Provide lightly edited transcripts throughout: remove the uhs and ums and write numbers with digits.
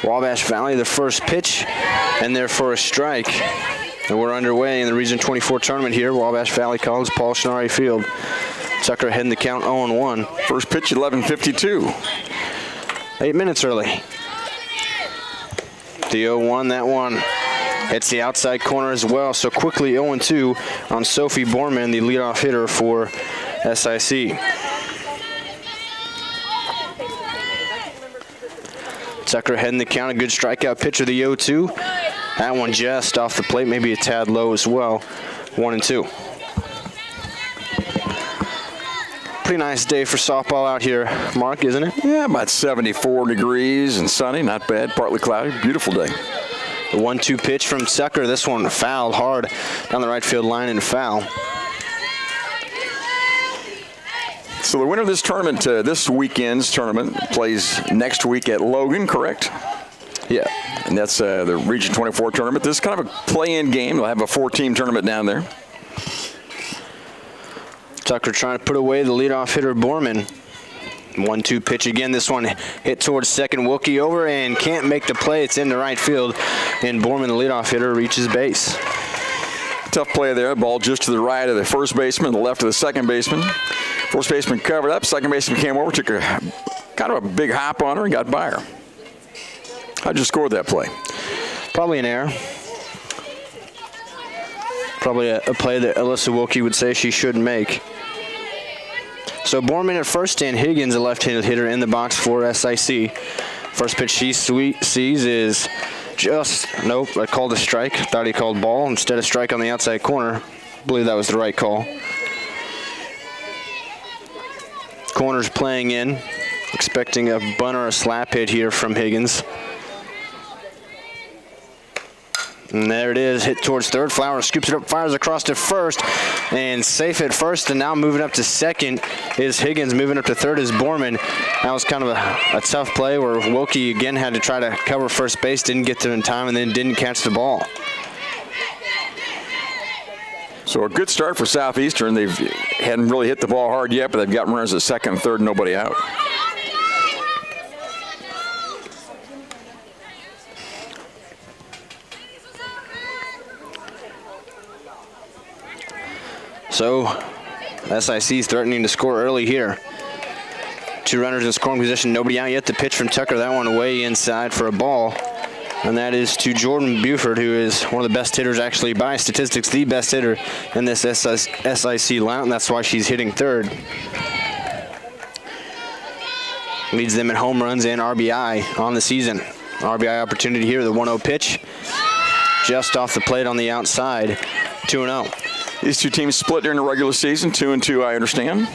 Wabash Valley, the first pitch, and there for a strike. And we're underway in the Region 24 tournament here. Wabash Valley College, Paul Schnarry Field. Tucker heading the count 0-1. First pitch, 11:52. 8 minutes early. The 0-1, that one hits the outside corner as well. So quickly 0-2 on Sophie Borman, the leadoff hitter for SIC. Tucker heading the count, a good strikeout pitch of the 0-2. That one just off the plate, maybe a tad low as well. 1-2. Pretty nice day for softball out here, Mark, isn't it? Yeah, about 74 degrees and sunny, not bad, partly cloudy, beautiful day. The 1-2 pitch from Tucker, this one fouled hard down the right field line and foul. So the winner of this tournament, this weekend's tournament, plays next week at Logan, correct? Yeah. And that's the Region 24 tournament. This is kind of a play-in game. They'll have a 4-team tournament down there. Tucker trying to put away the leadoff hitter, Borman. 1-2 pitch again. This one hit towards second. Wilkie over and can't make the play. It's into right field. And Borman, the leadoff hitter, reaches base. Tough play there. Ball just to the right of the first baseman, the left of the second baseman. First baseman covered up. Second baseman came over, took a kind of a big hop on her and got by her. How'd you score that play? Probably an error. Probably a play that Alyssa Wilkie would say she shouldn't make. So Borman at first and Higgins, a left-handed hitter, in the box for SIC. First pitch she sees is just, nope, I called a strike. Thought he called ball instead of strike on the outside corner. I believe that was the right call. Corner's playing in, expecting a bunt or a slap hit here from Higgins. And there it is, hit towards third. Flower scoops it up, fires across to first, and safe at first. And now moving up to second is Higgins. Moving up to third is Borman. That was kind of a tough play where Wilkie again had to try to cover first base, didn't get there in time, and then didn't catch the ball. So a good start for Southeastern. They hadn't really hit the ball hard yet, but they've got runners at second and third, nobody out. So SIC's threatening to score early here. Two runners in scoring position, nobody out yet. The pitch from Tucker, that one way inside for a ball. And that is to Jordan Buford, who is one of the best hitters, actually by statistics, the best hitter in this SIC lineup, and that's why she's hitting third. Leads them in home runs and RBI on the season. RBI opportunity here, the 1-0 pitch. Just off the plate on the outside, 2-0. These two teams split during the regular season, 2-2, I understand.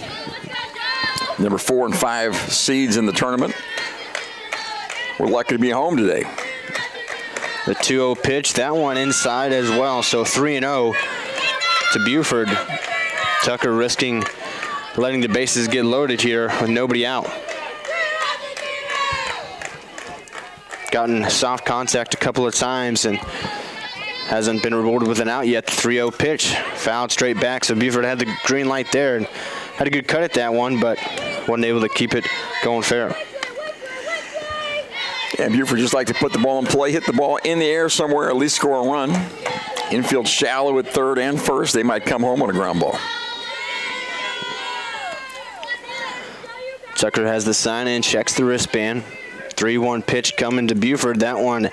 Number 4 and 5 seeds in the tournament. We're lucky to be home today. The 2-0 pitch, that one inside as well. So 3-0 to Buford. Tucker risking letting the bases get loaded here with nobody out. Gotten soft contact a couple of times and hasn't been rewarded with an out yet. The 3-0 pitch, fouled straight back. So Buford had the green light there and had a good cut at that one, but wasn't able to keep it going fair. Yeah, Buford just like to put the ball in play, hit the ball in the air somewhere, at least score a run. Infield shallow at third and first. They might come home on a ground ball. Tucker has the sign in, checks the wristband. 3-1 pitch coming to Buford. That one,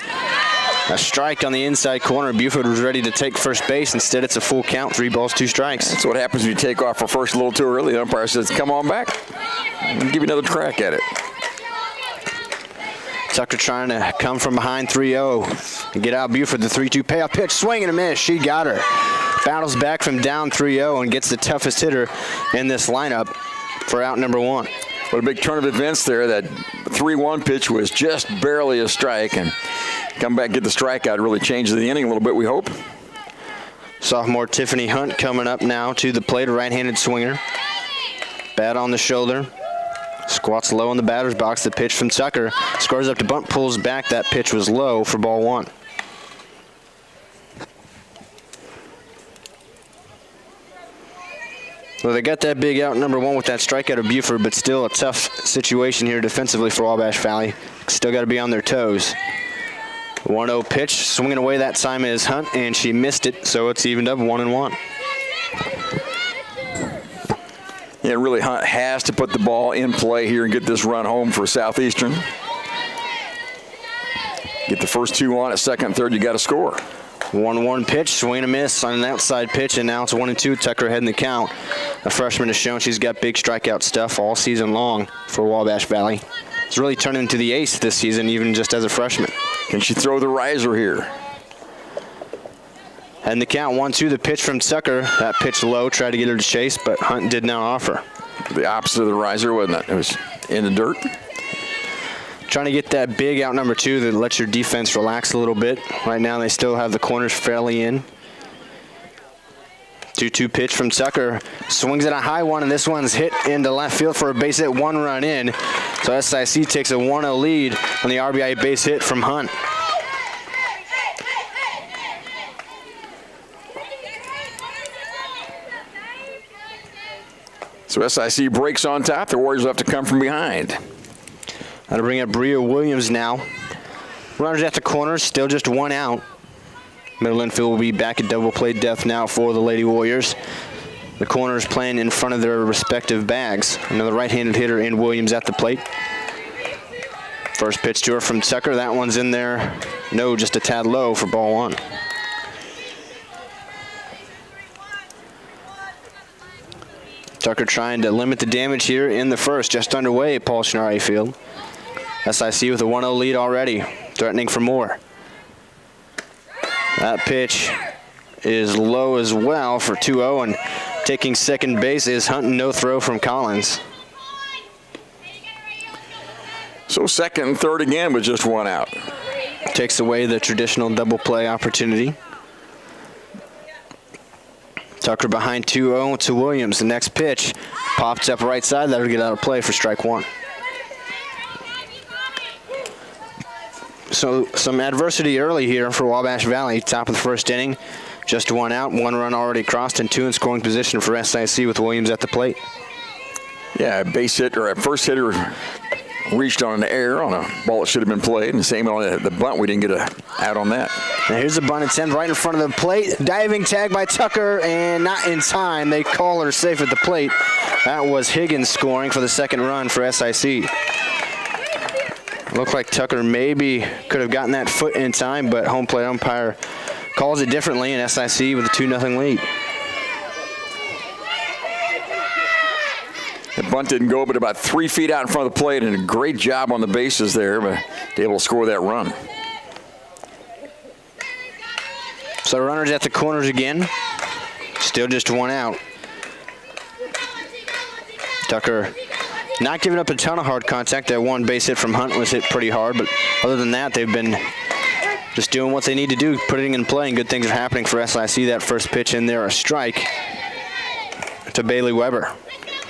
a strike on the inside corner. Buford was ready to take first base. Instead, it's a full count, 3 balls, 2 strikes. That's what happens when you take off for first a little too early. The umpire says, come on back. I'll give you another crack at it. Tucker trying to come from behind 3-0 and get out Buford. The 3-2 payoff pitch, swing and a miss. She got her. Battles back from down 3-0 and gets the toughest hitter in this lineup for out number 1. What a big turn of events there. That 3-1 pitch was just barely a strike, and come back and get the strikeout really changes the inning a little bit, we hope. Sophomore Tiffany Hunt coming up now to the plate, a right-handed swinger. Bat on the shoulder. Squats low in the batter's box. The pitch from Tucker. Scores up to bunt, pulls back. That pitch was low for ball one. Well, they got that big out number one with that strikeout of Buford, but still a tough situation here defensively for Wabash Valley. Still got to be on their toes. 1-0 pitch, swinging away that time is Hunt, and she missed it, so it's evened up 1-1. Yeah, really Hunt has to put the ball in play here and get this run home for Southeastern. Get the first two on at second and third, you got to score. 1-1 pitch, swing and a miss on an outside pitch, and now it's 1-2. Tucker ahead in the count. A freshman has shown she's got big strikeout stuff all season long for Wabash Valley. It's really turned into the ace this season, even just as a freshman. Can she throw the riser here? And the count 1-2, the pitch from Tucker. That pitch low, tried to get her to chase, but Hunt did not offer. The opposite of the riser, wasn't it? It was in the dirt. Trying to get that big out number two that lets your defense relax a little bit. Right now they still have the corners fairly in. 2-2 pitch from Tucker. Swings at a high one, and this one's hit into left field for a base hit, 1 run in. So SIC takes a 1-0 lead on the RBI base hit from Hunt. So SIC breaks on top. The Warriors have to come from behind. That'll bring up Bria Williams now. Runners at the corners, still just 1 out. Middle infield will be back at double play depth now for the Lady Warriors. The corners playing in front of their respective bags. Another right-handed hitter in Williams at the plate. First pitch to her from Tucker. That one's in there. No, just a tad low for ball one. Tucker trying to limit the damage here in the first. Just underway at Paul Schnarre Field. SIC with a 1-0 lead already. Threatening for more. That pitch is low as well for 2-0, and taking second base is Hunt. No throw from Collins. So second and third again with just 1 out. Takes away the traditional double play opportunity. Tucker behind 2-0 to Williams. The next pitch pops up right side. That'll get out of play for strike one. So some adversity early here for Wabash Valley. Top of the first inning. Just 1 out, 1 run already crossed, and 2 in scoring position for SIC with Williams at the plate. Yeah, a base hit or a first hitter reached on an error on a ball that should have been played, and the same on the bunt. We didn't get a out on that. Now here's the bunt attempt right in front of the plate. Diving tag by Tucker, and not in time. They call her safe at the plate. That was Higgins scoring for the second run for SIC. Looked like Tucker maybe could have gotten that foot in time, but home plate umpire calls it differently, and SIC with a 2-0 lead. The bunt didn't go but about 3 feet out in front of the plate, and a great job on the bases there, but able to score that run. So runners at the corners again. Still just 1 out. Tucker not giving up a ton of hard contact. That one base hit from Hunt was hit pretty hard, but other than that, they've been just doing what they need to do, putting in play, and good things are happening for SIC. That first pitch in there, a strike to Bailey Weber.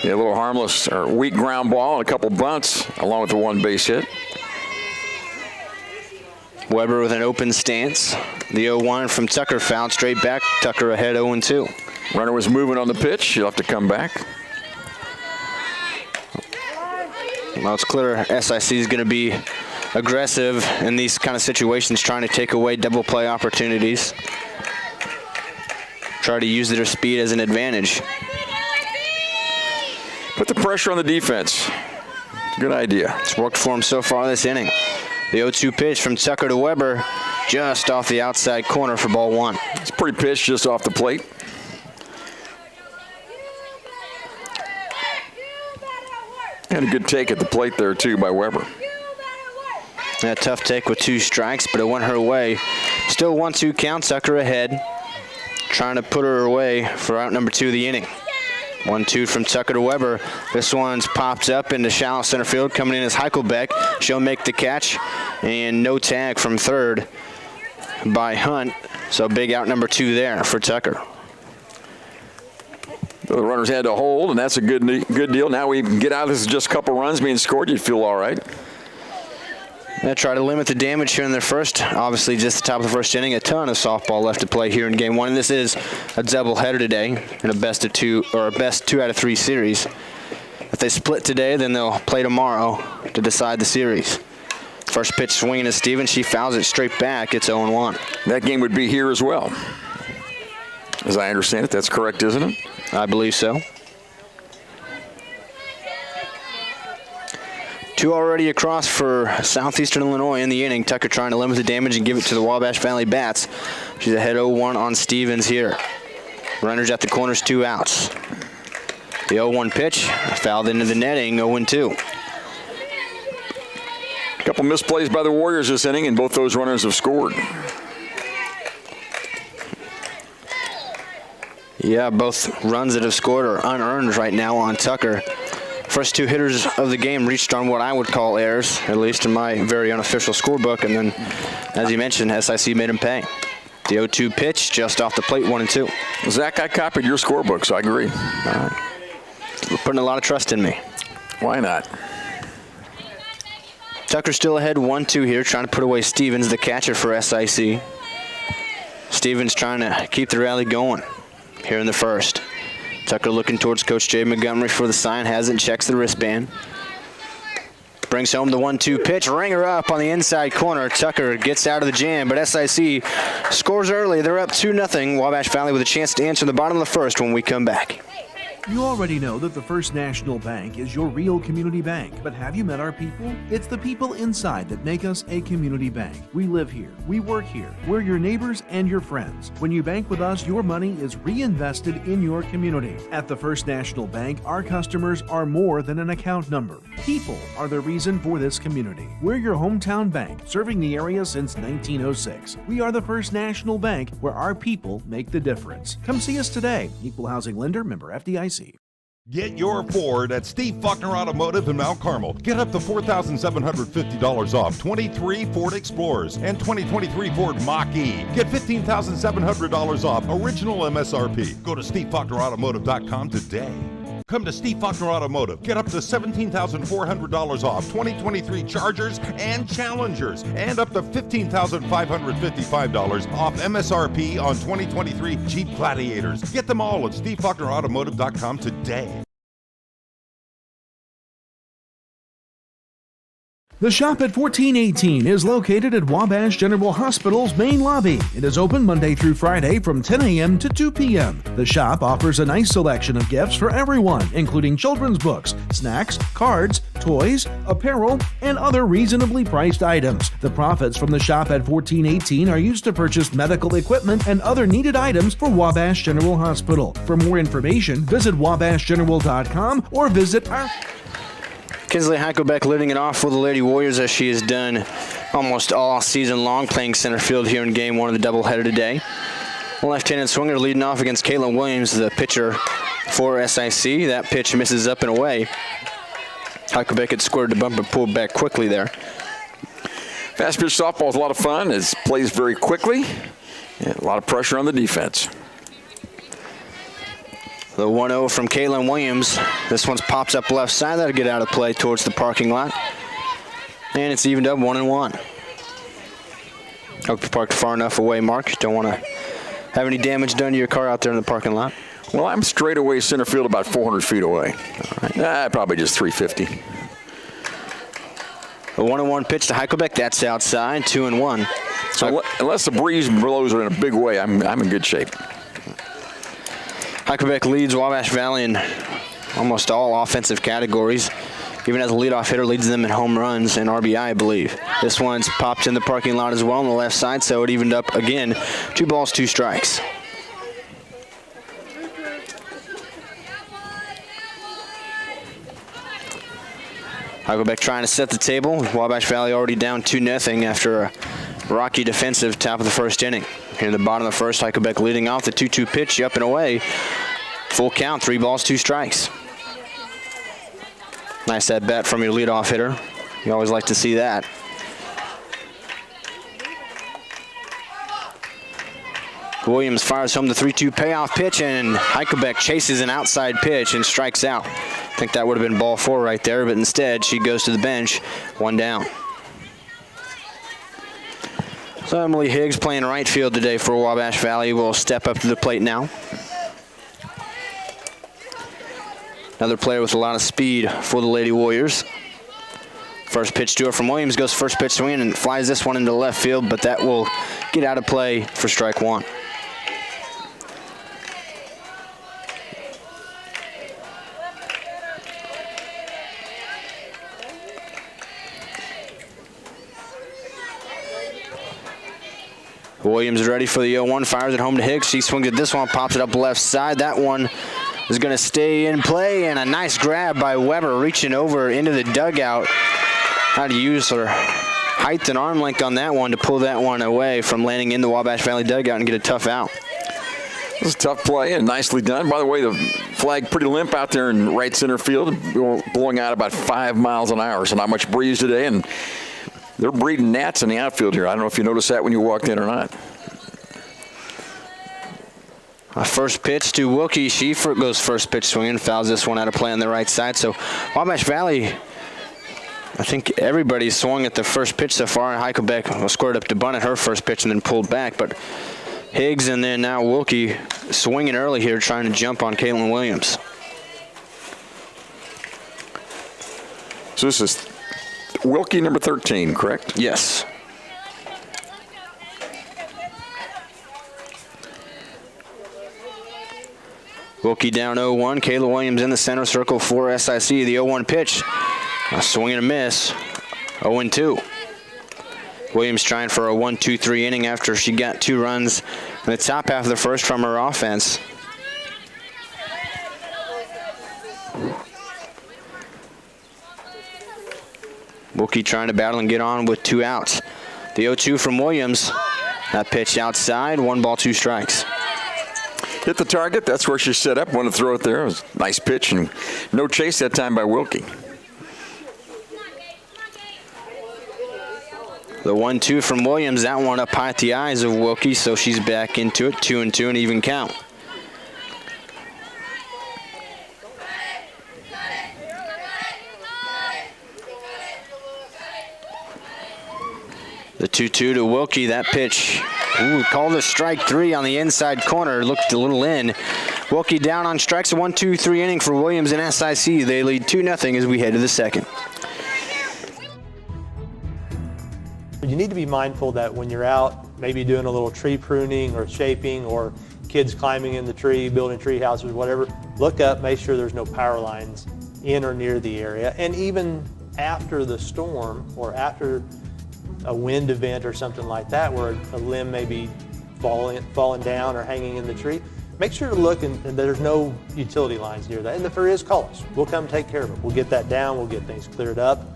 Yeah, a little harmless or weak ground ball and a couple bunts along with the 1 base hit. Weber with an open stance. The 0-1 from Tucker fouled straight back. Tucker ahead 0-2. Runner was moving on the pitch. He'll have to come back. Well, it's clear SIC is going to be aggressive in these kind of situations, trying to take away double play opportunities. Try to use their speed as an advantage. Put the pressure on the defense. Good idea. It's worked for him so far this inning. The 0-2 pitch from Tucker to Weber, just off the outside corner for ball one. It's a pretty pitch just off the plate. And a good take at the plate there, too, by Weber. A tough take with 2 strikes, but it went her way. Still 1-2 count, Tucker ahead. Trying to put her away for out number 2 of the inning. 1-2 from Tucker to Weber. This one's popped up into shallow center field. Coming in is Heichelbeck. She'll make the catch. And no tag from third by Hunt. So big out number 2 there for Tucker. The runners had to hold, and that's a good deal. Now we can get out. This is just a couple runs being scored. You'd feel all right. They try to limit the damage here in their first. Obviously, just the top of the first inning. A ton of softball left to play here in game 1. And this is a doubleheader today in a best of 2 or a best 2 out of 3 series. If they split today, then they'll play tomorrow to decide the series. First pitch swinging to Stevens. She fouls it straight back. It's 0-1. That game would be here as well. As I understand it, that's correct, isn't it? I believe so. 2 already across for Southeastern Illinois in the inning. Tucker trying to limit the damage and give it to the Wabash Valley Bats. She's ahead 0-1 on Stevens here. Runners at the corners, 2 outs. The 0-1 pitch fouled into the netting, 0-2. A couple misplays by the Warriors this inning, and both those runners have scored. Yeah, both runs that have scored are unearned right now on Tucker. First 2 hitters of the game reached on what I would call errors, at least in my very unofficial scorebook. And then, as you mentioned, SIC made him pay. The 0-2 pitch just off the plate, 1-2. Zach, I copied your scorebook, so I agree. All right. You're putting a lot of trust in me. Why not? Tucker still ahead 1-2 here, trying to put away Stevens, the catcher for SIC. Stevens trying to keep the rally going here in the first. Tucker looking towards Coach Jay Montgomery for the sign. Hasn't, checks the wristband. Brings home the 1-2 pitch. Ringer up on the inside corner. Tucker gets out of the jam, but SIC scores early. They're up 2-0. Wabash Valley with a chance to answer the bottom of the first when we come back. You already know that the First National Bank is your real community bank, but have you met our people? It's the people inside that make us a community bank. We live here, we work here, we're your neighbors and your friends. When you bank with us, your money is reinvested in your community. At the First National Bank, our customers are more than an account number. People are the reason for this community. We're your hometown bank, serving the area since 1906. We are the First National Bank, where our people make the difference. Come see us today. Equal housing lender, member FDIC. Get your Ford at Steve Faulkner Automotive in Mount Carmel. Get up to $4,750 off 23 Ford Explorers and 2023 Ford Mach-E. Get $15,700 off original MSRP. Go to SteveFaulknerAutomotive.com today. Come to Steve Faulkner Automotive. Get up to $17,400 off 2023 Chargers and Challengers, and up to $15,555 off MSRP on 2023 Jeep Gladiators. Get them all at SteveFaulknerAutomotive.com today. The Shop at 1418 is located at Wabash General Hospital's main lobby. It is open Monday through Friday from 10 a.m. to 2 p.m. The shop offers a nice selection of gifts for everyone, including children's books, snacks, cards, toys, apparel, and other reasonably priced items. The profits from the Shop at 1418 are used to purchase medical equipment and other needed items for Wabash General Hospital. For more information, visit wabashgeneral.com or visit our... Kinsley Heichelbeck leading it off for the Lady Warriors, as she has done almost all season long, playing center field here in game 1 of the doubleheader today. Left-handed swinger leading off against Caitlin Williams, the pitcher for SIC. That pitch misses up and away. Heichelbeck had squared the bumper, pulled back quickly there. Fast pitch softball is a lot of fun. It plays very quickly. Yeah, a lot of pressure on the defense. The 1-0 from Caitlin Williams. This one's pops up left side. That'll get out of play towards the parking lot. And it's evened up 1-1. Hope you parked far enough away, Mark. Don't want to have any damage done to your car out there in the parking lot. Well, I'm straight away center field, about 400 feet away. All right. Probably just 350. A 1-1 pitch to Heichelbeck. That's outside, 2-1. So unless the breeze blows in a big way, I'm in good shape. Heichelbeck leads Wabash Valley in almost all offensive categories. Even as a leadoff hitter, leads them in home runs and RBI, I believe. This one's popped in the parking lot as well on the left side, so it evened up again. 2 balls, 2 strikes. Heichelbeck trying to set the table. Wabash Valley already down 2-0 after a rocky defensive top of the first inning. Here in the bottom of the first, Heichelbeck leading off the 2-2 pitch, up and away. Full count, 3 balls, 2 strikes. Nice at bat from your leadoff hitter. You always like to see that. Williams fires home the 3-2 payoff pitch, and Heichelbeck chases an outside pitch and strikes out. I think that would have been ball 4 right there, but instead she goes to the bench, 1 down. So Emily Higgs, playing right field today for Wabash Valley, will step up to the plate now. Another player with a lot of speed for the Lady Warriors. First pitch to her from Williams, goes first pitch swing and flies this one into left field, but that will get out of play for strike 1. Williams is ready for the 0-1, fires it home to Higgs. She swings at this one, pops it up left side. That one is going to stay in play, and a nice grab by Weber, reaching over into the dugout. How to use her height and arm length on that one to pull that one away from landing in the Wabash Valley dugout and get a tough out. This is a tough play and nicely done. By the way, the flag pretty limp out there in right center field, blowing out about 5 miles an hour, so not much breeze today, and they're breeding gnats in the outfield here. I don't know if you noticed that when you walked in or not. First pitch to Wilkie. She goes first pitch swinging, fouls this one out of play on the right side. So Wabash Valley, I think everybody's swung at the first pitch so far. Heichelbeck squared up to bunt at her first pitch and then pulled back. But Higgs and then now Wilkie swinging early here, trying to jump on Caitlin Williams. So this is Wilkie, number 13, correct? Yes. Wilkie down 0-1. Kayla Williams in the center circle for SIC. The 0-1 pitch. A swing and a miss. 0-2. Williams trying for a 1-2-3 inning after she got 2 runs in the top half of the first from her offense. Wilkie trying to battle and get on with 2 outs. The 0-2 from Williams. That pitch outside, 1 ball, 2 strikes. Hit the target. That's where she set up. Wanted to throw it there. It was a nice pitch and no chase that time by Wilkie. The 1-2 from Williams. That one up high at the eyes of Wilkie, so she's back into it. 2-2, an even count. The 2-2 to Wilkie. That pitch, called a strike 3 on the inside corner. Looked a little in. Wilkie down on strikes. A 1-2-3 inning for Williams and SIC. They lead 2-0 as we head to the second. You need to be mindful that when you're out, maybe doing a little tree pruning or shaping, or kids climbing in the tree, building tree houses, whatever, look up, make sure there's no power lines in or near the area. And even after the storm or after a wind event or something like that, where a limb may be falling down or hanging in the tree, make sure to look and there's no utility lines near that. And if there is, call us. We'll come take care of it. We'll get that down. We'll get things cleared up.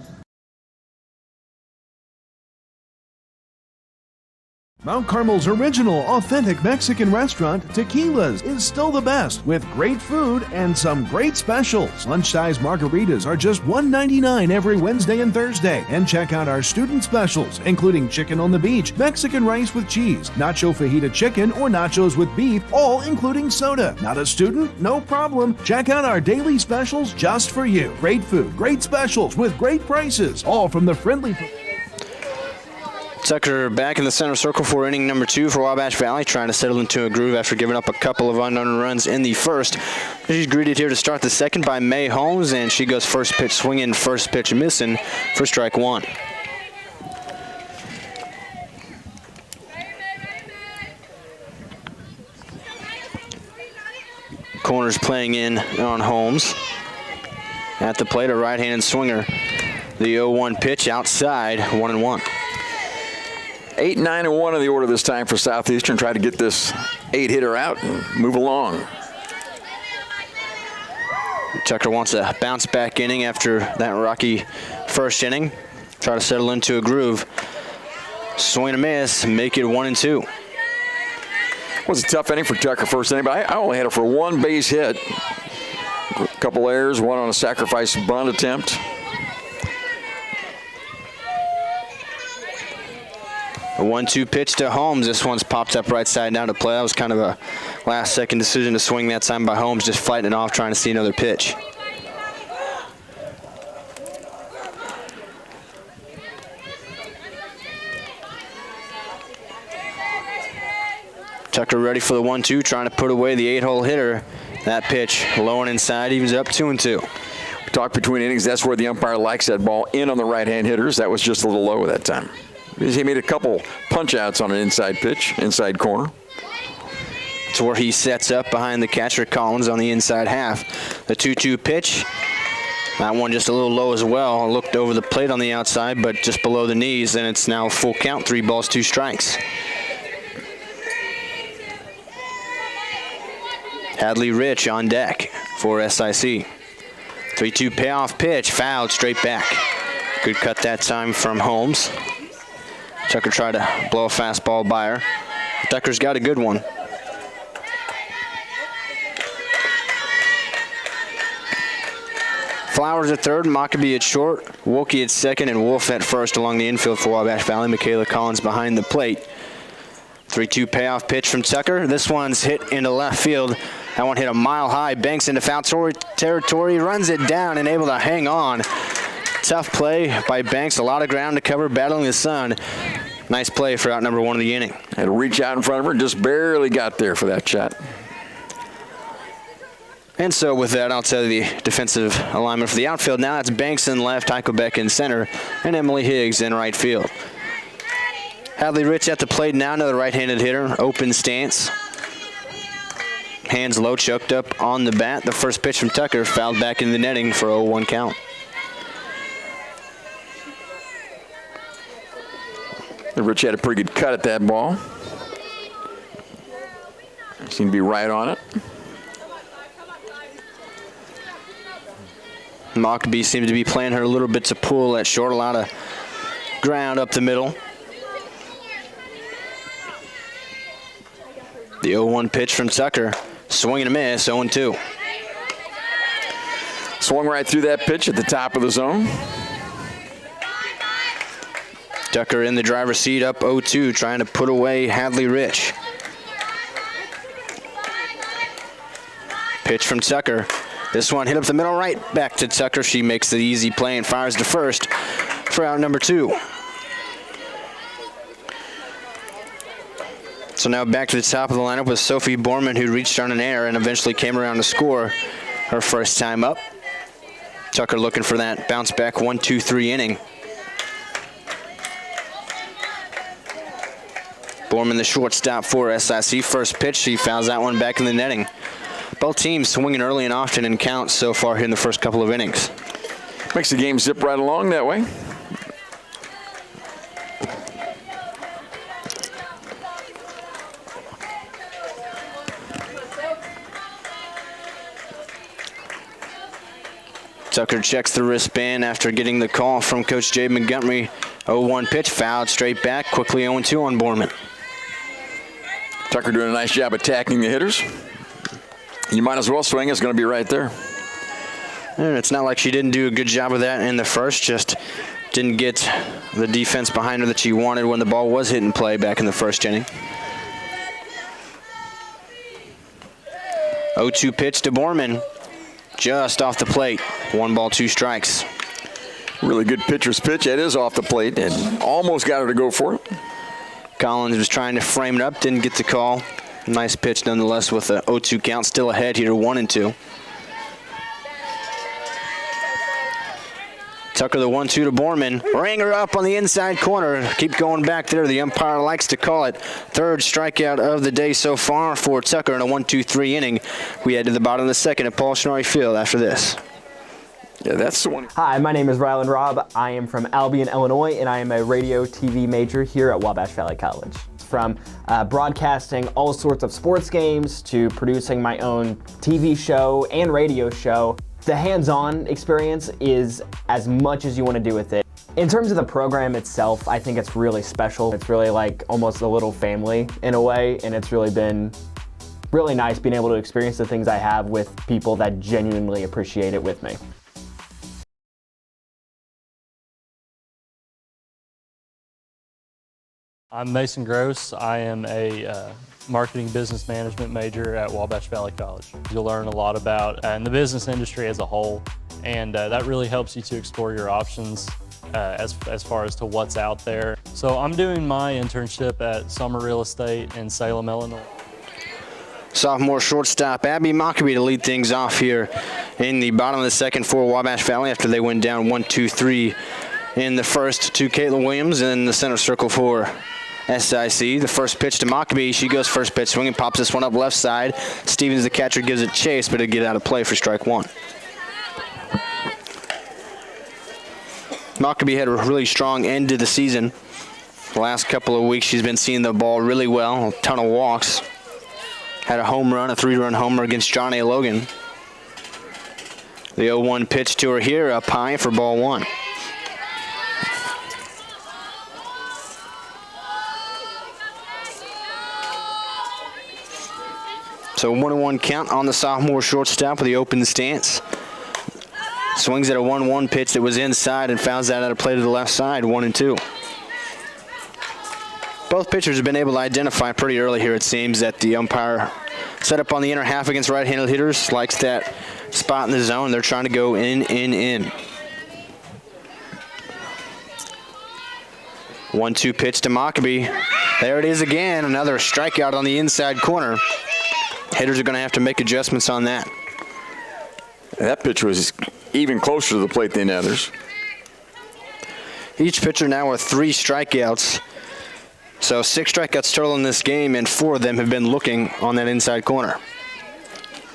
Mount Carmel's original, authentic Mexican restaurant, Tequila's, is still the best, with great food and some great specials. Lunch-size margaritas are just $1.99 every Wednesday and Thursday. And check out our student specials, including chicken on the beach, Mexican rice with cheese, nacho fajita chicken, or nachos with beef, all including soda. Not a student? No problem. Check out our daily specials just for you. Great food, great specials with great prices, all from the friendly... Tucker back in the center circle for inning number 2 for Wabash Valley, trying to settle into a groove after giving up a couple of unearned runs in the first. She's greeted here to start the second by May Holmes, and she goes first pitch swinging, first pitch missing for strike 1. Corners playing in on Holmes. At the plate, a right-handed swinger. The 0-1 pitch outside, 1-1. 8, 9, and 1 in the order this time for Southeastern. Try to get this 8-hitter out and move along. Tucker wants a bounce back inning after that rocky first inning. Try to settle into a groove. Swing and a miss, make it 1-2. Was a tough inning for Tucker first inning, but I only had it for one base hit. A couple errors, one on a sacrifice bunt attempt. A 1-2 pitch to Holmes. This one's popped up right side down to play. That was kind of a last-second decision to swing that time by Holmes, just fighting it off, trying to see another pitch. Tucker ready for the 1-2, trying to put away the 8-hole hitter. That pitch low and inside, evens up 2-2. We talked between innings. That's where the umpire likes that ball in on the right-hand hitters. That was just a little low at that time. He made a couple punch-outs on an inside pitch, inside corner. It's where he sets up behind the catcher Collins on the inside half. The 2-2 pitch. That one just a little low as well. Looked over the plate on the outside, but just below the knees, and it's now a full count, 3 balls, 2 strikes. Hadley Rich on deck for SIC. 3-2 payoff pitch, fouled straight back. Good cut that time from Holmes. Tucker tried to blow a fastball by her. Tucker's got a good one. Flowers at third, Mockabee at short, Wilkie at second, and Wolf at first along the infield for Wabash Valley. Michaela Collins behind the plate. 3-2 payoff pitch from Tucker. This one's hit into left field. That one hit a mile high. Banks into foul territory, runs it down and able to hang on. Tough play by Banks. A lot of ground to cover, battling the sun. Nice play for out number 1 of the inning. Had to reach out in front of her, just barely got there for that shot. And so with that, I'll tell you the defensive alignment for the outfield. Now that's Banks in left, Heiko Beck in center, and Emily Higgs in right field. Hadley Rich at the plate now, another right-handed hitter, open stance. Hands low, choked up on the bat. The first pitch from Tucker fouled back in the netting for 0-1 count. Rich had a pretty good cut at that ball. Seemed to be right on it. Mockabee seemed to be playing her a little bit to pull at short. A lot of ground up the middle. The 0-1 pitch from Tucker. Swing and a miss, 0-2. Swung right through that pitch at the top of the zone. Tucker in the driver's seat up 0-2, trying to put away Hadley Rich. Pitch from Tucker. This one hit up the middle, right back to Tucker. She makes the easy play and fires to first for out number 2. So now back to the top of the lineup with Sophie Borman, who reached on an error and eventually came around to score her first time up. Tucker looking for that bounce back 1-2-3 inning. Borman the shortstop for SIC. First pitch, she fouls that one back in the netting. Both teams swinging early and often in counts so far here in the first couple of innings. Makes the game zip right along that way. Tucker checks the wristband after getting the call from Coach Jay Montgomery. 0-1 pitch, fouled straight back, quickly 0-2 on Borman. Tucker doing a nice job attacking the hitters. You might as well swing, it's going to be right there. And it's not like she didn't do a good job of that in the first, just didn't get the defense behind her that she wanted when the ball was hit and play back in the first inning. 0-2 pitch to Borman, just off the plate. 1 ball, 2 strikes. Really good pitcher's pitch. It is off the plate and almost got her to go for it. Collins was trying to frame it up, didn't get the call. Nice pitch nonetheless with a 0-2 count, still ahead here, 1-2. Tucker the 1-2 to Borman. Ring her up on the inside corner. Keep going back there. The umpire likes to call it. Third strikeout of the day so far for Tucker in a 1-2-3 inning. We head to the bottom of the second at Paul Schnarre Field after this. Yeah, that's the one. Hi, my name is Rylan Robb. I am from Albion, Illinois, and I am a radio TV major here at Wabash Valley College. From broadcasting all sorts of sports games to producing my own TV show and radio show. The hands-on experience is as much as you want to do with it. In terms of the program itself, I think it's really special. It's really like almost a little family in a way, and it's really been really nice being able to experience the things I have with people that genuinely appreciate it with me. I'm Mason Gross. I am a marketing business management major at Wabash Valley College. You'll learn a lot about the business industry as a whole, and that really helps you to explore your options as far as to what's out there. So I'm doing my internship at Summer Real Estate in Salem, Illinois. Sophomore shortstop Abby Mockabee to lead things off here in the bottom of the second for Wabash Valley after they went down 1-2-3 in the first to Caitlin Williams in the center circle for SIC. The first pitch to Mockabee. She goes first pitch swinging, pops this one up left side. Stevens, the catcher, gives it chase, but it'll get out of play for strike one. Mockabee had a really strong end to the season. The last couple of weeks she's been seeing the ball really well, a ton of walks. Had a home run, a 3-run homer against John A. Logan. The 0-1 pitch to her here, up high for ball one. So 1-1 count on the sophomore shortstop with the open stance. Swings at a 1-1 pitch that was inside and fouls that out of play to the left side, 1-2. Both pitchers have been able to identify pretty early here, it seems, that the umpire set up on the inner half against right-handed hitters, likes that spot in the zone. They're trying to go in. 1-2 pitch to Mockabee. There it is again, another strikeout on the inside corner. Hitters are going to have to make adjustments on that. That pitch was even closer to the plate than the others. Each pitcher now with 3 strikeouts. So 6 strikeouts total in this game, and 4 of them have been looking on that inside corner.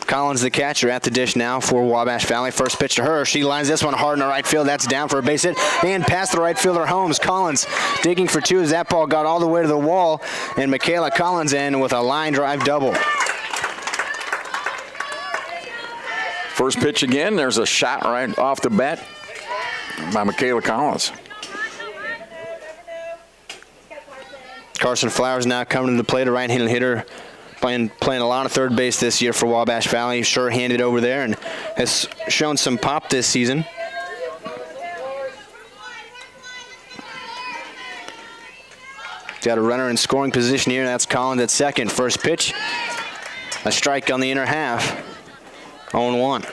Collins, the catcher, at the dish now for Wabash Valley. First pitch to her. She lines this one hard in the right field. That's down for a base hit and past the right fielder Holmes. Collins digging for 2 as that ball got all the way to the wall, and Michaela Collins in with a line drive double. First pitch again, there's a shot right off the bat by Michaela Collins. Carson Flowers now coming to the plate, a right-handed hitter, playing a lot of third base this year for Wabash Valley. Sure-handed over there and has shown some pop this season. Got a runner in scoring position here. That's Collins at second. First pitch, a strike on the inner half. 0-1.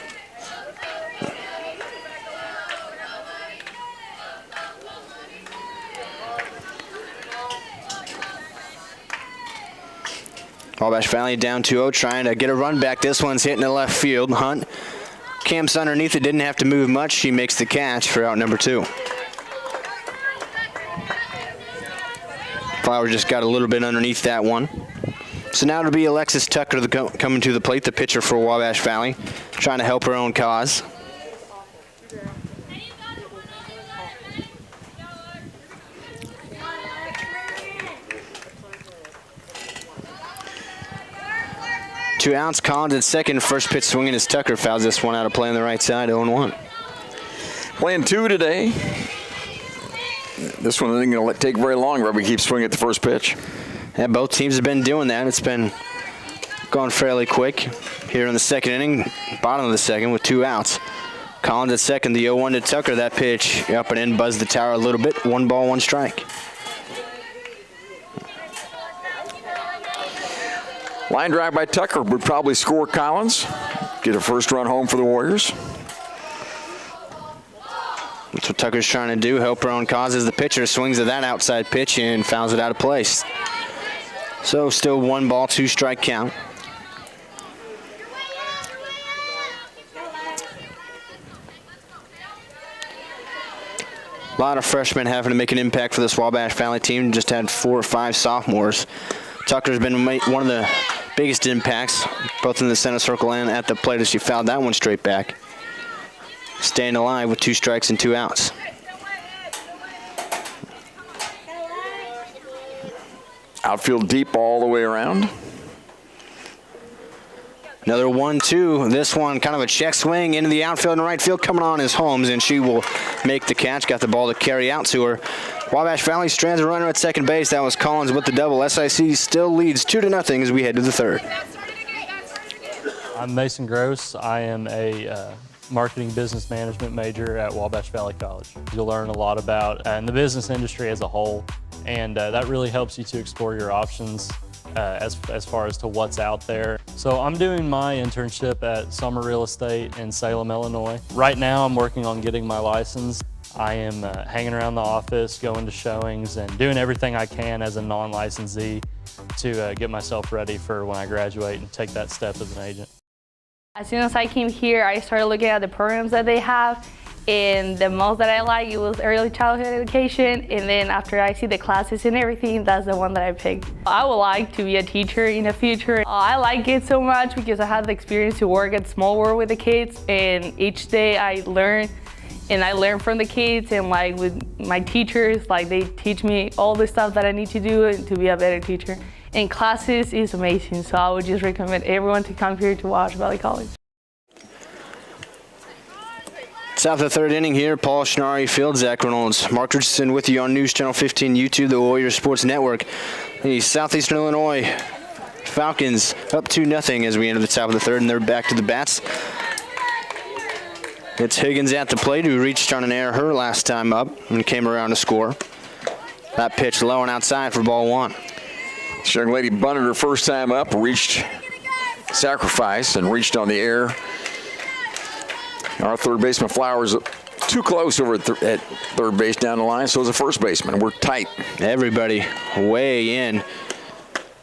Wabash Valley down 2-0, trying to get a run back. This one's hitting the left field. Hunt camps underneath it, didn't have to move much. She makes the catch for out number 2. Flowers just got a little bit underneath that one. So now it'll be Alexis Tucker coming to the plate, the pitcher for Wabash Valley, trying to help her own cause. Two outs, Collins at second. First pitch swinging as Tucker fouls this one out of play on the right side, 0-1. Playing 2 today. This one isn't going to take very long. Rugby keeps swinging at the first pitch. Yeah, both teams have been doing that. It's been going fairly quick here in the second inning, bottom of the second with 2 outs. Collins at second, the 0-1 to Tucker. That pitch up and in, buzzed the tower a little bit. 1 ball, 1 strike. Line drive by Tucker would probably score Collins. Get a first run home for the Warriors. That's what Tucker's trying to do, help her own cause as the pitcher swings at that outside pitch and fouls it out of place. So still 1 ball, 2 strike count. A lot of freshmen having to make an impact for this Wabash Valley team. Just had 4 or 5 sophomores. Tucker's been one of the biggest impacts, both in the center circle and at the plate as she fouled that one straight back. Staying alive with 2 strikes and 2 outs. Outfield deep all the way around. Another 1-2. This one kind of a check swing into the outfield and right field. Coming on is Holmes, and she will make the catch. Got the ball to carry out to her. Wabash Valley strands a runner at second base. That was Collins with the double. SIC still leads 2-0 as we head to the third. I'm Mason Gross. I am a marketing business management major at Wabash Valley College. You'll learn a lot about the business industry as a whole, and that really helps you to explore your options as far as to what's out there. So I'm doing my internship at Summer Real Estate in Salem, Illinois. Right now I'm working on getting my license. I am hanging around the office, going to showings, and doing everything I can as a non-licensee to get myself ready for when I graduate and take that step as an agent. As soon as I came here, I started looking at the programs that they have, and the most that I like, it was early childhood education, and then after I see the classes and everything, that's the one that I picked. I would like to be a teacher in the future. I like it so much because I had the experience to work at Small World with the kids, and each day I learn, and I learn from the kids, and like with my teachers, like they teach me all the stuff that I need to do to be a better teacher. And classes is amazing, so I would just recommend everyone to come here to Wabash Valley College. Top of the third inning here, Paul Schnarry field, Zach Reynolds, Mark Richardson with you on News Channel 15 YouTube, the Warrior Sports Network. The Southeastern Illinois Falcons up 2-0 as we enter the top of the third, and they're back to the bats. It's Higgins at the plate, who reached on an error her last time up and came around to score. That pitch low and outside for ball one. This young lady bunted her first time up, reached sacrifice and reached on the air. Our third baseman Flowers too close over at third base down the line, so is the first baseman. We're tight. Everybody way in.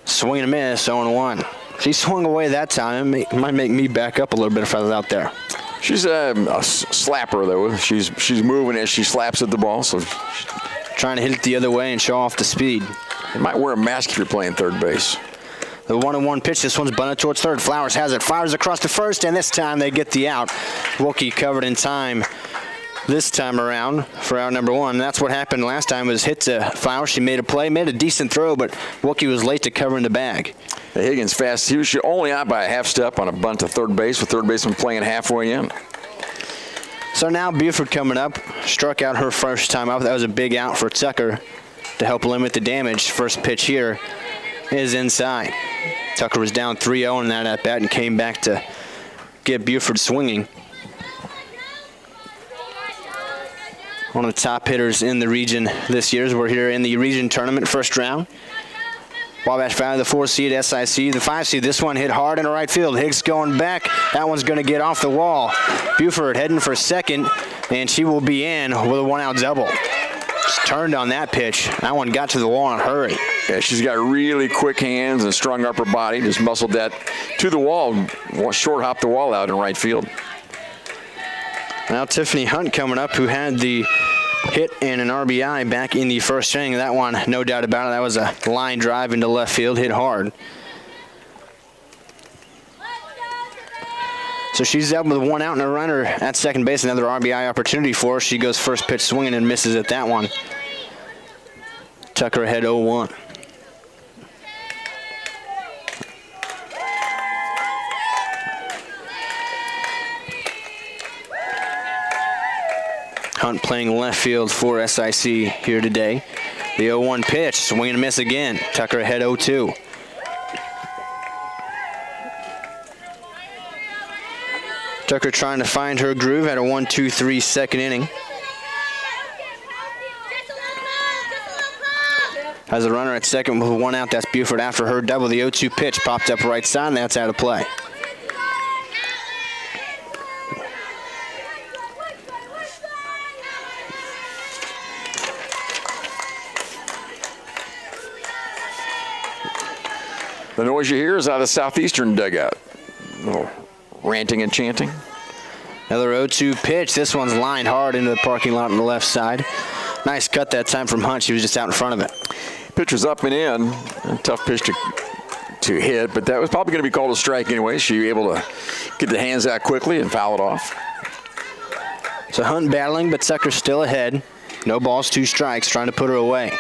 Swing and a miss, 0-1. She swung away that time. It might make me back up a little bit if I was out there. She's a slapper, though. She's moving as she slaps at the ball, so trying to hit it the other way and show off the speed. You might wear a mask if you're playing third base. The 1-1 pitch, this one's bunted towards third. Flowers has it, fires across to first, and this time they get the out. Wilkie covered in time this time around for out number one. That's what happened last time, was hit to Flowers. She made a play, made a decent throw, but Wilkie was late to cover in the bag. Higgins fast. He was only out by a half step on a bunt to third base, with third baseman playing halfway in. So now Buford coming up, struck out her first time up. That was a big out for Tucker to help limit the damage. First pitch here is inside. Tucker was down 3-0 in that at-bat and came back to get Buford swinging. One of the top hitters in the region this year, as we're here in the region tournament first round. Wabash Valley, the 4 seed, SIC, the 5 seed. This one hit hard in the right field. Higgs going back. That one's going to get off the wall. Buford heading for second, and she will be in with a 1-out double. Just turned on that pitch. That one got to the wall in a hurry. Yeah, she's got really quick hands and a strong upper body. Just muscled that to the wall, short hopped the wall out in right field. Now Tiffany Hunt coming up, who had the hit and an RBI back in the first inning. That one, no doubt about it, that was a line drive into left field, hit hard. So she's up with 1 out and a runner at second base. Another RBI opportunity for her. She goes first pitch swinging and misses at that one. Tucker ahead 0-1. Hunt playing left field for SIC here today. The 0-1 pitch, swing and miss again. Tucker ahead 0-2. Tucker trying to find her groove at a 1-2-3 second inning. Has a runner at second with 1 out. That's Buford after her double. The 0-2 pitch popped up right side, and that's out of play. The noise you hear is out of the Southeastern dugout. A little ranting and chanting. Another 0-2 pitch. This one's lined hard into the parking lot on the left side. Nice cut that time from Hunt. She was just out in front of it. Pitch was up and in. A tough pitch to hit, but that was probably going to be called a strike anyway. She was able to get the hands out quickly and foul it off. So Hunt battling, but Tucker's still ahead. No balls, 2 strikes, trying to put her away.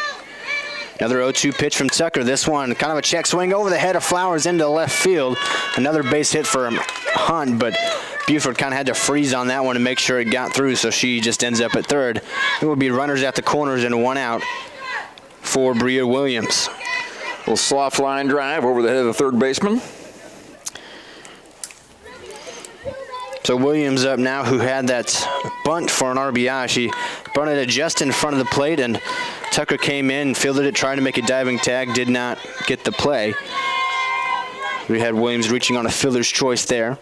Another 0-2 pitch from Tucker. This one, kind of a check swing over the head of Flowers into left field. Another base hit for Hunt, but Buford kind of had to freeze on that one to make sure it got through, so she just ends up at third. It will be runners at the corners and 1 out for Bria Williams. A little soft line drive over the head of the third baseman. So Williams up now, who had that bunt for an RBI. She bunted it just in front of the plate, and Tucker came in, fielded it, tried to make a diving tag, did not get the play. We had Williams reaching on a fielder's choice there.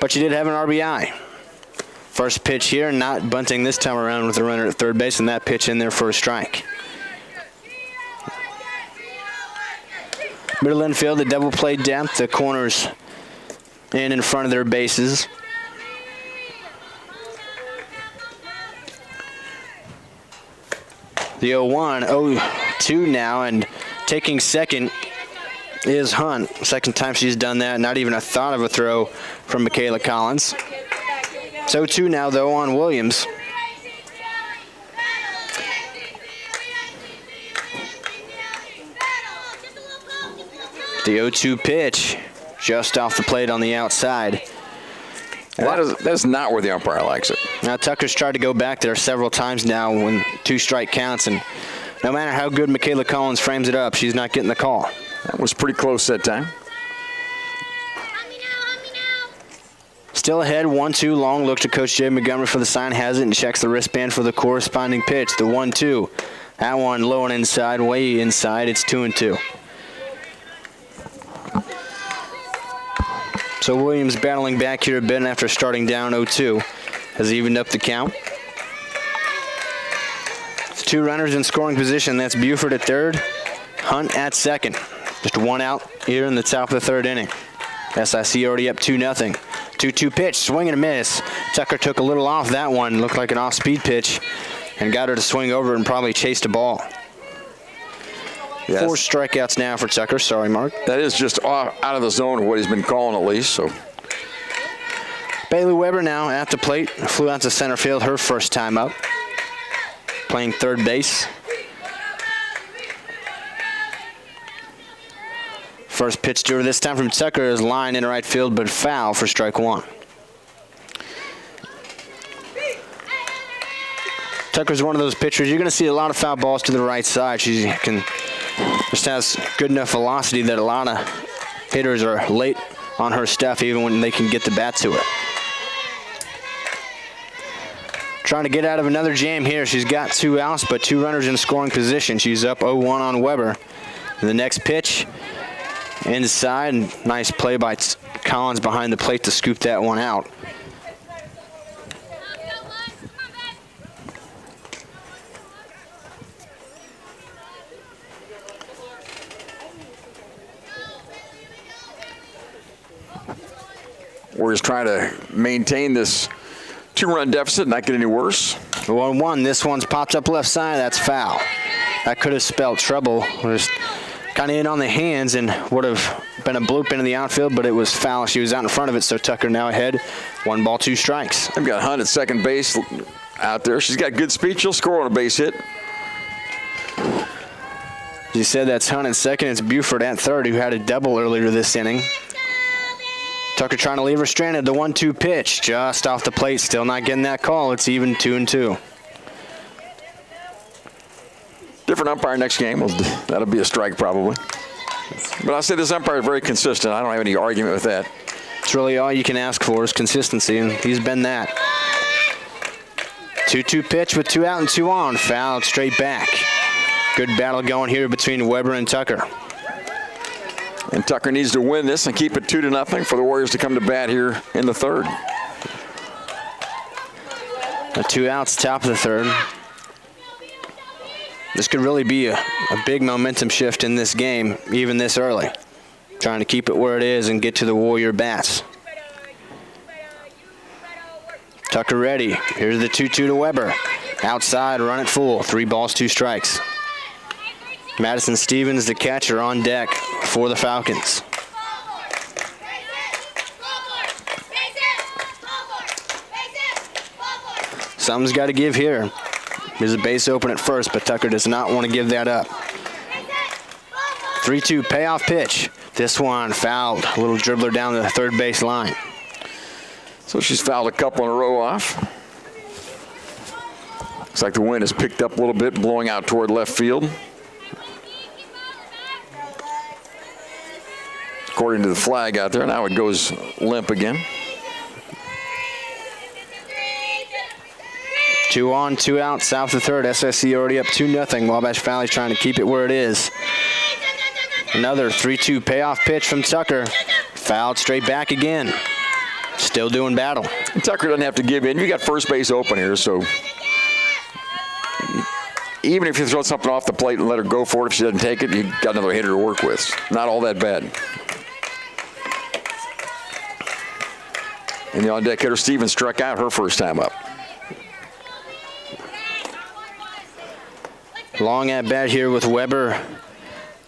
But she did have an RBI. First pitch here, not bunting this time around with the runner at third base, and that pitch in there for a strike. Middle infield, the double play depth, the corners in front of their bases. The 0-1, 0-2 now, and taking second is Hunt. Second time she's done that, not even a thought of a throw from Michaela Collins. It's 0-2 now, though, on Williams. The 0-2 pitch, just off the plate on the outside. That is not where the umpire likes it. Now Tucker's tried to go back there several times now when 2 strike counts, and no matter how good Michaela Collins frames it up, she's not getting the call. That was pretty close that time. Still ahead, 1-2, long look to Coach Jay Montgomery for the sign, has it, and checks the wristband for the corresponding pitch. The 1-2. That one low and inside, way inside. It's 2-2. So Williams battling back here a bit after starting down 0-2. Has evened up the count. It's 2 runners in scoring position. That's Buford at third, Hunt at second. Just 1 out here in the top of the third inning. SIC already up 2-0. 2-2 pitch, swing and a miss. Tucker took a little off that one. Looked like an off-speed pitch and got her to swing over and probably chased a ball. Yes. 4 strikeouts now for Tucker. Sorry, Mark. That is just out of the zone of what he's been calling at least. So Bailey Weber now at the plate. Flew out to center field her first time up. Playing third base. First pitch to her this time from Tucker is line in right field, but foul for strike 1. Tucker's one of those pitchers. You're going to see a lot of foul balls to the right side. She just has good enough velocity that a lot of hitters are late on her stuff, even when they can get the bat to it. Trying to get out of another jam here. She's got 2 outs, but 2 runners in scoring position. She's up 0-1 on Weber. And the next pitch, inside, and nice play by Collins behind the plate to scoop that one out. We're just trying to maintain this 2-run deficit, not get any worse. 1-1. This one's popped up left side. That's foul. That could have spelled trouble. Just kind of in on the hands and would have been a bloop into the outfield, but it was foul. She was out in front of it, so Tucker now ahead. 1 ball, 2 strikes. They've got Hunt at second base out there. She's got good speed. She'll score on a base hit. You said that's Hunt at second. It's Buford at third, who had a double earlier this inning. Tucker trying to leave her stranded. The 1-2 pitch just off the plate. Still not getting that call. It's even 2-2. Different umpire next game. Well, that'll be a strike probably. But I'll say this umpire is very consistent. I don't have any argument with that. It's really all you can ask for is consistency, and he's been that. 2-2 pitch with 2 out and 2 on. Fouled straight back. Good battle going here between Weber and Tucker. And Tucker needs to win this and keep it 2-0 for the Warriors to come to bat here in the third. The 2 outs, top of the third. This could really be a big momentum shift in this game, even this early. Trying to keep it where it is and get to the Warrior bats. Tucker ready. Here's the 2-2 to Weber. Outside, run it full. 3 balls, 2 strikes. Madison Stevens, the catcher, on deck for the Falcons. Something's got to give here. There's a base open at first, but Tucker does not want to give that up. 3-2 payoff pitch. This one fouled. A little dribbler down the third base line. So she's fouled a couple in a row off. Looks like the wind has picked up a little bit, blowing out toward left field. According to the flag out there, now it goes limp again. 2 on, 2 out, south of third. SIC already up 2-0. Wabash Valley's trying to keep it where it is. Another 3-2 payoff pitch from Tucker. Fouled straight back again. Still doing battle. And Tucker doesn't have to give in. You got first base open here, so even if you throw something off the plate and let her go for it, if she doesn't take it, you got another hitter to work with. Not all that bad. And the on-deck hitter, Stevens, struck out her first time up. Long at bat here with Weber.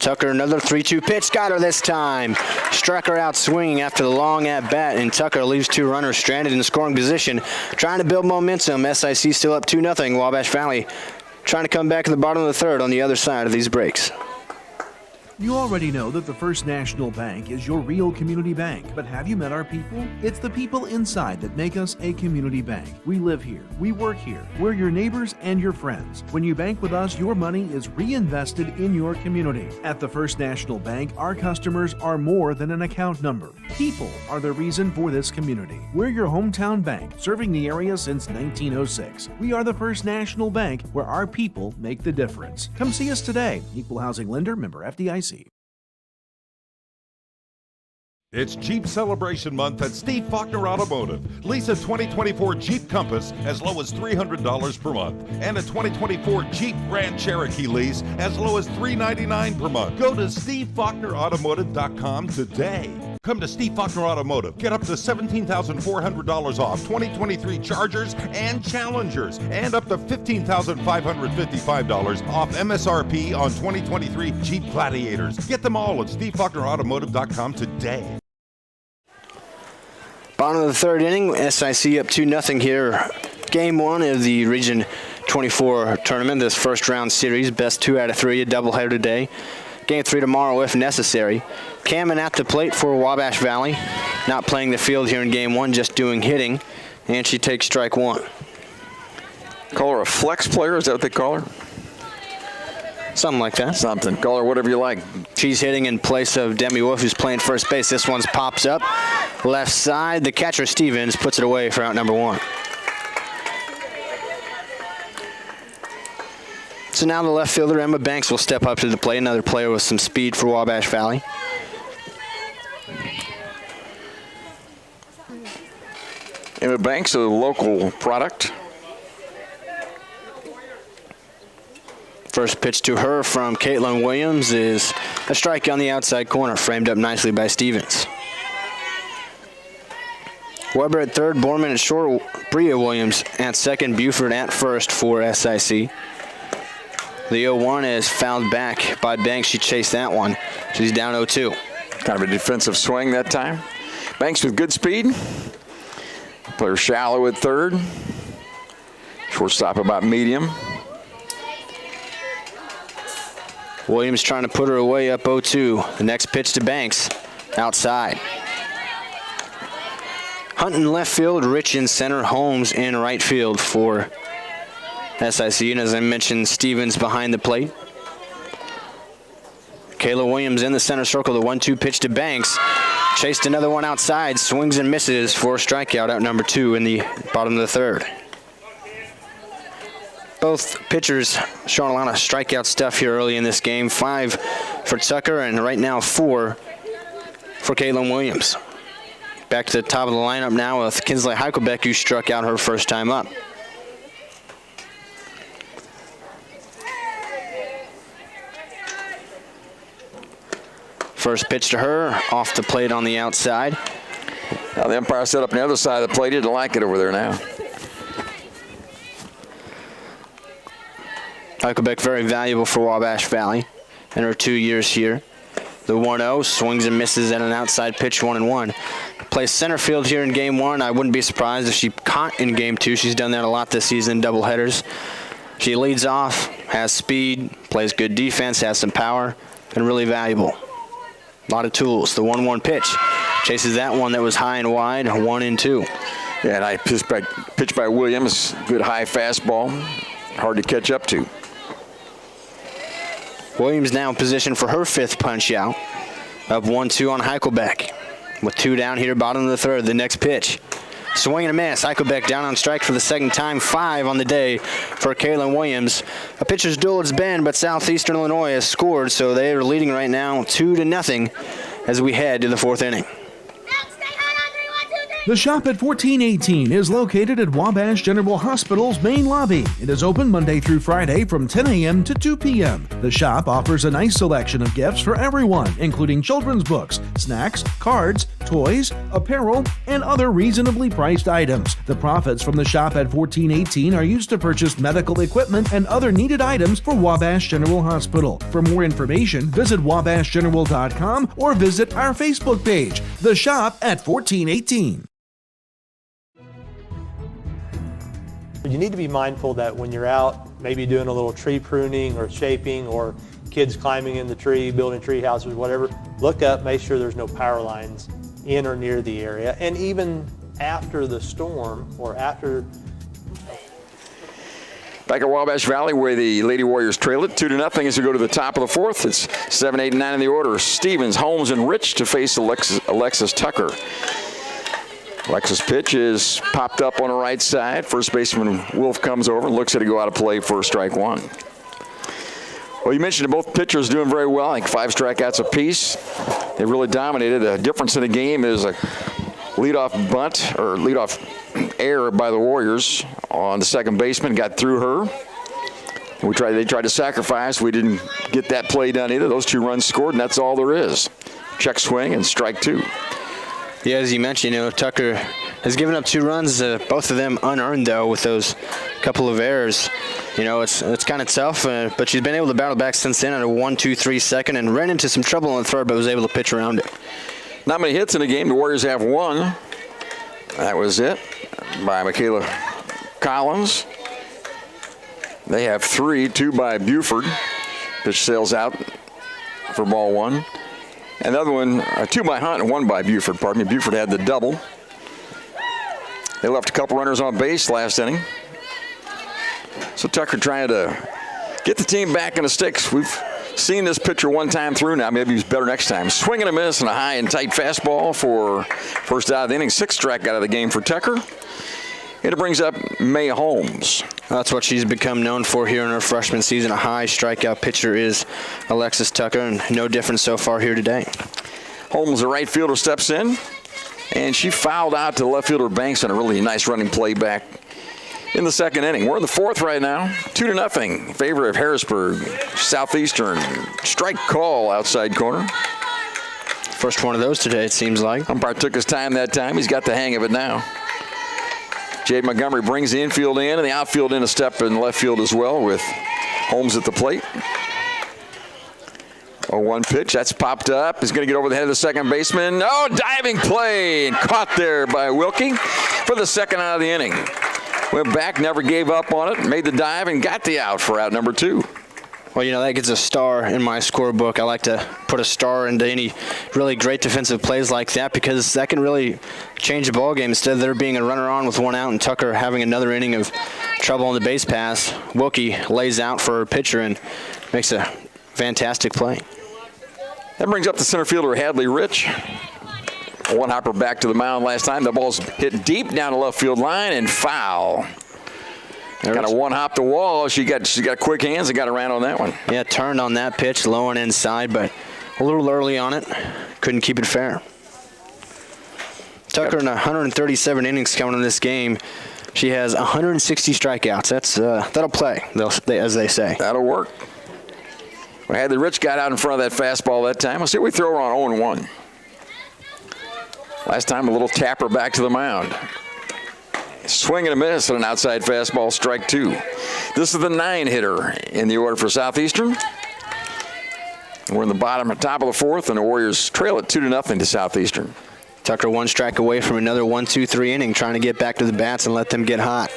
Tucker, another 3-2 pitch. Got her this time. Struck her out swinging after the long at bat, and Tucker leaves 2 runners stranded in the scoring position. Trying to build momentum. SIC still up 2-0. Wabash Valley trying to come back in the bottom of the third on the other side of these breaks. You already know that the First National Bank is your real community bank, but have you met our people? It's the people inside that make us a community bank. We live here, we work here, we're your neighbors and your friends. When you bank with us, your money is reinvested in your community. At the First National Bank, our customers are more than an account number. People are the reason for this community. We're your hometown bank, serving the area since 1906. We are the First National Bank, where our people make the difference. Come see us today. Equal Housing Lender, member FDIC. It's Jeep Celebration Month at Steve Faulkner Automotive. Lease a 2024 Jeep Compass as low as $300 per month and a 2024 Jeep Grand Cherokee lease as low as $399 per month. Go to SteveFaulknerAutomotive.com today. Come to Steve Faulkner Automotive. Get up to $17,400 off 2023 Chargers and Challengers and up to $15,555 off MSRP on 2023 Jeep Gladiators. Get them all at SteveFaulknerAutomotive.com today. Bottom of the third inning, SIC up 2-0 here. Game 1 of the Region 24 tournament, this first round series. Best 2 out of 3, a doubleheader today. Game 3 tomorrow if necessary. Cameron at the plate for Wabash Valley. Not playing the field here in Game 1, just doing hitting. And she takes strike 1. Call her a flex player, is that what they call her? Something like that. Something. Call her whatever you like. She's hitting in place of Demi Wolf, who's playing first base. This one's pops up. Left side, the catcher Stevens puts it away for out number 1. So now the left fielder, Emma Banks, will step up to the plate. Another player with some speed for Wabash Valley. Emma Banks, a local product. First pitch to her from Caitlin Williams is a strike on the outside corner, framed up nicely by Stevens. Weber at third, Borman at short, Bria Williams at second, Buford at first for SIC. The 0-1 is fouled back by Banks. She chased that one. She's down 0-2. Kind of a defensive swing that time. Banks with good speed. Player shallow at third. Shortstop about medium. Williams trying to put her away up 0-2. The next pitch to Banks, outside. Hunt in left field, Rich in center, Holmes in right field for SIC. And as I mentioned, Stevens behind the plate. Kayla Williams in the center circle, the 1-2 pitch to Banks. Chased another one outside, swings and misses for a strikeout, out number 2 in the bottom of the third. Both pitchers showing a lot of strikeout stuff here early in this game. 5 for Tucker and right now 4 for Caitlin Williams. Back to the top of the lineup now with Kinsley Heichelbeck, who struck out her first time up. First pitch to her, off the plate on the outside. Now the umpire set up on the other side of the plate. He didn't like it over there now. Heichelbeck very valuable for Wabash Valley in her 2 years here. The 1-0 swings and misses at an outside pitch, 1-1. Plays center field here in Game 1. I wouldn't be surprised if she caught in Game 2. She's done that a lot this season, doubleheaders. She leads off, has speed, plays good defense, has some power, and really valuable. A lot of tools. The 1-1 pitch chases that one that was high and wide, 1-2. Yeah, and I pitch by Williams, good high fastball, hard to catch up to. Williams now in position for her 5th punch out. Up 1-2 on Heichelbeck. With 2 down here, bottom of the 3rd, the next pitch. Swing and a miss. Heichelbeck down on strike for the 2nd time, 5 on the day for Kaylin Williams. A pitcher's duel it's been, but Southeastern Illinois has scored, so they are leading right now 2-0 as we head to the 4th inning. The Shop at 1418 is located at Wabash General Hospital's main lobby. It is open Monday through Friday from 10 a.m. to 2 p.m. The shop offers a nice selection of gifts for everyone, including children's books, snacks, cards, toys, apparel, and other reasonably priced items. The profits from the Shop at 1418 are used to purchase medical equipment and other needed items for Wabash General Hospital. For more information, visit wabashgeneral.com or visit our Facebook page, The Shop at 1418. You need to be mindful that when you're out, maybe doing a little tree pruning or shaping, or kids climbing in the tree, building tree houses, whatever, look up, make sure there's no power lines in or near the area. And even after the storm or after. Back at Wabash Valley, where the Lady Warriors trail it 2-0 as we go to the top of the 4th. It's 7, 8, and 9 in the order. Stevens, Holmes, and Rich to face Alexis Tucker. Alexis' pitch is popped up on the right side. First baseman Wolf comes over and looks at it go out of play for strike 1. Well, you mentioned both pitchers doing very well. I think 5 strikeouts apiece. They really dominated. The difference in the game is a leadoff bunt or leadoff error by the Warriors on the second baseman. Got through her. They tried to sacrifice. We didn't get that play done either. Those 2 runs scored, and that's all there is. Check swing and strike 2. Yeah, as you mentioned, Tucker has given up 2 runs, both of them unearned, though, with those couple of errors. It's kind of tough, but she's been able to battle back since then at a 1-2-3 second and ran into some trouble on the 3rd, but was able to pitch around it. Not many hits in the game. The Warriors have 1. That was it by Michaela Collins. They have 3, 2 by Buford. Pitch sails out for ball 1. Another one, 2 by Hunt and 1 by Buford. Pardon me, Buford had the double. They left a couple runners on base last inning. So Tucker trying to get the team back in the sticks. We've seen this pitcher one time through now. Maybe he's better next time. Swing and a miss and a high and tight fastball for first out of the inning. 6th strike out of the game for Tucker. And it brings up May Holmes. That's what she's become known for here in her freshman season. A high strikeout pitcher is Alexis Tucker, and no different so far here today. Holmes, the right fielder, steps in, and she fouled out to left fielder Banks on a really nice running play back in the 2nd inning. We're in the 4th right now, 2-0 in favor of Harrisburg. Southeastern, strike call outside corner. First one of those today, it seems like. Umpire took his time that time. He's got the hang of it now. Jade Montgomery brings the infield in and the outfield in a step in left field as well with Holmes at the plate. 0-1 pitch, that's popped up. He's going to get over the head of the second baseman. Oh, diving play, and caught there by Wilkie for the 2nd out of the inning. Went back, never gave up on it, made the dive, and got the out for out number 2. Well, that gets a star in my scorebook. I like to put a star into any really great defensive plays like that because that can really change the ball game. Instead of there being a runner on with 1 out and Tucker having another inning of trouble on the base pass, Wilkie lays out for her pitcher and makes a fantastic play. That brings up the center fielder, Hadley Rich. 1 hopper back to the mound last time. The ball's hit deep down the left field line and foul. Got a 1 hop to wall. She got quick hands and got around on that one. Yeah, turned on that pitch, low and inside, but a little early on it. Couldn't keep it fair. Tucker in 137 innings coming in this game. She has 160 strikeouts. That'll play, as they say. That'll work. We had the Rich got out in front of that fastball that time. Let's see what we throw her on 0-1. Last time a little tapper back to the mound. Swing and a miss on an outside fastball, strike 2. This is the 9 hitter in the order for Southeastern. We're in the top of the 4th, and the Warriors trail it 2-0 to Southeastern. Tucker 1 strike away from another 1-2-3 inning, trying to get back to the bats and let them get hot.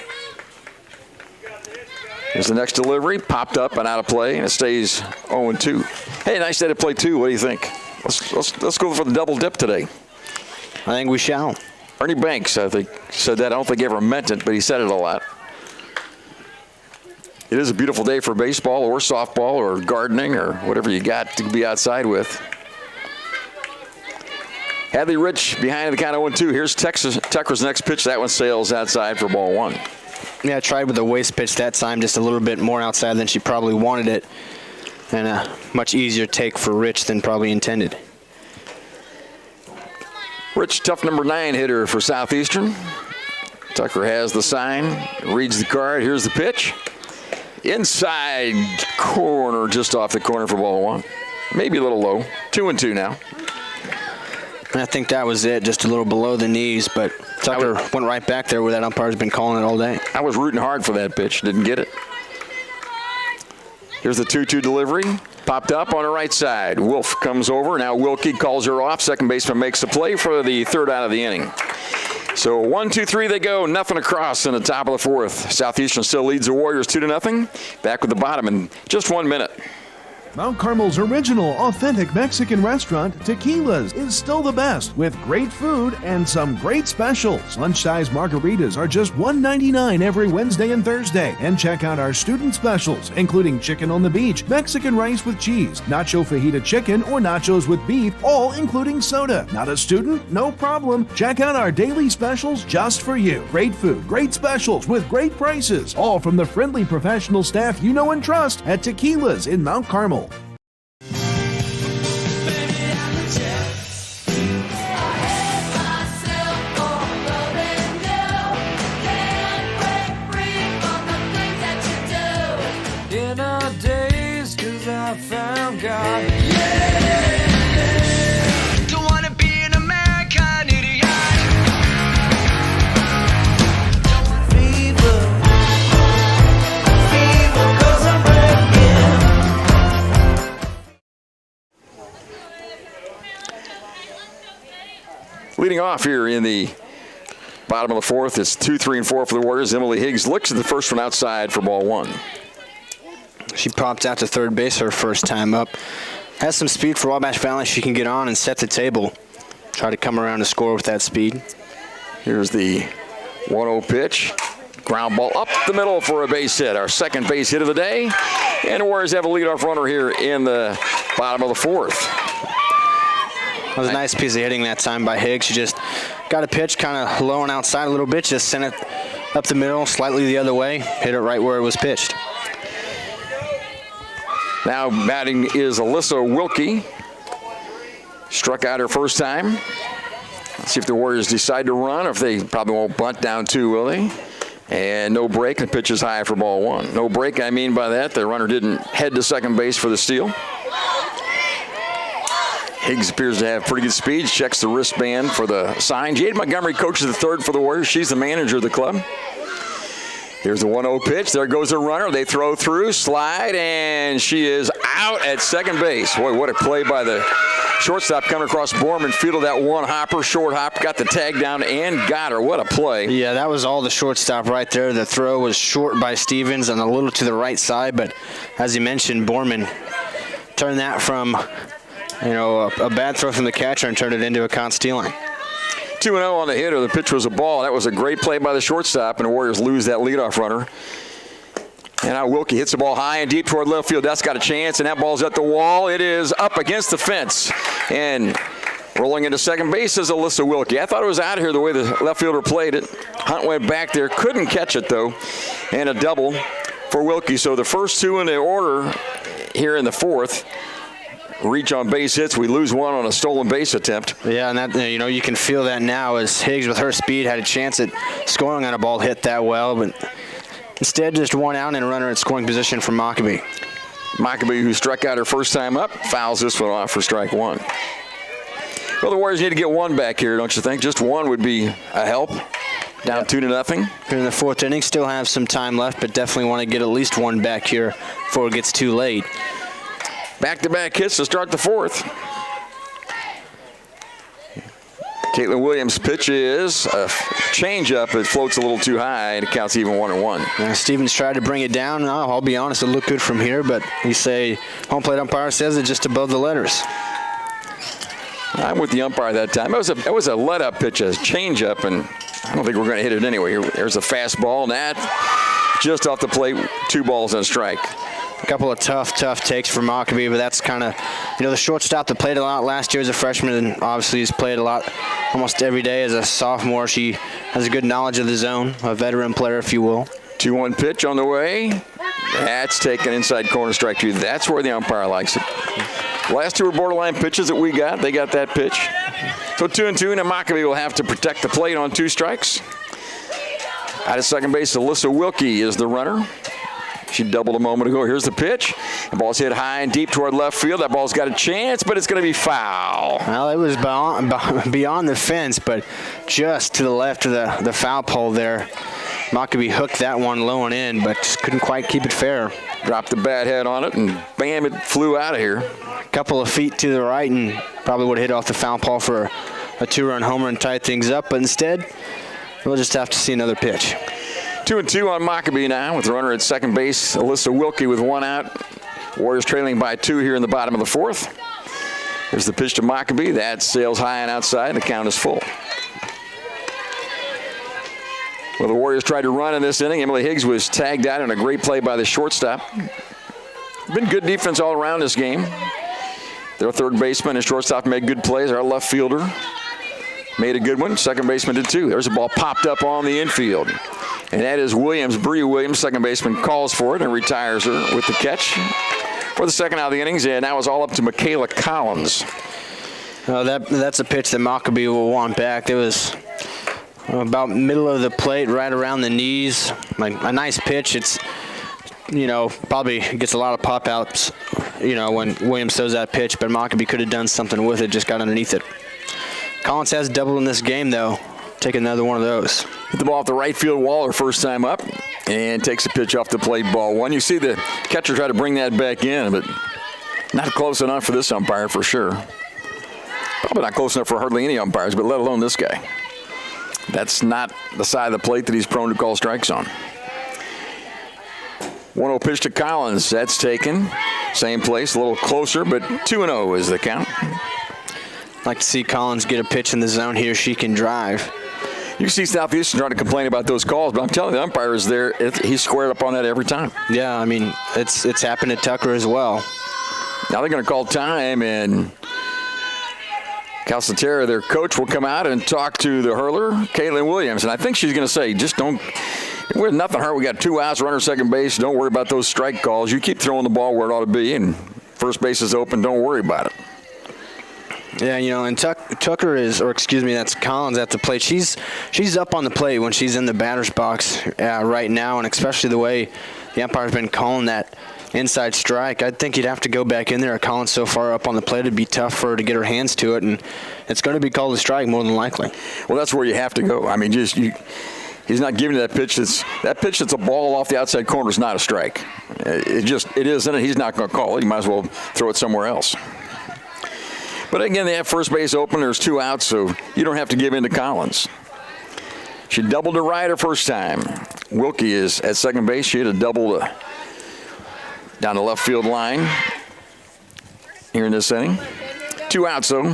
Here's the next delivery, popped up and out of play, and it stays 0-2. Hey, nice day to play 2. What do you think? Let's go for the double dip today. I think we shall. Ernie Banks, I think, said that. I don't think he ever meant it, but he said it a lot. It is a beautiful day for baseball or softball or gardening or whatever you got to be outside with. Hadley Rich behind the count of 0-2. Here's Tucker's next pitch. That one sails outside for ball 1. Yeah, I tried with the waist pitch that time, just a little bit more outside than she probably wanted it. And a much easier take for Rich than probably intended. Rich, tough number 9 hitter for Southeastern. Tucker has the sign, reads the card. Here's the pitch. Inside corner, just off the corner for ball 1. Maybe a little low. 2-2 now. And I think that was it, just a little below the knees, but Tucker went right back there where that umpire's been calling it all day. I was rooting hard for that pitch, didn't get it. Here's the 2-2 delivery, popped up on the right side. Wolf comes over, now Wilkie calls her off. Second baseman makes the play for the 3rd out of the inning. So 1-2-3 they go, nothing across in the top of the 4th. Southeastern still leads the Warriors 2-0. Back with the bottom in just 1 minute. Mount Carmel's original, authentic Mexican restaurant, Tequila's, is still the best, with great food and some great specials. Lunch-size margaritas are just $1.99 every Wednesday and Thursday. And check out our student specials, including chicken on the beach, Mexican rice with cheese, nacho fajita chicken, or nachos with beef, all including soda. Not a student? No problem. Check out our daily specials just for you. Great food, great specials with great prices, all from the friendly professional staff you know and trust at Tequila's in Mount Carmel. Found God. Yeah. Don't wanna be an American idiot. Fever, 'cause I'm breaking. Leading off here in the bottom of the 4th, it's 2, 3, and 4 for the Warriors. Emily Higgs looks at the first one outside for ball 1. She popped out to third base her first time up. Has some speed for Wabash Valley. She can get on and set the table. Try to come around to score with that speed. Here's the 1-0 pitch. Ground ball up the middle for a base hit. Our second base hit of the day. And the Warriors have a leadoff runner here in the bottom of the 4th. That was a nice piece of hitting that time by Higgs. She just got a pitch kind of low and outside a little bit. Just sent it up the middle, slightly the other way. Hit it right where it was pitched. Now batting is Alyssa Wilkie. Struck out her first time. Let's see if the Warriors decide to run, or if they probably won't bunt down 2, will they? And no break, and pitch is high for ball 1. No break, I mean by that, the runner didn't head to second base for the steal. Higgs appears to have pretty good speed. Checks the wristband for the sign. Jade Montgomery coaches the 3rd for the Warriors. She's the manager of the club. Here's the 1-0 pitch. There goes the runner. They throw through, slide, and she is out at second base. Boy, what a play by the shortstop coming across Borman. Fielded that one hopper, short hop, got the tag down and got her. What a play. Yeah, that was all the shortstop right there. The throw was short by Stevens and a little to the right side, but as you mentioned, Borman turned that from, a bad throw from the catcher and turned it into a count stealing. 2-0 on the hitter. The pitch was a ball. That was a great play by the shortstop, and the Warriors lose that leadoff runner. And now Wilkie hits the ball high and deep toward left field. That's got a chance, and that ball's at the wall. It is up against the fence. And rolling into second base is Alyssa Wilkie. I thought it was out of here the way the left fielder played it. Hunt went back there, couldn't catch it, though. And a double for Wilkie. So the first 2 in the order here in the 4th. Reach on base hits. We lose one on a stolen base attempt. Yeah, and that you can feel that now as Higgs with her speed had a chance at scoring on a ball hit that well, but instead just one out and a runner at scoring position for Mockabee. Mockabee, who struck out her first time up, fouls this one off for strike 1. Well, the Warriors need to get one back here, don't you think? Just one would be a help. Down 2-0. In the 4th inning, still have some time left, but definitely want to get at least one back here before it gets too late. Back-to-back hits to start the 4th. Caitlin Williams' pitch is a changeup. It floats a little too high, and it counts even 1-1. Stevens tried to bring it down. I'll be honest, it looked good from here, but you say home plate umpire says it's just above the letters. I'm with the umpire that time. That was a let-up pitch, a changeup, and I don't think we're going to hit it anyway. There's a fastball, and that just off the plate, 2 balls and a strike. A couple of tough takes for Mockabee, but that's kind of, the shortstop that played a lot last year as a freshman and obviously has played a lot almost every day as a sophomore. She has a good knowledge of the zone, a veteran player, if you will. 2-1 pitch on the way. That's taken inside corner, strike 2. That's where the umpire likes it. Last 2 were borderline pitches that we got. They got that pitch. So 2-2, and Mockabee will have to protect the plate on 2 strikes. Out of second base, Alyssa Wilkie is the runner. She doubled a moment ago. Here's the pitch. The ball's hit high and deep toward left field. That ball's got a chance, but it's going to be foul. Well, it was beyond the fence, but just to the left of the foul pole there. Mockabee hooked that one low and in, but just couldn't quite keep it fair. Dropped the bat head on it, and bam, it flew out of here. A couple of feet to the right, and probably would have hit off the foul pole for a 2-run homer and tie things up, but instead, we'll just have to see another pitch. 2-2 on Mockabee now with the runner at second base. Alyssa Wilkie with 1 out. Warriors trailing by 2 here in the bottom of the 4th. There's the pitch to Mockabee. That sails high and outside, and the count is full. Well, the Warriors tried to run in this inning. Emily Higgs was tagged out in a great play by the shortstop. Been good defense all around this game. Their third baseman and shortstop made good plays. Our left fielder made a good one. Second baseman did too. There's a ball popped up on the infield. And that is Williams, Bree Williams, second baseman, calls for it and retires her with the catch for the second out of the innings. And that was all up to Michaela Collins. That's a pitch that Mockabee will want back. It was about middle of the plate, right around the knees. Like a nice pitch. It's, probably gets a lot of pop outs, when Williams throws that pitch, but Mockabee could have done something with it, just got underneath it. Collins has doubled in this game, though. Take another one of those. Hit the ball off the right field wall her first time up and takes a pitch off the plate, ball 1. You see the catcher try to bring that back in, but not close enough for this umpire for sure. Probably not close enough for hardly any umpires, but let alone this guy. That's not the side of the plate that he's prone to call strikes on. 1-0 pitch to Collins. That's taken. Same place, a little closer, but 2-0 is the count. Like to see Collins get a pitch in the zone here. She can drive. You can see Southeastern trying to complain about those calls, but I'm telling you, the umpire is there. He's squared up on that every time. Yeah, I mean, it's happened to Tucker as well. Now they're going to call time, and Calcaterra, their coach, will come out and talk to the hurler, Caitlin Williams. And I think she's going to say, just don't, we're nothing hurt. We got 2 outs, runner second base. Don't worry about those strike calls. You keep throwing the ball where it ought to be, and first base is open. Don't worry about it. Yeah, and Tucker is, or excuse me, that's Collins at the plate. She's up on the plate when she's in the batter's box right now, and especially the way the umpire's been calling that inside strike. I think you'd have to go back in there. Collins so far up on the plate, it'd be tough for her to get her hands to it, and it's going to be called a strike more than likely. Well, that's where you have to go. I mean, he's not giving you that pitch. That pitch that's a ball off the outside corner is not a strike. It isn't it. He's not going to call it. You might as well throw it somewhere else. But again, they have first base open. There's 2 outs, so you don't have to give in to Collins. She doubled to right her first time. Wilkie is at second base. She had a double down the left field line here in this inning. 2 outs, though.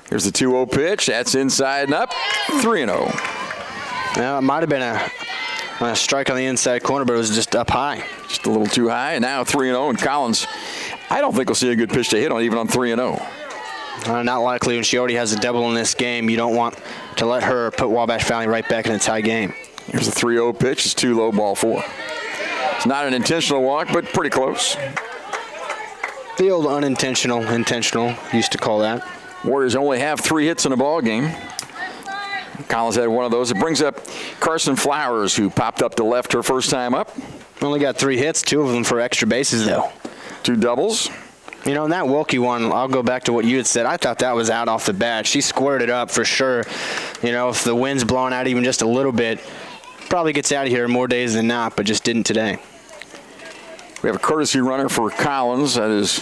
Here's the 2-0 pitch. That's inside and up. 3-0. Now, it might have been a strike on the inside corner, but it was just up high. Just a little too high, and now 3-0, and Collins, I don't think we'll see a good pitch to hit on, even on 3-0. Not likely when she already has a double in this game. You don't want to let her put Wabash Valley right back in a tie game. Here's a 3-0 pitch. It's 2 low, ball 4. It's not an intentional walk, but pretty close. The old unintentional, intentional, used to call that. Warriors only have 3 hits in a ball game. Collins had one of those. It brings up Carson Flowers, who popped up to left her first time up. Only got 3 hits, 2 of them for extra bases, though. 2 doubles. In that Wilkie one, I'll go back to what you had said. I thought that was out off the bat. She squared it up for sure. If the wind's blowing out even just a little bit, probably gets out of here more days than not, but just didn't today. We have a courtesy runner for Collins. That is,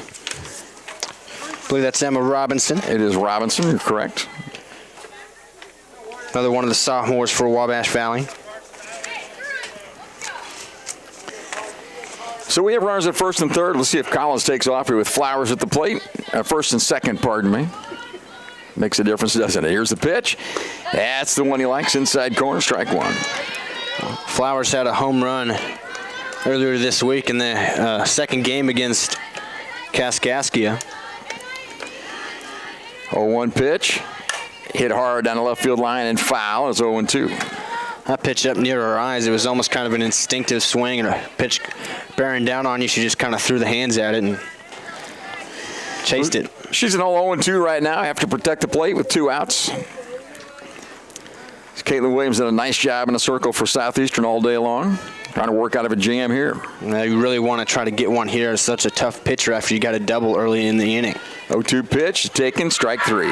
I believe that's Emma Robinson. It is Robinson. You're correct. Another one of the sophomores for Wabash Valley. So we have runners at first and third. Let's see if Collins takes off here with Flowers at the plate. First and second, pardon me. Makes a difference, doesn't it? Here's the pitch. That's the one he likes, inside corner, strike one. Flowers had a home run earlier this week in the second game against Kaskaskia. 0-1 pitch. Hit hard down the left field line and foul. It's 0-2. That pitch up near her eyes, it was almost kind of an instinctive swing, and a pitch bearing down on you, she just kind of threw the hands at it and chased it. She's an 0-2 right now. Have to protect the plate with 2 outs. Caitlin Williams did a nice job in the circle for Southeastern all day long. Trying to work out of a jam here. You really want to try to get one here. It's such a tough pitcher after you got a double early in the inning. 0-2 pitch, taken, strike 3.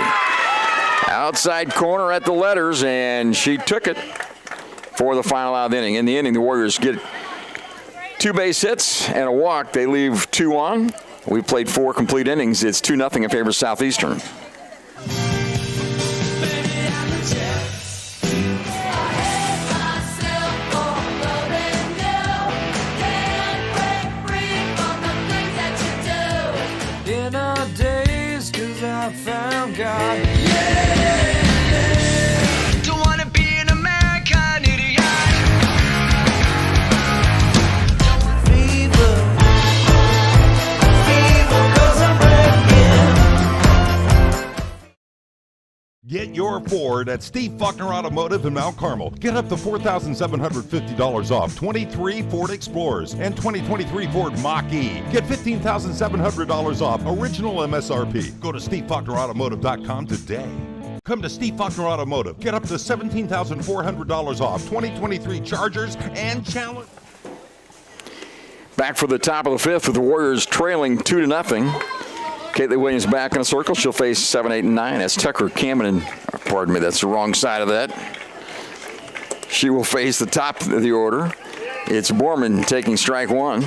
Outside corner at the letters, and she took it for the final out of the inning. In the inning, the Warriors get 2 base hits and a walk. They leave 2 on. We've played 4 complete innings. It's 2-0 in favor of Southeastern. In our days, 'cause I found God. Don't wanna be an American idiot. Fever, 'cause I'm breaking. Get your Ford at Steve Faulkner Automotive in Mount Carmel. Get up to $4,750 off 23 Ford Explorers and 2023 Ford Mach-E. Get $15,700 off original MSRP. Go to SteveFaulknerAutomotive.com today. Come to Steve Faulkner Automotive. Get up to $17,400 off 2023 Chargers and Challenge. Back for the top of the 5th with the Warriors trailing 2-0. Caitlin Williams back in the circle. She'll face 7, 8, and 9 as Tucker Cameron, pardon me, that's the wrong side of that. She will face the top of the order. It's Borman taking strike 1,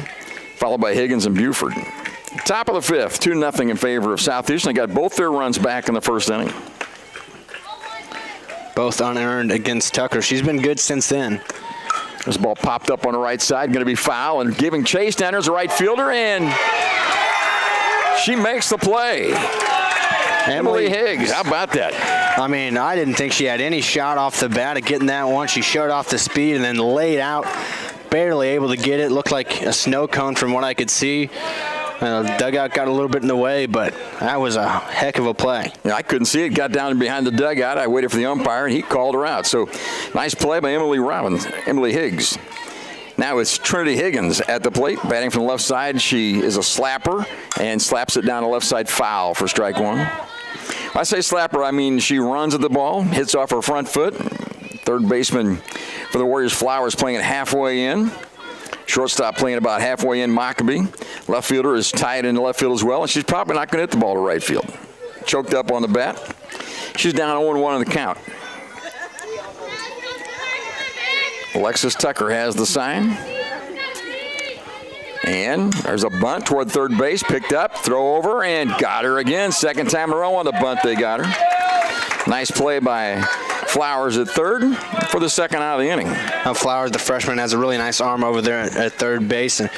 followed by Higgins and Buford. Top of the 5th, 2-0 in favor of Southeastern. They got both their runs back in the first inning. Both unearned against Tucker. She's been good since then. This ball popped up on the right side, going to be foul, and giving chase down there's the right fielder, and she makes the play. Emily Higgs, how about that? I mean, I didn't think she had any shot off the bat of getting that one. She showed off the speed and then laid out, barely able to get it. Looked like a snow cone from what I could see. Dugout got a little bit in the way, but that was a heck of a play. Yeah, I couldn't see it. Got down behind the dugout. I waited for the umpire, and he called her out. So nice play by Emily Higgs. Now it's Trinity Higgins at the plate, batting from the left side. She is a slapper and slaps it down the left side, foul for strike 1. When I say slapper, I mean she runs at the ball, hits off her front foot. Third baseman for the Warriors, Flowers, playing it halfway in. Shortstop playing about halfway in, Mockabee. Left fielder is tied in the left field as well, and she's probably not going to hit the ball to right field. Choked up on the bat. She's down 0-1 on the count. Alexis Tucker has the sign. And there's a bunt toward third base, picked up, throw over, and got her again. Second time in a row on the bunt, they got her. Nice play by Flowers at third for the second out of the inning. Flowers, the freshman, has a really nice arm over there at third base, and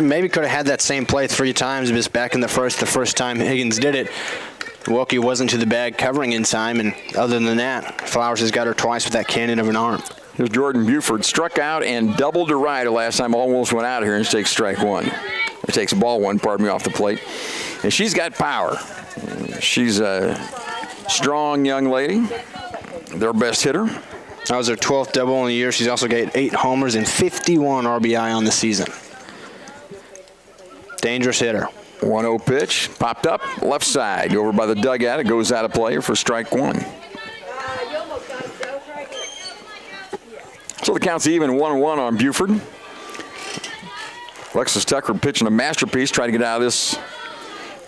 maybe could have had that same play 3 times, but back in the first time Higgins did it, Wilkie wasn't to the bag covering in time, and other than that, Flowers has got her twice with that cannon of an arm. Here's Jordan Buford, struck out and doubled to right last time, almost went out of here, and she takes strike 1. It takes ball 1, pardon me, off the plate. And she's got power. She's a strong young lady, their best hitter. That was her 12th double in the year. She's also got 8 homers and 51 RBI on the season. Dangerous hitter. 1-0 pitch, popped up, left side, over by the dugout. It goes out of play for strike 1. So the count's even, 1-1 on Buford. Alexis Tucker pitching a masterpiece, trying to get out of this.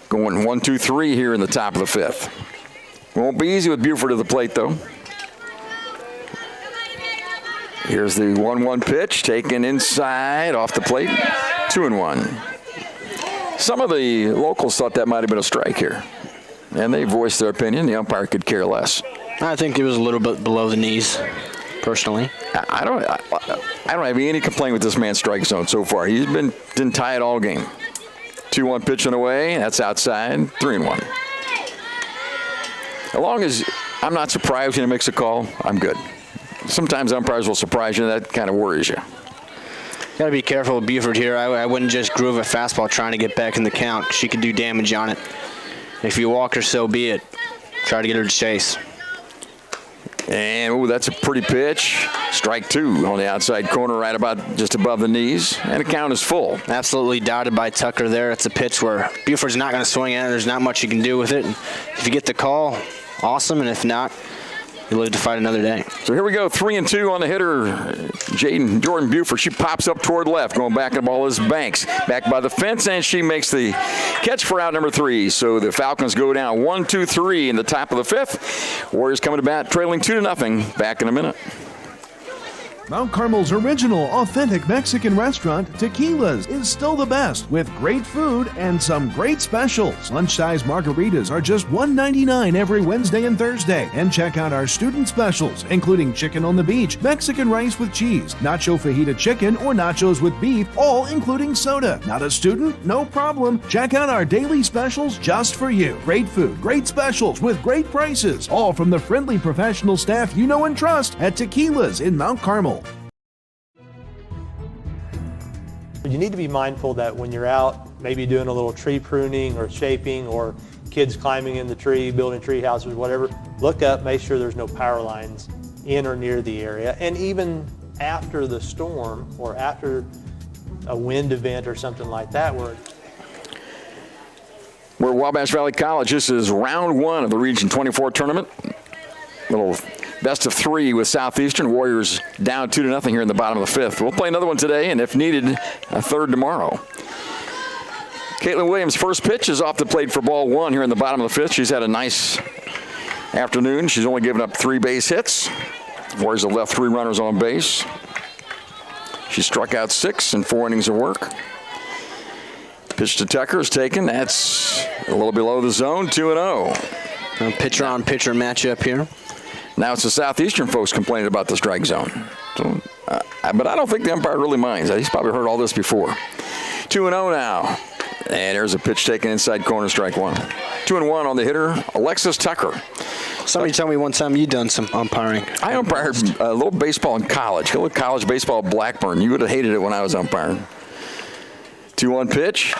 Going 1-2-3 here in the top of the 5th. Won't be easy with Buford at the plate, though. Here's the 1-1 pitch, taken inside, off the plate, 2-1. Some of the locals thought that might have been a strike here, and they voiced their opinion. The umpire could care less. I think it was a little bit below the knees, personally. I don't have any complaint with this man's strike zone so far. He's didn't tie it all game. 2-1 pitch on the way. That's outside. 3-1. As long as I'm not surprised when he makes a call, I'm good. Sometimes umpires will surprise you, and that kind of worries you. Got to be careful with Buford here. I wouldn't just groove a fastball trying to get back in the count. She could do damage on it. If you walk her, so be it. Try to get her to chase. And, ooh, that's a pretty pitch. Strike 2 on the outside corner, right about just above the knees. And the count is full. Absolutely dotted by Tucker there. It's a pitch where Buford's not going to swing at it. There's not much you can do with it. And if you get the call, awesome. And if not, you live to fight another day. So here we go, 3-2 on the hitter, Jordan Buford. She pops up toward left, going back, and the ball is Banks. Back by the fence, and she makes the catch for out number 3. So the Falcons go down 1-2-3 in the top of the 5th. Warriors coming to bat, trailing 2-0. Back in a minute. Mount Carmel's original, authentic Mexican restaurant, Tequila's, is still the best, with great food and some great specials. Lunch-size margaritas are just $1.99 every Wednesday and Thursday. And check out our student specials, including chicken on the beach, Mexican rice with cheese, nacho fajita chicken, or nachos with beef, all including soda. Not a student? No problem. Check out our daily specials just for you. Great food, great specials with great prices, all from the friendly professional staff you know and trust at Tequila's in Mount Carmel. You need to be mindful that when you're out, maybe doing a little tree pruning or shaping, or kids climbing in the tree, building tree houses, whatever, look up, make sure there's no power lines in or near the area. And even after the storm or after a wind event or something like that, we're Wabash Valley College. This is round 1 of the Region 24 tournament. Little best of 3 with Southeastern. Warriors down 2-0 here in the bottom of the 5th. We'll play another one today, and if needed, a third tomorrow. Caitlin Williams' first pitch is off the plate for ball 1 here in the bottom of the 5th. She's had a nice afternoon. She's only given up 3 base hits. Warriors have left 3 runners on base. She struck out 6 in 4 innings of work. Pitch to Tucker is taken. That's a little below the zone, 2-0. Pitcher on pitcher matchup here. Now it's the Southeastern folks complaining about the strike zone. So, but I don't think the umpire really minds. He's probably heard all this before. 2-0 now. And there's a pitch taken inside corner, strike 1. 2-1 on the hitter, Alexis Tucker. Somebody told me one time you done some umpiring. I umpired a little baseball in college. A little college baseball at Blackburn. You would have hated it when I was umpiring. 2-1 pitch.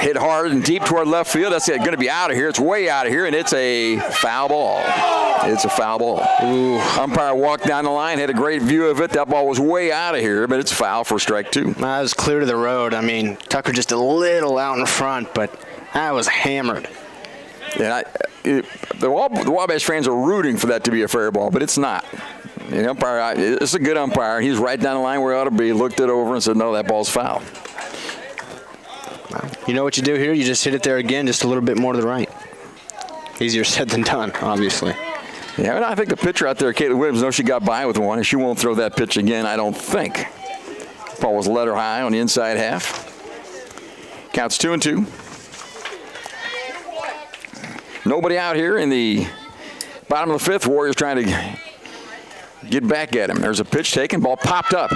Hit hard and deep toward left field. That's it. Going to be out of here. It's way out of here, and it's a foul ball. It's a foul ball. Ooh. Umpire walked down the line, had a great view of it. That ball was way out of here, but it's foul for strike 2. I was clear to the road. I mean, Tucker just a little out in front, but I was hammered. And the Wabash fans are rooting for that to be a fair ball, but it's not. The umpire, it's a good umpire. He's right down the line where he ought to be. Looked it over and said, no, that ball's foul. You know what you do here? You just hit it there again, just a little bit more to the right. Easier said than done, obviously. Yeah, and I think the pitcher out there, Caitlin Williams, knows she got by with one, and she won't throw that pitch again, I don't think. Ball was letter high on the inside half. Counts 2-2. Nobody out here in the bottom of the 5th. Warriors trying to get back at him. There's a pitch taken. Ball popped up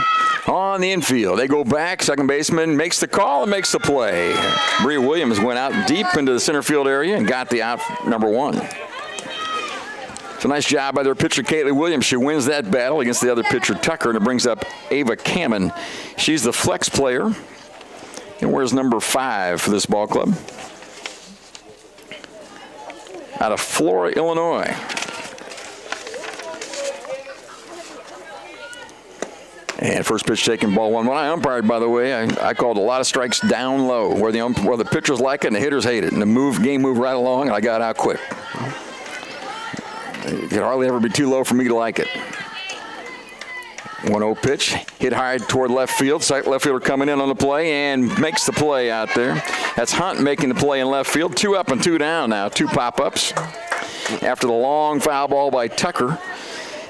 on the infield. They go back. Second baseman makes the call and makes the play. Bree Williams went out deep into the center field area and got the out number 1. It's a nice job by their pitcher, Caitlin Williams. She wins that battle against the other pitcher, Tucker, and it brings up Ava Kamen. She's the flex player and wears number 5 for this ball club. Out of Flora, Illinois. And first pitch taken, ball 1. When I umpired, by the way, I called a lot of strikes down low, where the pitchers like it and the hitters hate it. And the game moved right along, and I got out quick. It could hardly ever be too low for me to like it. 1-0 pitch, hit high toward left field. Left fielder coming in on the play and makes the play out there. That's Hunt making the play in left field. 2 up and 2 down now. 2 pop-ups after the long foul ball by Tucker.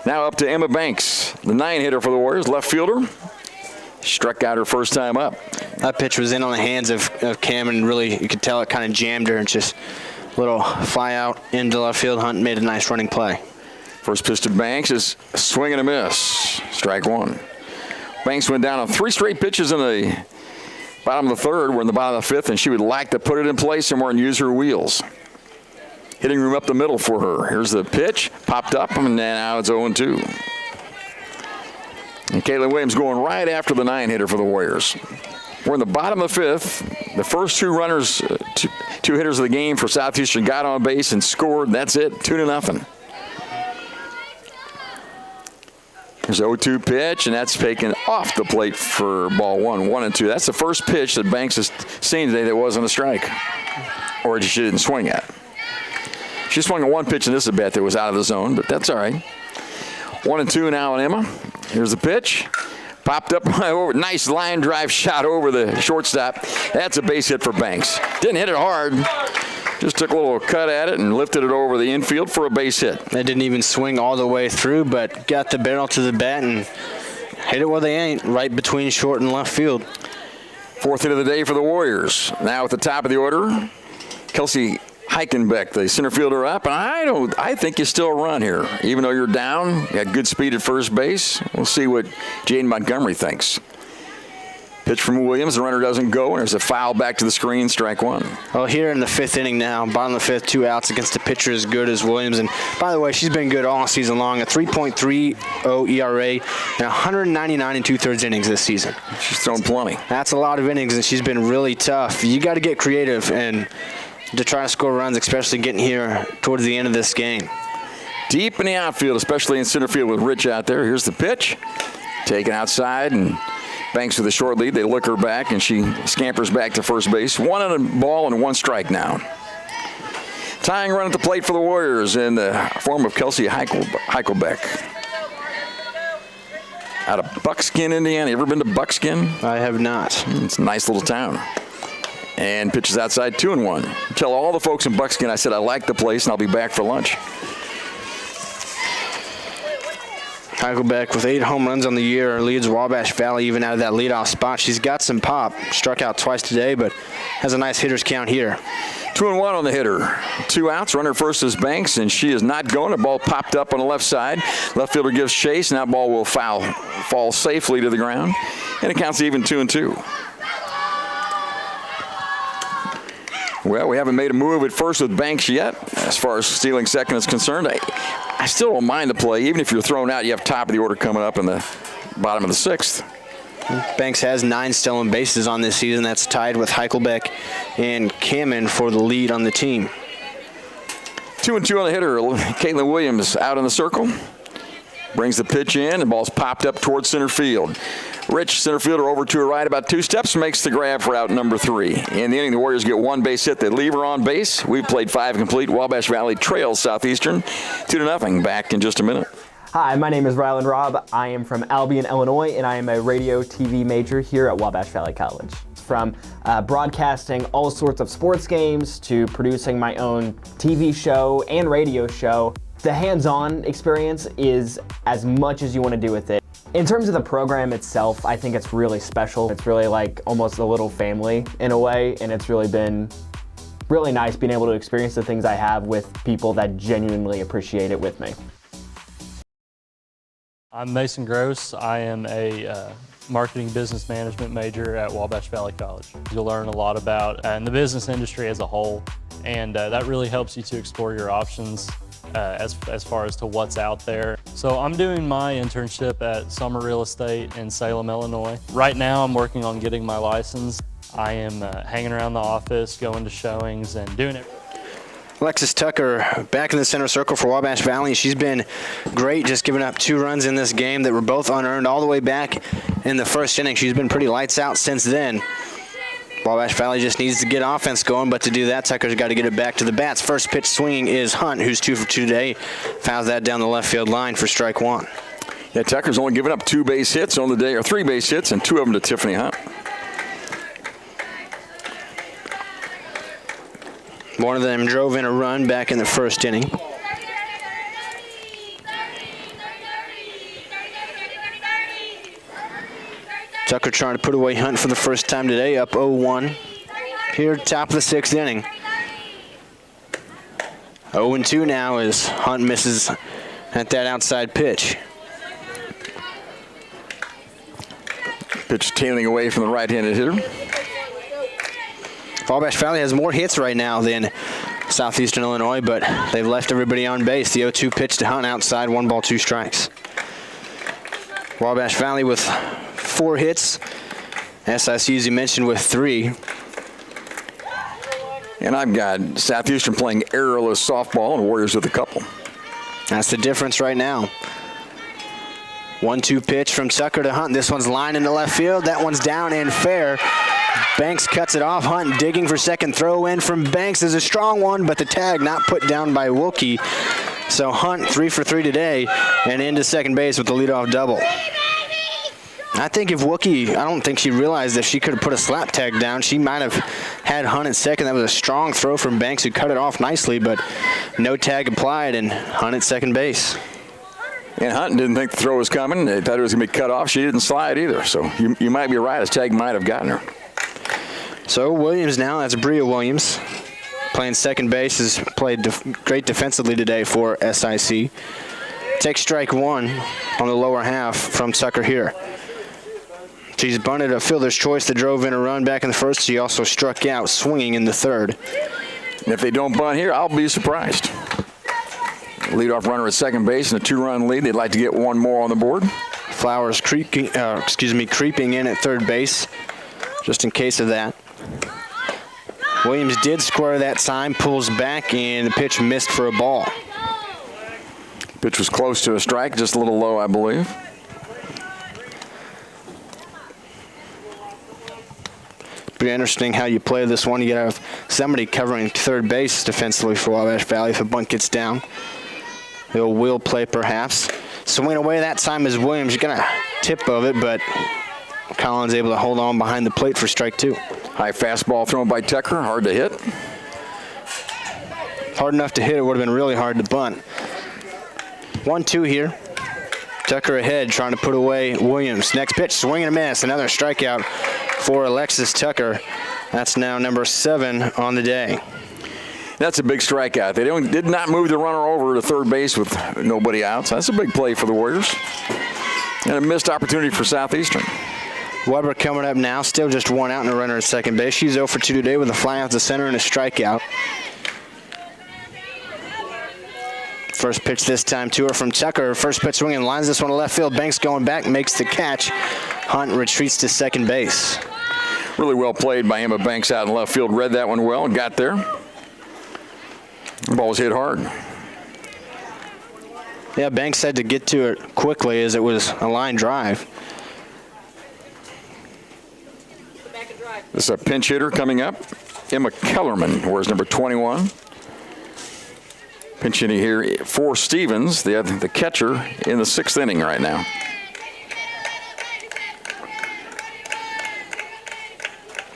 Now up to Emma Banks, the 9-hitter for the Warriors, left fielder. Struck out her first time up. That pitch was in on the hands of Cam, and really you could tell it kind of jammed her, and just a little fly out into left field. Hunt made a nice running play. First pitch to Banks is a swing and a miss. Strike one. Banks went down on 3 straight pitches in the bottom of the third. We're in the bottom of the fifth, and she would like to put it in play somewhere and use her wheels. Hitting room up the middle for her. Here's the pitch. Popped up, and now it's 0-2. And Caitlin Williams going right after the 9-hitter for the Warriors. We're in the bottom of the fifth. The first two runners, two hitters of the game for Southeastern got on base and scored. That's it, 2-0. There's an 0-2 pitch, and that's taken off the plate for ball one, 1-2. That's the first pitch that Banks has seen today that wasn't a strike, or she didn't swing at. She swung at one pitch in this at bat that was out of the zone, but that's all right. 1-2 now on Emma. Here's the pitch. Popped up over. Nice line drive shot over the shortstop. That's a base hit for Banks. Didn't hit it hard. Just took a little cut at it and lifted it over the infield for a base hit. They didn't even swing all the way through, but got the barrel to the bat and hit it where they ain't, right between short and left field. Fourth hit of the day for the Warriors. Now at the top of the order, Kelsey Heikenbeck, the center fielder, up, and I think you still run here. Even though you're down, you got good speed at first base. We'll see what Jane Montgomery thinks. Pitch from Williams, the runner doesn't go, and there's a foul back to the screen, strike one. Well, here in the fifth inning now, bottom of the fifth, 2 outs against a pitcher as good as Williams. And by the way, she's been good all season long, a 3.30 ERA and 199 2/3 innings this season. She's thrown plenty. That's a lot of innings, and she's been really tough. You got to get creative and to try to score runs, especially getting here towards the end of this game. Deep in the outfield, especially in center field with Rich out there. Here's the pitch. Taken outside, and Banks with a short lead. They look her back, and she scampers back to first base. 1 and 1 strike now. Tying run at the plate for the Warriors in the form of Kelsey Heikelbeck. Out of Buckskin, Indiana. You ever been to Buckskin? I have not. It's a nice little town. And pitches outside, 2-1. Tell all the folks in Buckskin I said I like the place and I'll be back for lunch. Heikelbeck with 8 home runs on the year leads Wabash Valley even out of that leadoff spot. She's got some pop. Struck out twice today, but has a nice hitter's count here. 2-1 on the hitter. 2 outs. Runner first is Banks, and she is not going. The ball popped up on the left side. Left fielder gives chase, and that ball will fall safely to the ground. And it counts even 2-2. Well, we haven't made a move at first with Banks yet. As far as stealing second is concerned, I still don't mind the play. Even if you're thrown out, you have top of the order coming up in the bottom of the sixth. Banks has 9 stolen bases on this season. That's tied with Heikelbeck and Kamen for the lead on the team. 2-2 on the hitter. Caitlin Williams out in the circle. Brings the pitch in. The ball's popped up towards center field. Rich, center fielder, over to her right about 2 steps, makes the grab for out number 3. In the inning, the Warriors get 1 base hit. They leave her on base. We've played 5 complete. Wabash Valley trails Southeastern 2-0. Back in just a minute. Hi, my name is Rylan Robb. I am from Albion, Illinois, and I am a radio TV major here at Wabash Valley College. From broadcasting all sorts of sports games to producing my own TV show and radio show, the hands-on experience is as much as you want to do with it. In terms of the program itself, I think it's really special. It's really like almost a little family in a way, and it's really been really nice being able to experience the things I have with people that genuinely appreciate it with me. I'm Mason Gross. I am a marketing business management major at Wabash Valley College. You'll learn a lot about in the business industry as a whole, and that really helps you to explore your options as far as to what's out there. So I'm doing my internship at Summer Real Estate in Salem, Illinois. Right now I'm working on getting my license. I am hanging around the office, going to showings and doing it. Alexis Tucker back in the center circle for Wabash Valley. She's been great, just giving up 2 runs in this game that were both unearned all the way back in the first inning. She's been pretty lights out since then. Wabash Valley just needs to get offense going, but to do that, Tucker's got to get it back to the bats. First pitch swinging is Hunt, who's 2 for 2 today. Fouls that down the left field line for strike 1. Yeah, Tucker's only given up 2 base hits on the day, or 3 base hits, and 2 of them to Tiffany Hunt. One of them drove in a run back in the first inning. Tucker trying to put away Hunt for the first time today, up 0-1. Here, top of the 6th inning. 0-2 now as Hunt misses at that outside pitch. Pitch tailing away from the right-handed hitter. Wabash Valley has more hits right now than Southeastern Illinois, but they've left everybody on base. The 0-2 pitch to Hunt outside, 1 ball, 2 strikes. Wabash Valley with 4 hits. SIC, as you mentioned, with 3. And I've got Southeastern playing airless softball and Warriors with a couple. That's the difference right now. 1-2 pitch from Tucker to Hunt. This one's lined into left field. That one's down and fair. Banks cuts it off. Hunt digging for second. Throw in from Banks is a strong one, but the tag not put down by Wilkie. So Hunt 3 for 3 today and into second base with the leadoff double. I think if Wookie, I don't think she realized if she could have put a slap tag down, she might have had Hunt at second. That was a strong throw from Banks, who cut it off nicely, but no tag applied, and Hunt at second base. And Hunt didn't think the throw was coming. They thought it was going to be cut off. She didn't slide either, so you might be right. A tag might have gotten her. So Williams now, that's Bria Williams, playing second base, has played great defensively today for SIC. Takes strike 1 on the lower half from Tucker here. She's bunted a fielder's choice that drove in a run back in the first. She also struck out swinging in the third. And if they don't bunt here, I'll be surprised. Leadoff runner at second base and a 2-run lead. They'd like to get 1 more on the board. Flowers creeping in at third base, just in case of that. Williams did square that time, pulls back, and the pitch missed for a ball. Pitch was close to a strike, just a little low, I believe. Be interesting how you play this one. You gotta have somebody covering third base defensively for Wabash Valley if a bunt gets down. They'll will play perhaps. Swing away that time is Williams. You're gonna tip of it, but Collins able to hold on behind the plate for strike 2. High fastball thrown by Tucker, hard to hit. Hard enough to hit, it would have been really hard to bunt. 1-2 here. Tucker ahead, trying to put away Williams. Next pitch, swing and a miss. Another strikeout for Alexis Tucker. That's now number 7 on the day. That's a big strikeout. They did not move the runner over to third base with nobody out. So that's a big play for the Warriors. And a missed opportunity for Southeastern. Weber coming up now, still just 1 out and a runner at second base. She's 0 for 2 today with a fly out to center and a strikeout. First pitch this time to her from Tucker. First pitch swinging, lines this one to left field. Banks going back, makes the catch. Hunt retreats to second base. Really well played by Emma Banks out in left field. Read that one well and got there. The ball was hit hard. Yeah, Banks had to get to it quickly as it was a line drive. This is a pinch hitter coming up. Emma Kellerman wears number 21. Pinch hitting here for Stevens, the catcher, in the 6th inning right now.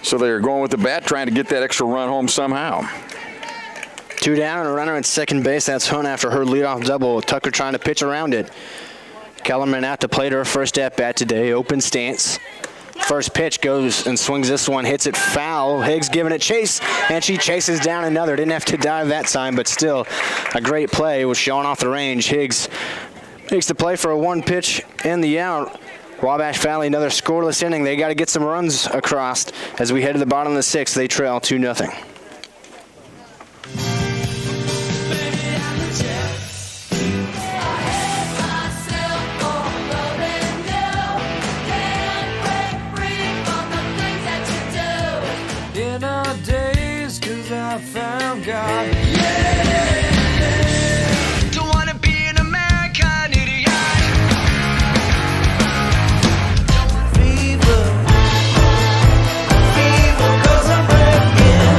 So they're going with the bat, trying to get that extra run home somehow. 2 down and a runner at second base. That's Hunt after her leadoff double. Tucker trying to pitch around it. Kellerman out to plate her first at bat today. Open stance. First pitch goes and swings this one, hits it foul. Higgs giving it chase, and she chases down another. Didn't have to dive that time, but still a great play. It was showing off the range. Higgs makes the play for a 1 pitch and the out. Wabash Valley, another scoreless inning. They got to get some runs across as we head to the bottom of the 6th. They trail 2-0. In our days, 'cause I found God. Don't wanna be an American idiot. Fever, 'cause I'm breaking.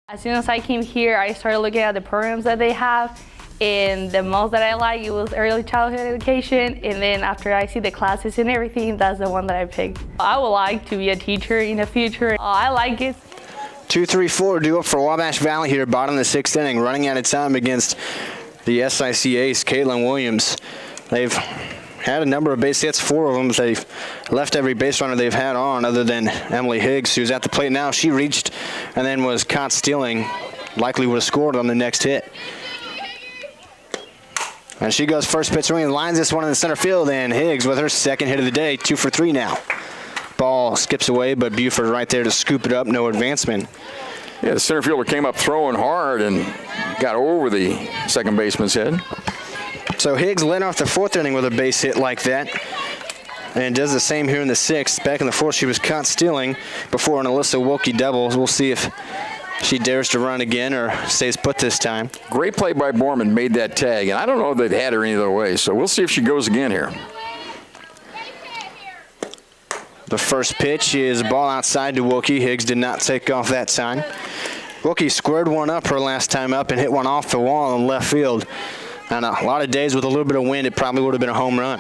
As soon as I came here, I started looking at the programs that they have, and the most that I like, it was early childhood education, and then after I see the classes and everything, that's the one that I picked. I would like to be a teacher in the future. I like it. 2-3-4 due up for Wabash Valley here, bottom of the 6th inning, running out of time against the SIC ace, Caitlin Williams. They've had a number of base hits, 4 of them. They've left every base runner they've had on other than Emily Higgs, who's at the plate now. She reached and then was caught stealing, likely would have scored on the next hit. And she goes first pitch swing and lines this one in the center field, and Higgs with her second hit of the day, 2 for 3 now. Ball skips away, but Buford right there to scoop it up, no advancement. Yeah, the center fielder came up throwing hard and got over the second baseman's head. So Higgs led off the 4th inning with a base hit like that, and does the same here in the 6th. Back in the 4th, she was caught stealing before an Alyssa Wilkie double. We'll see if she dares to run again or stays put this time. Great play by Borman, made that tag, and I don't know if they'd had her any other way, so we'll see if she goes again here. The first pitch is ball outside to Wilkie. Higgs did not take off that time. Wilkie squared one up her last time up and hit one off the wall in left field. And a lot of days with a little bit of wind, it probably would have been a home run.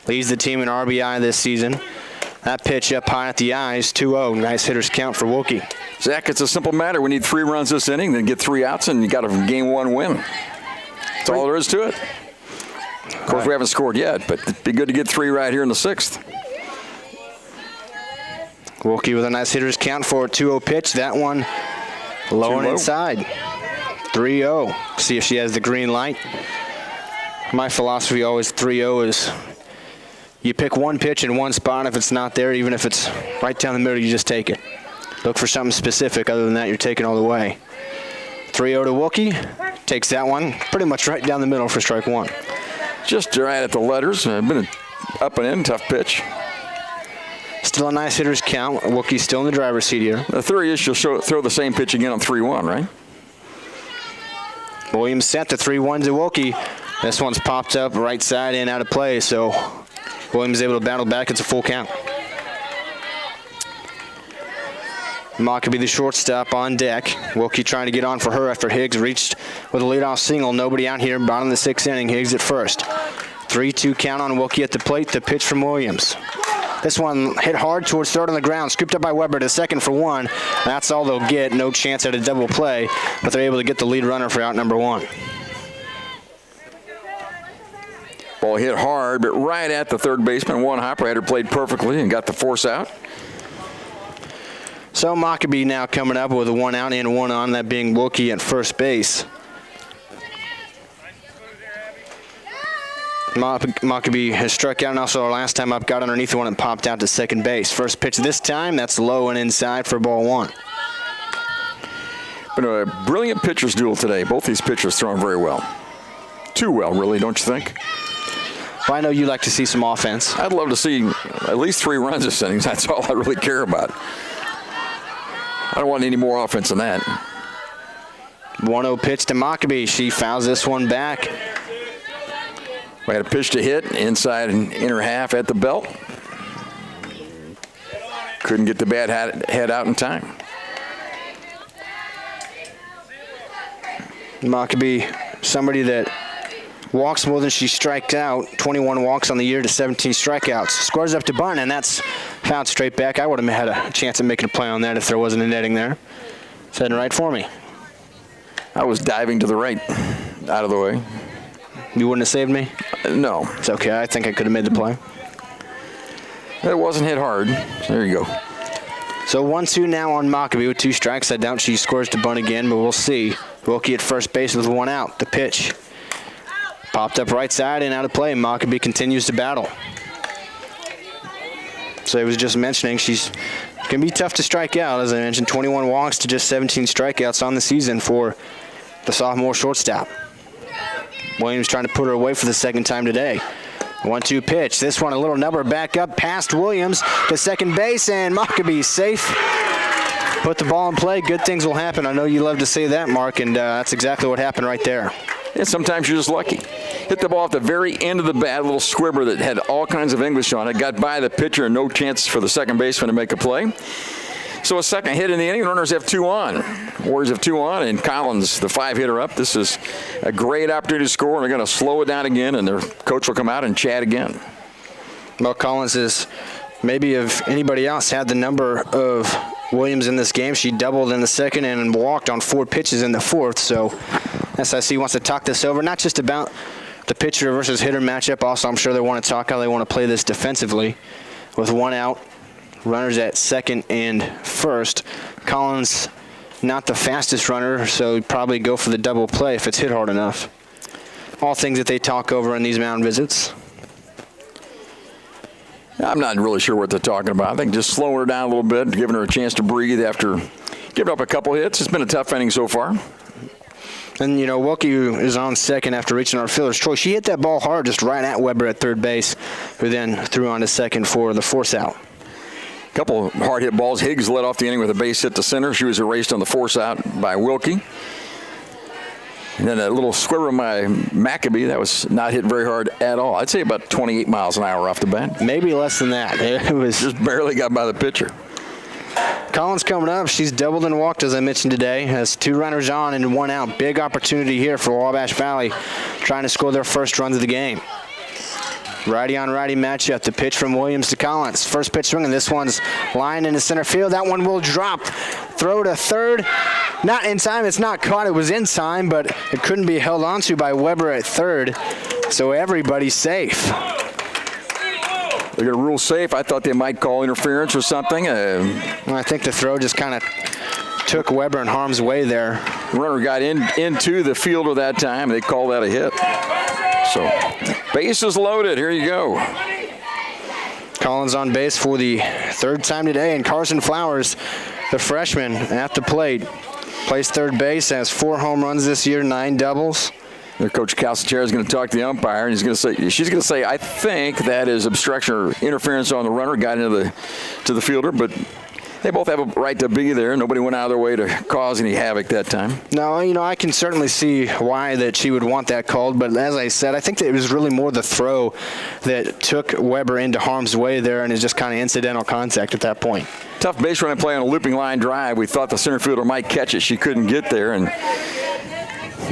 Leads the team in RBI this season. That pitch up high at the eyes, 2-0. Nice hitters count for Wilkie. Zach, it's a simple matter. We need 3 runs this inning, then get 3 outs, and you got a game 1 win. That's all there is to it. Of course, we haven't scored yet, but it'd be good to get 3 right here in the 6th. Wilkie with a nice hitters count for a 2-0 pitch. That one low and inside. 3-0. See if she has the green light. My philosophy always 3-0 is you pick one pitch in one spot. If it's not there, even if it's right down the middle, you just take it. Look for something specific. Other than that, you're taking all the way. 3-0 to Wilkie. Takes that one pretty much right down the middle for strike 1. Just right at the letters. Been an up and in, tough pitch. Still a nice hitter's count. Wilkie's still in the driver's seat here. The theory is she'll throw the same pitch again on 3-1, right? Williams sent the 3-1 to Wilkie. This one's popped up right side and out of play, so Williams is able to battle back. It's a full count. Mockabee, the shortstop, on deck. Wilkie trying to get on for her after Higgs reached with a leadoff single. Nobody out here. Bottom of the 6th inning. Higgs at first. 3-2 count on Wilkie at the plate. The pitch from Williams. This one hit hard towards third on the ground. Scooped up by Weber to second for 1. That's all they'll get. No chance at a double play, but they're able to get the lead runner for out number 1. Ball hit hard, but right at the third baseman. One hopper had her played perfectly and got the force out. So Mockabee now coming up with a 1 out and 1 on, that being Wilkie at first base. Mockabee has struck out, and also our last time up got underneath the one and popped out to second base. First pitch this time, that's low and inside for ball 1. Been a brilliant pitcher's duel today. Both these pitchers throwing very well. Too well, really, don't you think? Well, I know you like to see some offense. I'd love to see at least 3 runs this inning. That's all I really care about. I don't want any more offense than that. 1-0 pitch to Mockabee. She fouls this one back. We had a pitch to hit inside and inner half at the belt. Couldn't get the bat head out in time. Mockabee, somebody that walks more than she striked out. 21 walks on the year to 17 strikeouts. Scores up to bunt, and that's fouled straight back. I would have had a chance of making a play on that if there wasn't a netting there. It's heading right for me. I was diving to the right, out of the way. You wouldn't have saved me? No. It's okay. I think I could have made the play. It wasn't hit hard. There you go. So 1-2 now on Mockabee with 2 strikes. I doubt she scores to bunt again, but we'll see. Wilkie at first base with 1 out. The pitch. Popped up right side and out of play. Mockabee continues to battle. So I was just mentioning she's can be tough to strike out. As I mentioned, 21 walks to just 17 strikeouts on the season for the sophomore shortstop. Williams trying to put her away for the second time today. 1-2 pitch. This one a little number back up past Williams to second base, and Mockabee safe. Put the ball in play. Good things will happen. I know you love to say that, Mark, and that's exactly what happened right there. Yeah, sometimes you're just lucky. Hit the ball at the very end of the bat, a little squibber that had all kinds of English on it. Got by the pitcher and no chance for the second baseman to make a play. So a second hit in the inning. Runners have 2 on. Warriors have 2 on, and Collins, the 5-hitter up. This is a great opportunity to score, and they're going to slow it down again, and their coach will come out and chat again. Well, Collins is maybe if anybody else had the number of Williams in this game. She doubled in the second and walked on 4 pitches in the 4th. So SIC wants to talk this over, not just about the pitcher versus hitter matchup. Also, I'm sure they want to talk how they want to play this defensively with 1 out. Runners at second and first. Collins, not the fastest runner, so he'd probably go for the double play if it's hit hard enough. all things that they talk over in these mound visits. I'm not really sure what they're talking about. I think just slowing her down a little bit, giving her a chance to breathe after giving up a couple hits. It's been a tough inning so far. And, you know, Wilkie is on second after reaching our fielder's choice. She hit that ball hard just right at Weber at third base, who then threw on to second for the force out. Couple hard hit balls. Higgs led off the inning with a base hit to center. She was erased on the force out by Wilkie. And then a little squiver by Maccabee. That was not hit very hard at all. I'd say about 28 miles an hour off the bat. Maybe less than that. It was just barely got by the pitcher. Collins coming up. She's doubled and walked, as I mentioned today. Has 2 runners on and 1 out. Big opportunity here for Wabash Valley, trying to score their first runs of the game. Righty on righty matchup. The pitch from Williams to Collins. First pitch swinging. This one's lined into center field. That one will drop. Throw to third. Not in time. It's not caught. It was in time, but it couldn't be held onto by Weber at third. So everybody's safe. They're going to rule safe. I thought they might call interference or something. I think the throw just kind of took Weber in harm's way there. The runner got into the fielder that time. They called that a hit. So, bases loaded. Here you go. Collins on base for the 3rd time today, and Carson Flowers, the freshman, at the plate. Plays third base, has 4 home runs this year, 9 doubles. Their coach Calcichera is going to talk to the umpire, and she's going to say, I think that is obstruction or interference on the runner, got into the fielder, but they both have a right to be there. Nobody went out of their way to cause any havoc that time. No, you know, I can certainly see why that she would want that called, but as I said, I think that it was really more the throw that took Weber into harm's way there, and is just kind of incidental contact at that point. Tough base running play on a looping line drive. We thought the center fielder might catch it. She couldn't get there, and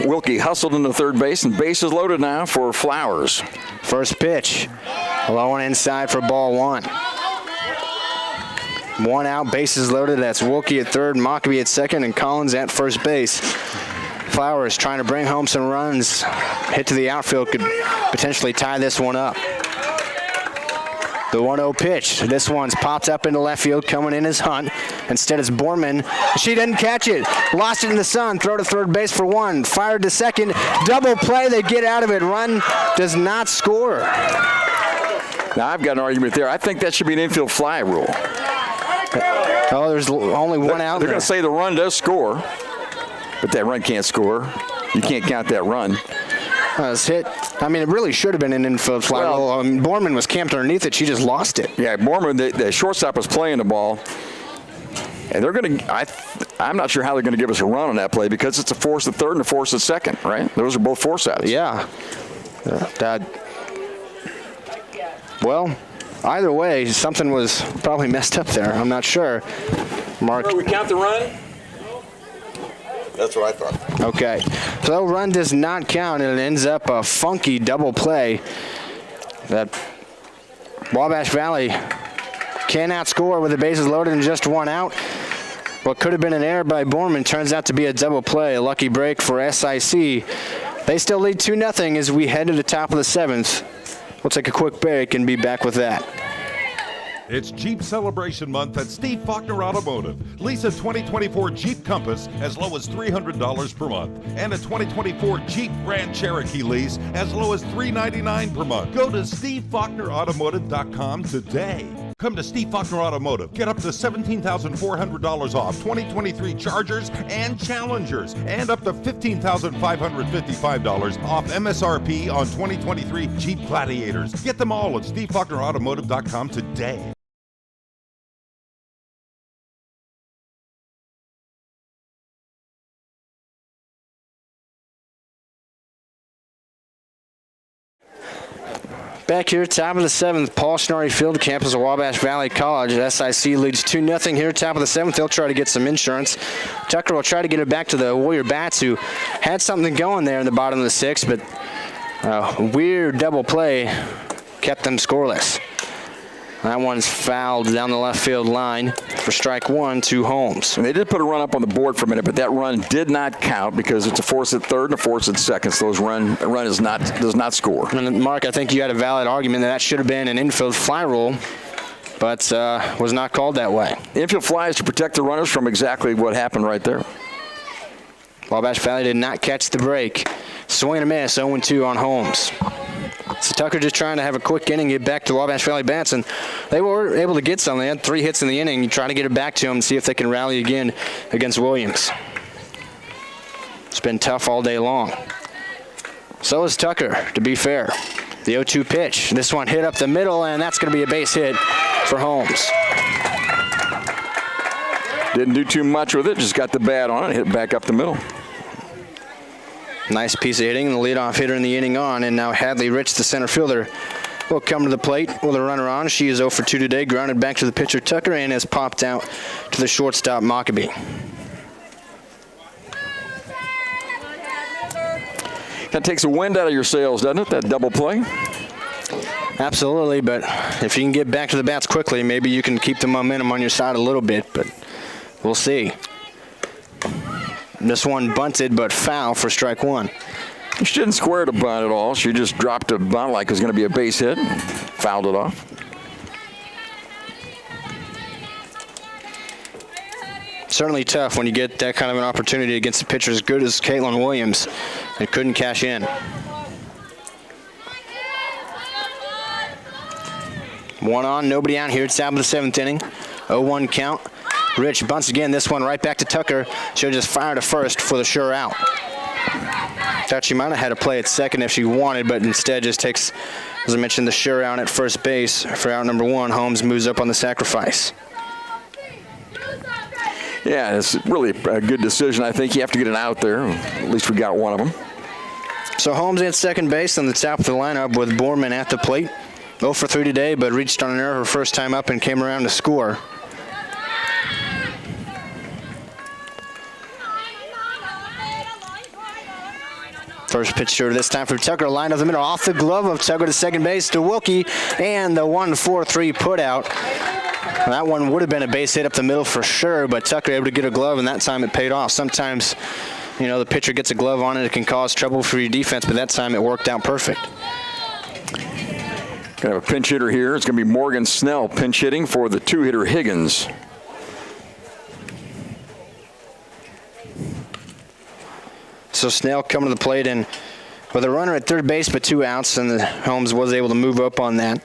Wilkie hustled into third base, and bases loaded now for Flowers. First pitch, low and inside for ball 1. 1 out, bases loaded. That's Wilkie at third, Maccabee at second, and Collins at first base. Flowers trying to bring home some runs. Hit to the outfield could potentially tie this one up. The 1-0 pitch. This one's popped up into left field. Coming in is Hunt. Instead it's Borman. She didn't catch it. Lost it in the sun. Throw to third base for 1. Fired to second. Double play. They get out of it. Run does not score. Now I've got an argument there. I think that should be an infield fly rule. Oh, there's only 1 out. They're going to say the run does score, but that run can't score. You can't count that run. It's hit. I mean, it really should have been an infield fly. Well, Borman was camped underneath it. She just lost it. Yeah, Borman, the shortstop was playing the ball, and they're going to. I'm not sure how they're going to give us a run on that play because it's a force at third and a force at second, right? Those are both force outs. Yeah. Well, either way, something was probably messed up there. I'm not sure. Mark. We count the run? That's what I thought. Okay. So run does not count, and it ends up a funky double play that Wabash Valley cannot score with the bases loaded and just 1 out. What could have been an error by Borman turns out to be a double play. A lucky break for SIC. They still lead 2-0 as we head to the top of the 7th. We'll take a quick break and be back with that. It's Jeep Celebration Month at Steve Faulkner Automotive. Lease a 2024 Jeep Compass as low as $300 per month and a 2024 Jeep Grand Cherokee lease as low as $399 per month. Go to SteveFaulknerAutomotive.com today. Come to Steve Faulkner Automotive. Get up to $17,400 off 2023 Chargers and Challengers and up to $15,555 off MSRP on 2023 Jeep Gladiators. Get them all at SteveFaulknerAutomotive.com today. Back here, top of the 7th, Paul Schnarry Field, campus of Wabash Valley College. SIC leads 2-0 here, top of the 7th. They'll try to get some insurance. Tucker will try to get it back to the Warrior Bats, who had something going there in the bottom of the 6th, but a weird double play kept them scoreless. That one's fouled down the left field line for strike 1 to Holmes. And they did put a run up on the board for a minute, but that run did not count because it's a force at third and a force at second. So those run does not score. And Mark, I think you had a valid argument that should have been an infield fly rule, but was not called that way. Infield fly is to protect the runners from exactly what happened right there. Wabash Valley did not catch the break. Swing and a miss, 0-2 on Holmes. So Tucker just trying to have a quick inning, get back to Wabash Valley bats, and they were able to get some. They had 3 hits in the inning. You try to get it back to them and see if they can rally again against Williams. It's been tough all day long. So is Tucker, to be fair. The 0-2 pitch. This one hit up the middle, and that's going to be a base hit for Holmes. Didn't do too much with it, just got the bat on it, hit back up the middle. Nice piece of hitting, the leadoff hitter in the inning on, and now Hadley Rich, the center fielder, will come to the plate with a runner on. She is 0 for 2 today, grounded back to the pitcher Tucker, and has popped out to the shortstop Mockabee. That takes the wind out of your sails, doesn't it, that double play? Absolutely, but if you can get back to the bats quickly, maybe you can keep the momentum on your side a little bit, but we'll see. This one bunted, but foul for strike 1. She didn't square the bunt at all. She just dropped a bunt like it was going to be a base hit and fouled it off. Certainly tough when you get that kind of an opportunity against a pitcher as good as Caitlin Williams and couldn't cash in. 1 on, nobody out here. It's top of the 7th inning. 0-1 count. Rich bunts again. This one right back to Tucker. She'll just fire to first for the sure out. Thought she might have had to play at second if she wanted, but instead just takes, as I mentioned, the sure out at first base for out number 1. Holmes moves up on the sacrifice. Yeah, it's really a good decision. I think you have to get it out there. At least we got one of them. So Holmes at second base on the top of the lineup with Borman at the plate. 0 for 3 today, but reached on an error her first time up and came around to score. First pitch to her this time for Tucker, line of the middle, off the glove of Tucker to second base to Wilkie, and the 1-4-3 put out. That one would have been a base hit up the middle for sure, but Tucker able to get a glove, and that time it paid off. Sometimes, you know, the pitcher gets a glove on it, it can cause trouble for your defense, but that time it worked out perfect. Gonna have a pinch hitter here. It's gonna be Morgan Snell pinch hitting for the 2-hitter Higgins. So Snell coming to the plate, and with a runner at third base but 2 outs, and Holmes was able to move up on that.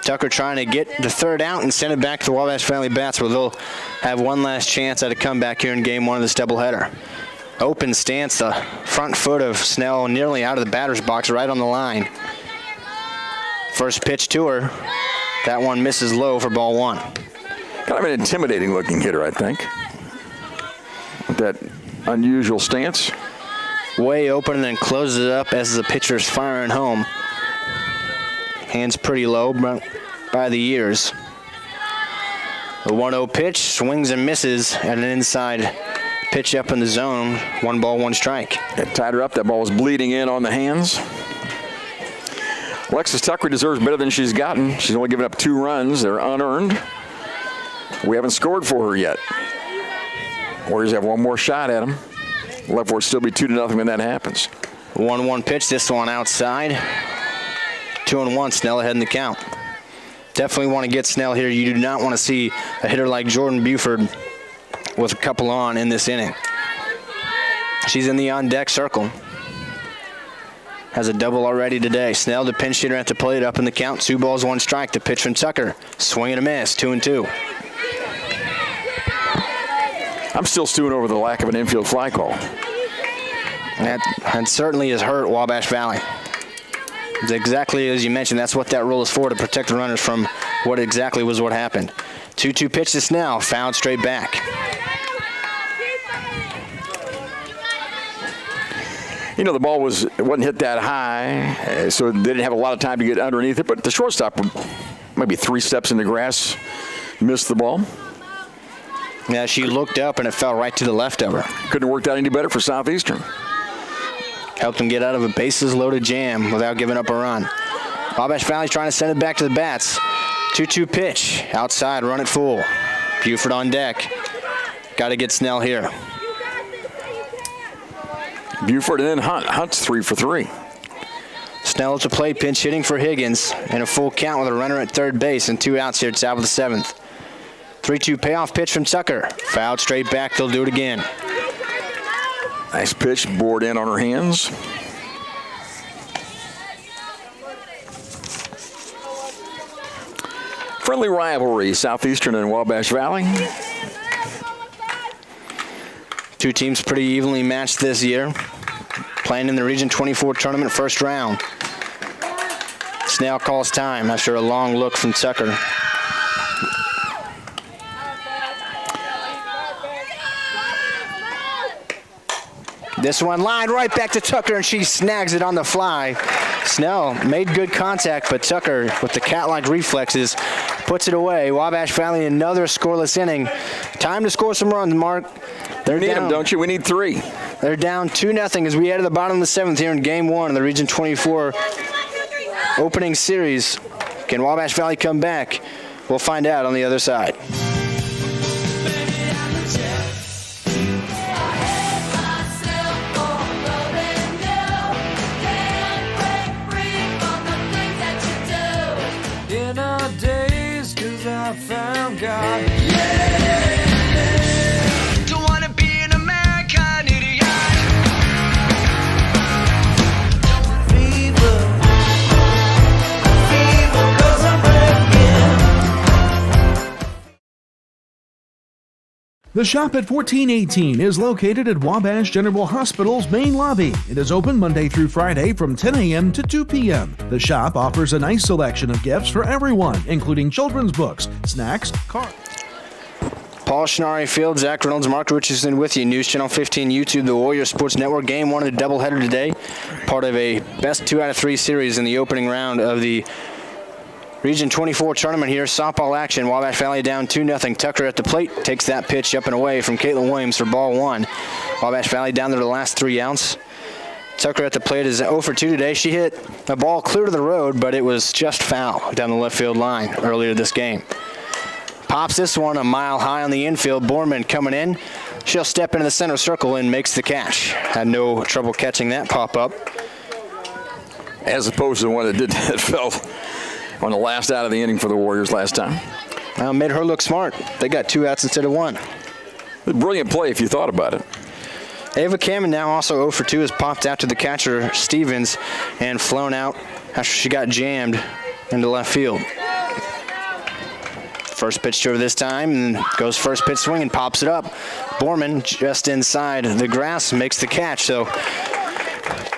Tucker trying to get the third out and send it back to the Wabash Valley bats, where they'll have one last chance at a comeback here in game 1 of this doubleheader. Open stance, the front foot of Snell nearly out of the batter's box, right on the line. First pitch to her. That one misses low for ball 1. Kind of an intimidating looking hitter, I think. With that unusual stance. Way open and then closes it up as the pitcher's firing home. Hands pretty low by the ears. The 1-0 pitch, swings and misses at an inside pitch up in the zone. 1 ball, 1 strike. It tied her up. That ball was bleeding in on the hands. Alexis Tucker deserves better than she's gotten. She's only given up 2 runs. They're unearned. We haven't scored for her yet. Warriors have one more shot at them. Left for it still be 2-0 when that happens. 1-1 pitch, this one outside. 2-1, Snell ahead in the count. Definitely want to get Snell here. You do not want to see a hitter like Jordan Buford with a couple on in this inning. She's in the on-deck circle. Has a double already today. Snell, the pinch hitter at the plate, up in the count. 2 balls, 1 strike. The pitch from Tucker. Swing and a miss, 2-2. I'm still stewing over the lack of an infield fly call. That certainly has hurt Wabash Valley. It's exactly as you mentioned, that's what that rule is for, to protect the runners from what exactly was what happened. 2-2 pitch to Snell, fouled straight back. You know, the ball wasn't hit that high, so they didn't have a lot of time to get underneath it, but the shortstop, maybe 3 steps in the grass, missed the ball. Yeah, she looked up and it fell right to the left of her. Couldn't have worked out any better for Southeastern. Helped them get out of a bases-loaded jam without giving up a run. Wabash Valley's trying to send it back to the bats. 2-2 pitch, outside, run it full. Buford on deck. Got to get Snell here. Buford and then Hunt. Hunt's 3 for 3. Snell at the plate, pinch hitting for Higgins, and a full count with a runner at third base and 2 outs here at top of the 7th. 3-2 payoff pitch from Tucker. Fouled straight back. They'll do it again. Nice pitch, board in on her hands. Friendly rivalry, Southeastern and Wabash Valley. Two teams pretty evenly matched this year, playing in the Region 24 tournament first round. Snell calls time after a long look from Tucker. This one lined right back to Tucker, and she snags it on the fly. Snell made good contact, but Tucker, with the cat-like reflexes, puts it away. Wabash Valley, another scoreless inning. Time to score some runs, Mark. You need them, don't you? We need 3. They're down 2-0 as we head to the bottom of the 7th here in Game 1 of the Region 24 opening series. Can Wabash Valley come back? We'll find out on the other side. In our days, 'cause I found God. Don't wanna be an American idiot. Fever, 'cause I'm breaking. The Shop at 1418 is located at Wabash General Hospital's main lobby. It is open Monday through Friday from 10 a.m. to 2 p.m. The shop offers a nice selection of gifts for everyone, including children's books, snacks, cards. Paul Schnarry Field, Zach Reynolds, Mark Richardson with you. News Channel 15, YouTube, the Warrior Sports Network. Game 1 of the doubleheader today. Part of a best 2 out of 3 series in the opening round of the Region 24 tournament here. Softball action. Wabash Valley down 2-0. Tucker at the plate takes that pitch up and away from Caitlin Williams for ball 1. Wabash Valley down to the last 3 outs. Tucker at the plate is 0 for 2 today. She hit a ball clear to the road, but it was just foul down the left field line earlier this game. Pops this one a mile high on the infield. Borman coming in. She'll step into the center circle and makes the catch. Had no trouble catching that pop up. As opposed to the one that fell on the last out of the inning for the Warriors last time. Well, made her look smart. They got 2 outs instead of 1. A brilliant play if you thought about it. Ava Kamen now also 0 for 2 has popped out to the catcher Stevens and flown out after she got jammed into left field. First pitch to her this time, and goes first pitch swing and pops it up. Borman just inside the grass makes the catch. So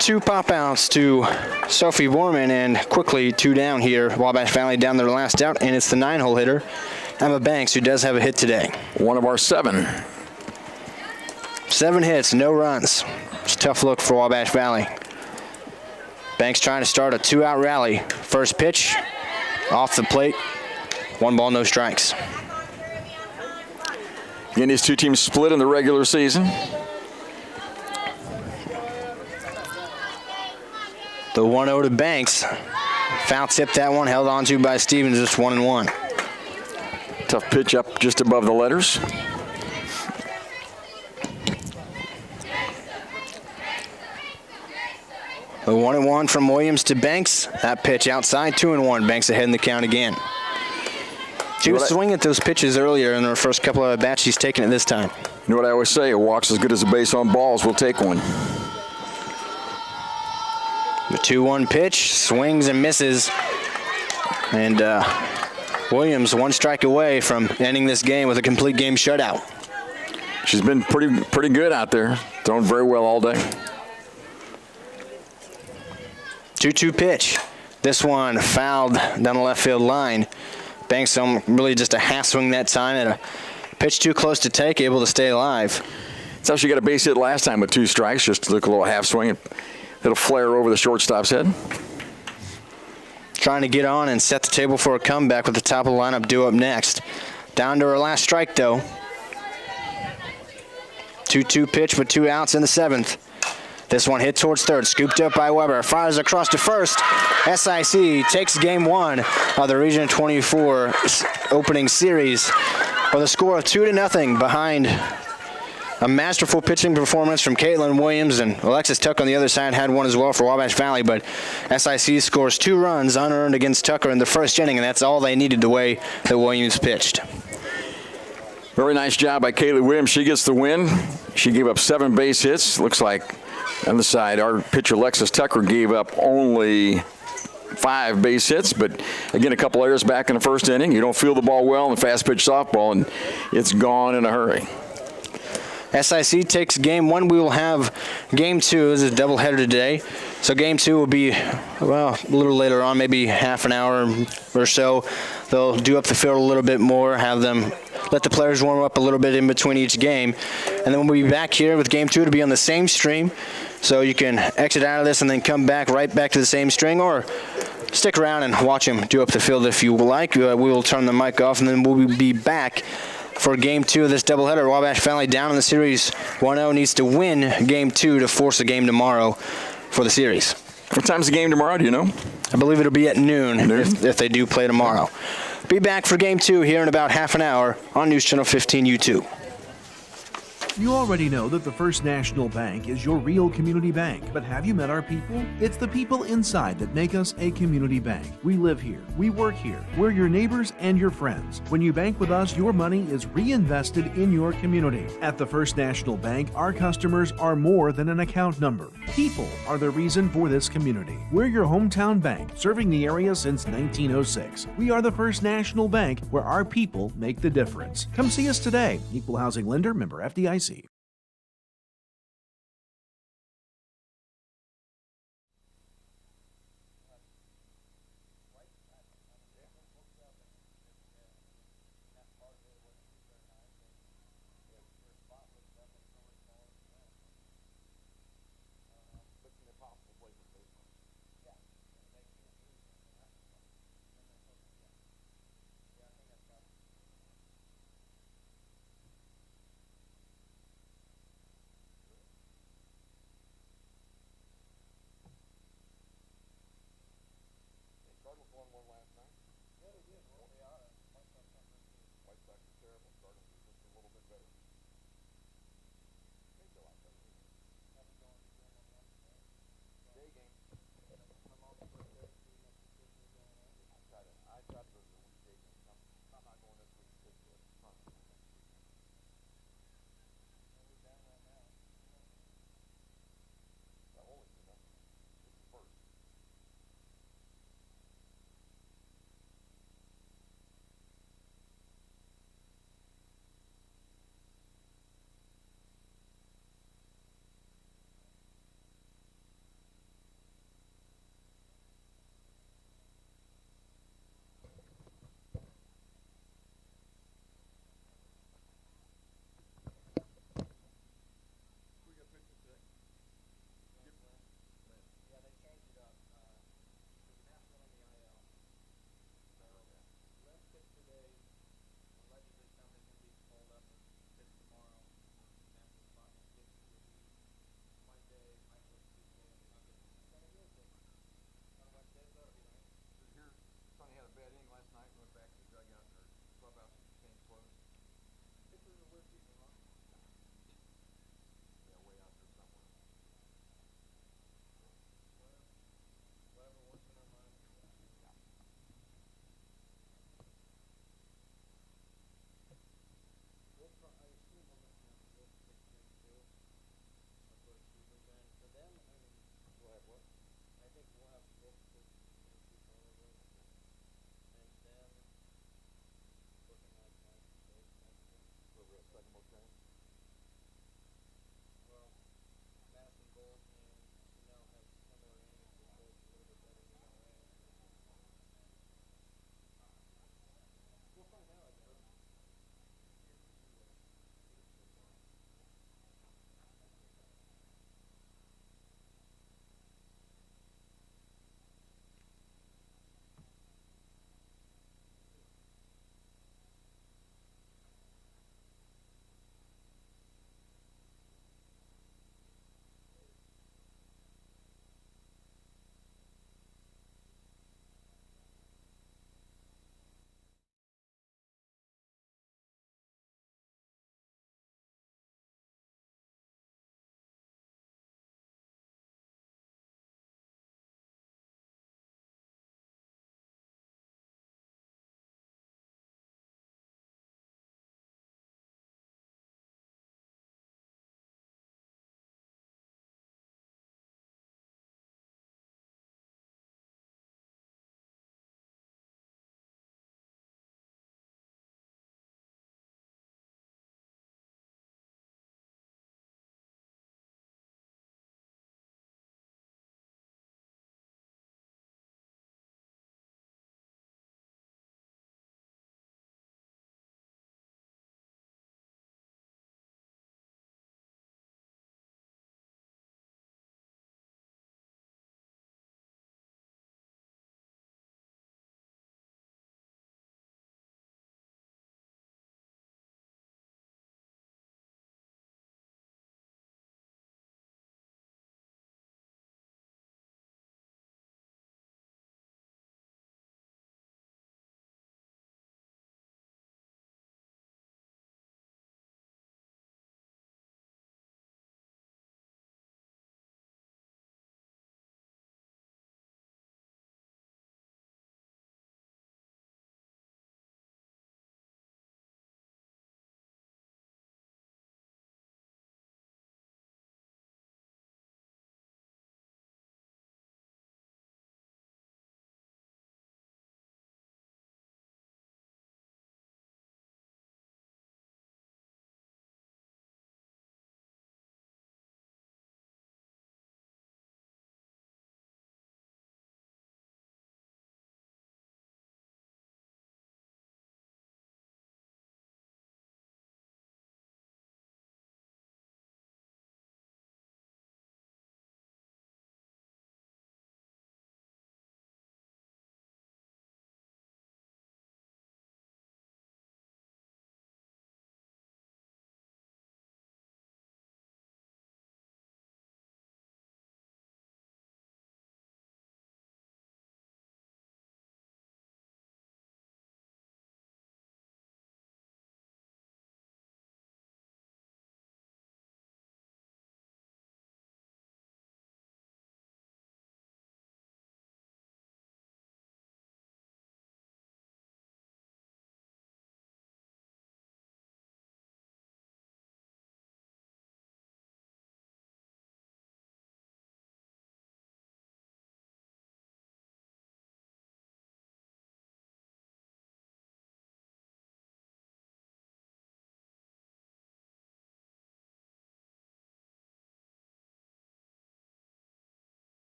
2 pop outs to Sophie Borman, and quickly 2 down here. Wabash Valley down their last out, and it's the 9-hole hitter, Emma Banks, who does have a hit today. One of our 7. 7 hits, no runs. It's a tough look for Wabash Valley. Banks trying to start a 2-out rally. First pitch, off the plate. 1 ball, no strikes. Again, these 2 teams split in the regular season. The 1-0 to Banks. Foul tip that one, held on to by Stevens, just 1-1. Tough pitch up just above the letters. The 1-1 from Williams to Banks. That pitch outside, 2-1. Banks ahead in the count again. She was swinging at those pitches earlier in her first couple of at-bats. She's taking it this time. You know what I always say, a walk's as good as a base on balls. We'll take one. The 2-1 pitch, swings and misses. And Williams 1 strike away from ending this game with a complete game shutout. She's been pretty good out there. Thrown very well all day. 2-2 pitch. This one fouled down the left field line. Banks really just a half swing that time, and a pitch too close to take, able to stay alive. That's how she got a base hit last time with 2 strikes, just took a little half swing. It'll flare over the shortstop's head. Trying to get on and set the table for a comeback with the top of the lineup due up next. Down to her last strike, though. 2-2 pitch with 2 outs in the 7th. This one hit towards third, scooped up by Weber, fires across to first. SIC takes game 1 of the Region 24 opening series with a score of 2-0 behind a masterful pitching performance from Caitlin Williams, and Alexis Tucker on the other side had one as well for Wabash Valley, but SIC scores 2 runs unearned against Tucker in the first inning, and that's all they needed the way that Williams pitched. Very nice job by Kaylee Williams. She gets the win. She gave up 7 base hits. Looks like on the side, our pitcher Alexis Tucker gave up only 5 base hits, but again, a couple errors back in the first inning. You don't feel the ball well in the fast pitch softball, and it's gone in a hurry. SIC takes game 1. We will have game 2. This is a doubleheader today. So game 2 will be, well, a little later on, maybe half an hour or so. They'll do up the field a little bit more, have them let the players warm up a little bit in between each game. And then we'll be back here with game 2 to be on the same stream. So you can exit out of this and then come back right back to the same string, or stick around and watch them do up the field if you like. We will turn the mic off, and then we'll be back for game 2 of this doubleheader. Wabash Valley down in the series 1-0, needs to win game 2 to force a game tomorrow for the series. What time's the game tomorrow, do you know? I believe it'll be at noon. If they do play tomorrow. Be back for game 2 here in about half an hour on News Channel 15 U2. You already know that the First National Bank is your real community bank, but have you met our people? It's the people inside that make us a community bank. We live here, we work here, we're your neighbors and your friends. When you bank with us, your money is reinvested in your community. At the First National Bank, our customers are more than an account number. People are the reason for this community. We're your hometown bank, serving the area since 1906. We are the First National Bank, where our people make the difference. Come see us today. Equal housing lender, member FDIC.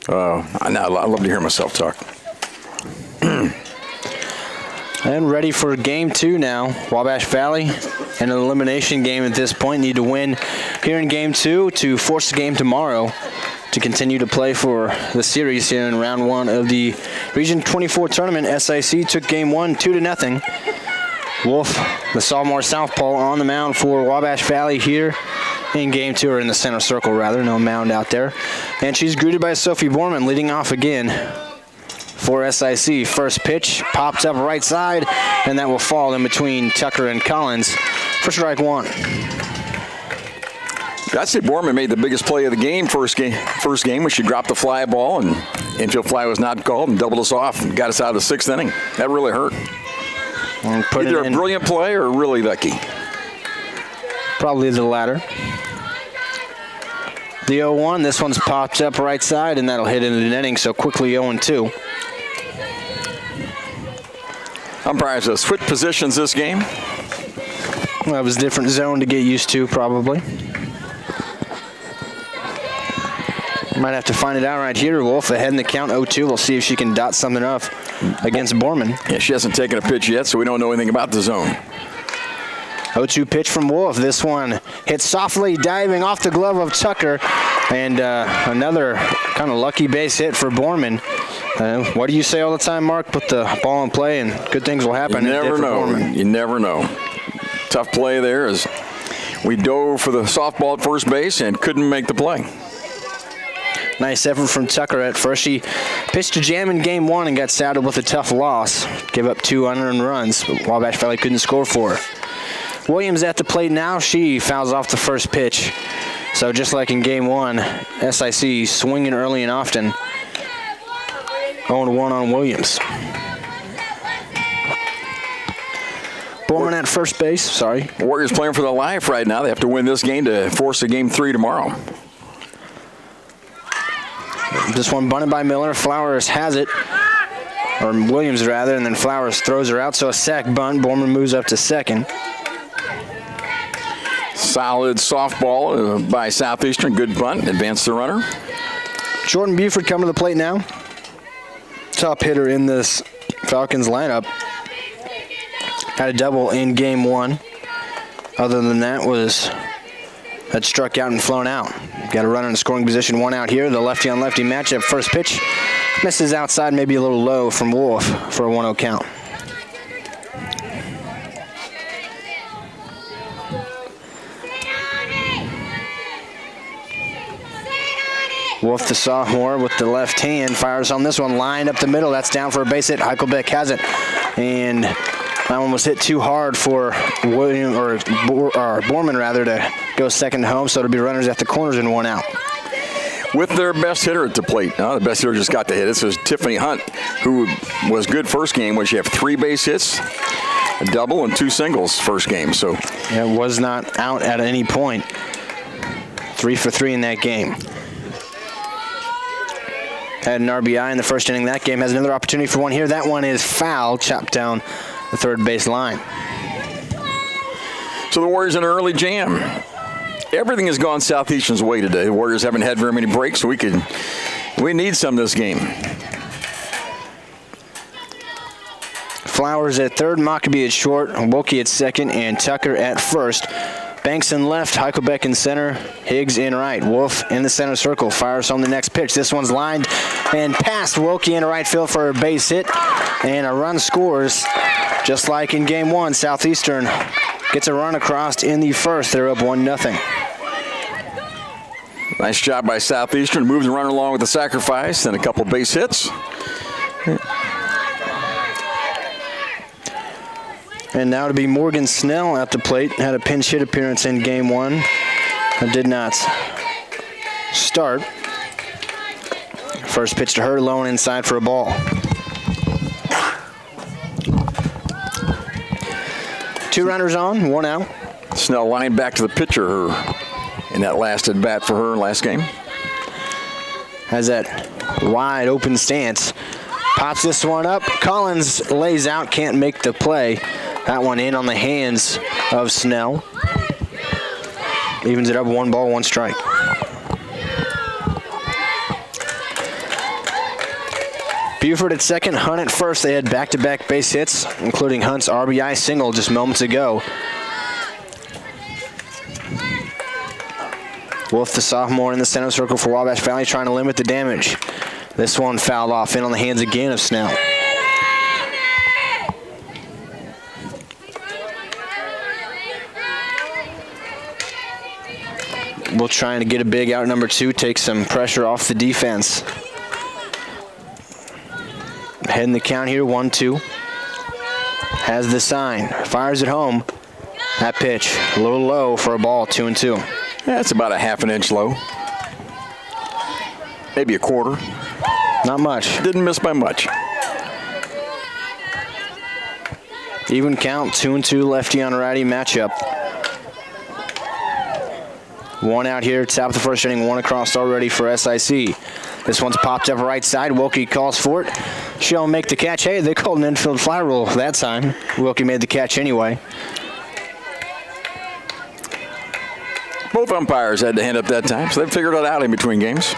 I love to hear myself talk. And ready for game 2 now. Wabash Valley, an elimination game at this point. Need to win here in game 2 to force the game tomorrow to continue to play for the series here in round 1 of the Region 24 tournament. SIC took game 1 2-0. Wolf, the sophomore southpaw, on the mound for Wabash Valley here in game 2, or in the center circle rather, no mound out there. And she's greeted by Sophie Borman leading off again for SIC. First pitch pops up right side, and that will fall in between Tucker and Collins for strike 1. I'd say Borman made the biggest play of the game first game when she dropped the fly ball and infield fly was not called and doubled us off and got us out of the 6th inning. That really hurt. Either a brilliant play or really lucky. Probably the latter. The 0-1, this one's popped up right side, and that'll hit into the netting, so quickly 0-2. Umpires have switched positions this game. Well, it was a different zone to get used to, probably. Might have to find it out right here. Wolf ahead in the count, 0-2. We'll see if she can dot something up against Borman. Yeah, she hasn't taken a pitch yet, so we don't know anything about the zone. 0-2 pitch from Wolf. This one hits softly, diving off the glove of Tucker. And another kind of lucky base hit for Borman. What do you say all the time, Mark? Put the ball in play and good things will happen. You never know. You never know. Tough play there as we dove for the softball at first base and couldn't make the play. Nice effort from Tucker at first. She pitched a jam in game 1 and got saddled with a tough loss. Gave up 2 unearned runs, but Wabash Valley couldn't score for her. Williams at the plate now. She fouls off the first pitch. So just like in game 1, SIC swinging early and often. 0-1 on Williams. Borman at first base, sorry. Warriors playing for their life right now. They have to win this game to force a game 3 tomorrow. This one bunted by Miller. Flowers has it, or Williams rather, and then Flowers throws her out. So a sack bunt. Borman moves up to second. Solid softball by Southeastern. Good bunt. Advance the runner. Jordan Buford coming to the plate now. Top hitter in this Falcons lineup. Had a double in game 1. Other than that had struck out and flown out. Got a runner in scoring position, 1 out here. The lefty on lefty matchup. First pitch misses outside, maybe a little low from Wolf for a 1-0 count. Wolf, the sophomore, with the left hand, fires on this one, lined up the middle. That's down for a base hit. Heichelbeck has it, and that one was hit too hard for Borman rather to go second home. So it'll be runners at the corners and 1 out. With their best hitter at the plate. The best hitter just got the hit. This is Tiffany Hunt, who was good first game when she had 3 base hits, a double, and 2 singles first game. So it was not out at any point. 3 for 3 in that game. Had an RBI in the first inning. That game has another opportunity for one here. That one is foul, chopped down the third base line. So the Warriors in an early jam. Everything has gone Southeastern's way today. The Warriors haven't had very many breaks, so we need some this game. Flowers at third, Mockabee at short, Wilkie at second, and Tucker at first. Banks in left, Heichelbeck in center, Higgs in right. Wolf in the center circle, fires on the next pitch. This one's lined and past Wilkie in right field for a base hit, and a run scores. Just like in game 1, Southeastern gets a run across in the first. They're up 1-0. Nice job by Southeastern. Move the runner along with the sacrifice and a couple base hits. And now to be Morgan Snell at the plate. Had a pinch hit appearance in game 1. And did not start. First pitch to her, low and inside for a ball. Two runners on, 1 out. Snell lined back to the pitcher in that last at bat for her last game. Has that wide open stance. Pops this one up. Collins lays out, can't make the play. That one in on the hands of Snell. Evens it up, 1 ball, 1 strike. Buford at second, Hunt at first. They had back-to-back base hits, including Hunt's RBI single just moments ago. Wolf, the sophomore, in the center circle for Wabash Valley, trying to limit the damage. This one fouled off in on the hands again of Snell. Wolf trying to get a big out number 2, take some pressure off the defense. Heading the count here, 1-2. Has the sign, fires it home. That pitch, a little low for a ball, 2-2. That's about a half an inch low. Maybe a quarter. Not much. Didn't miss by much. Even count, 2-2, lefty on righty matchup. One out here, top of the first inning, one across already for SIC. This one's popped up right side. Wilkie calls for it. She'll make the catch. Hey, they called an infield fly rule that time. Wilkie made the catch anyway. Both umpires had to hand up that time, so they figured it out in between games.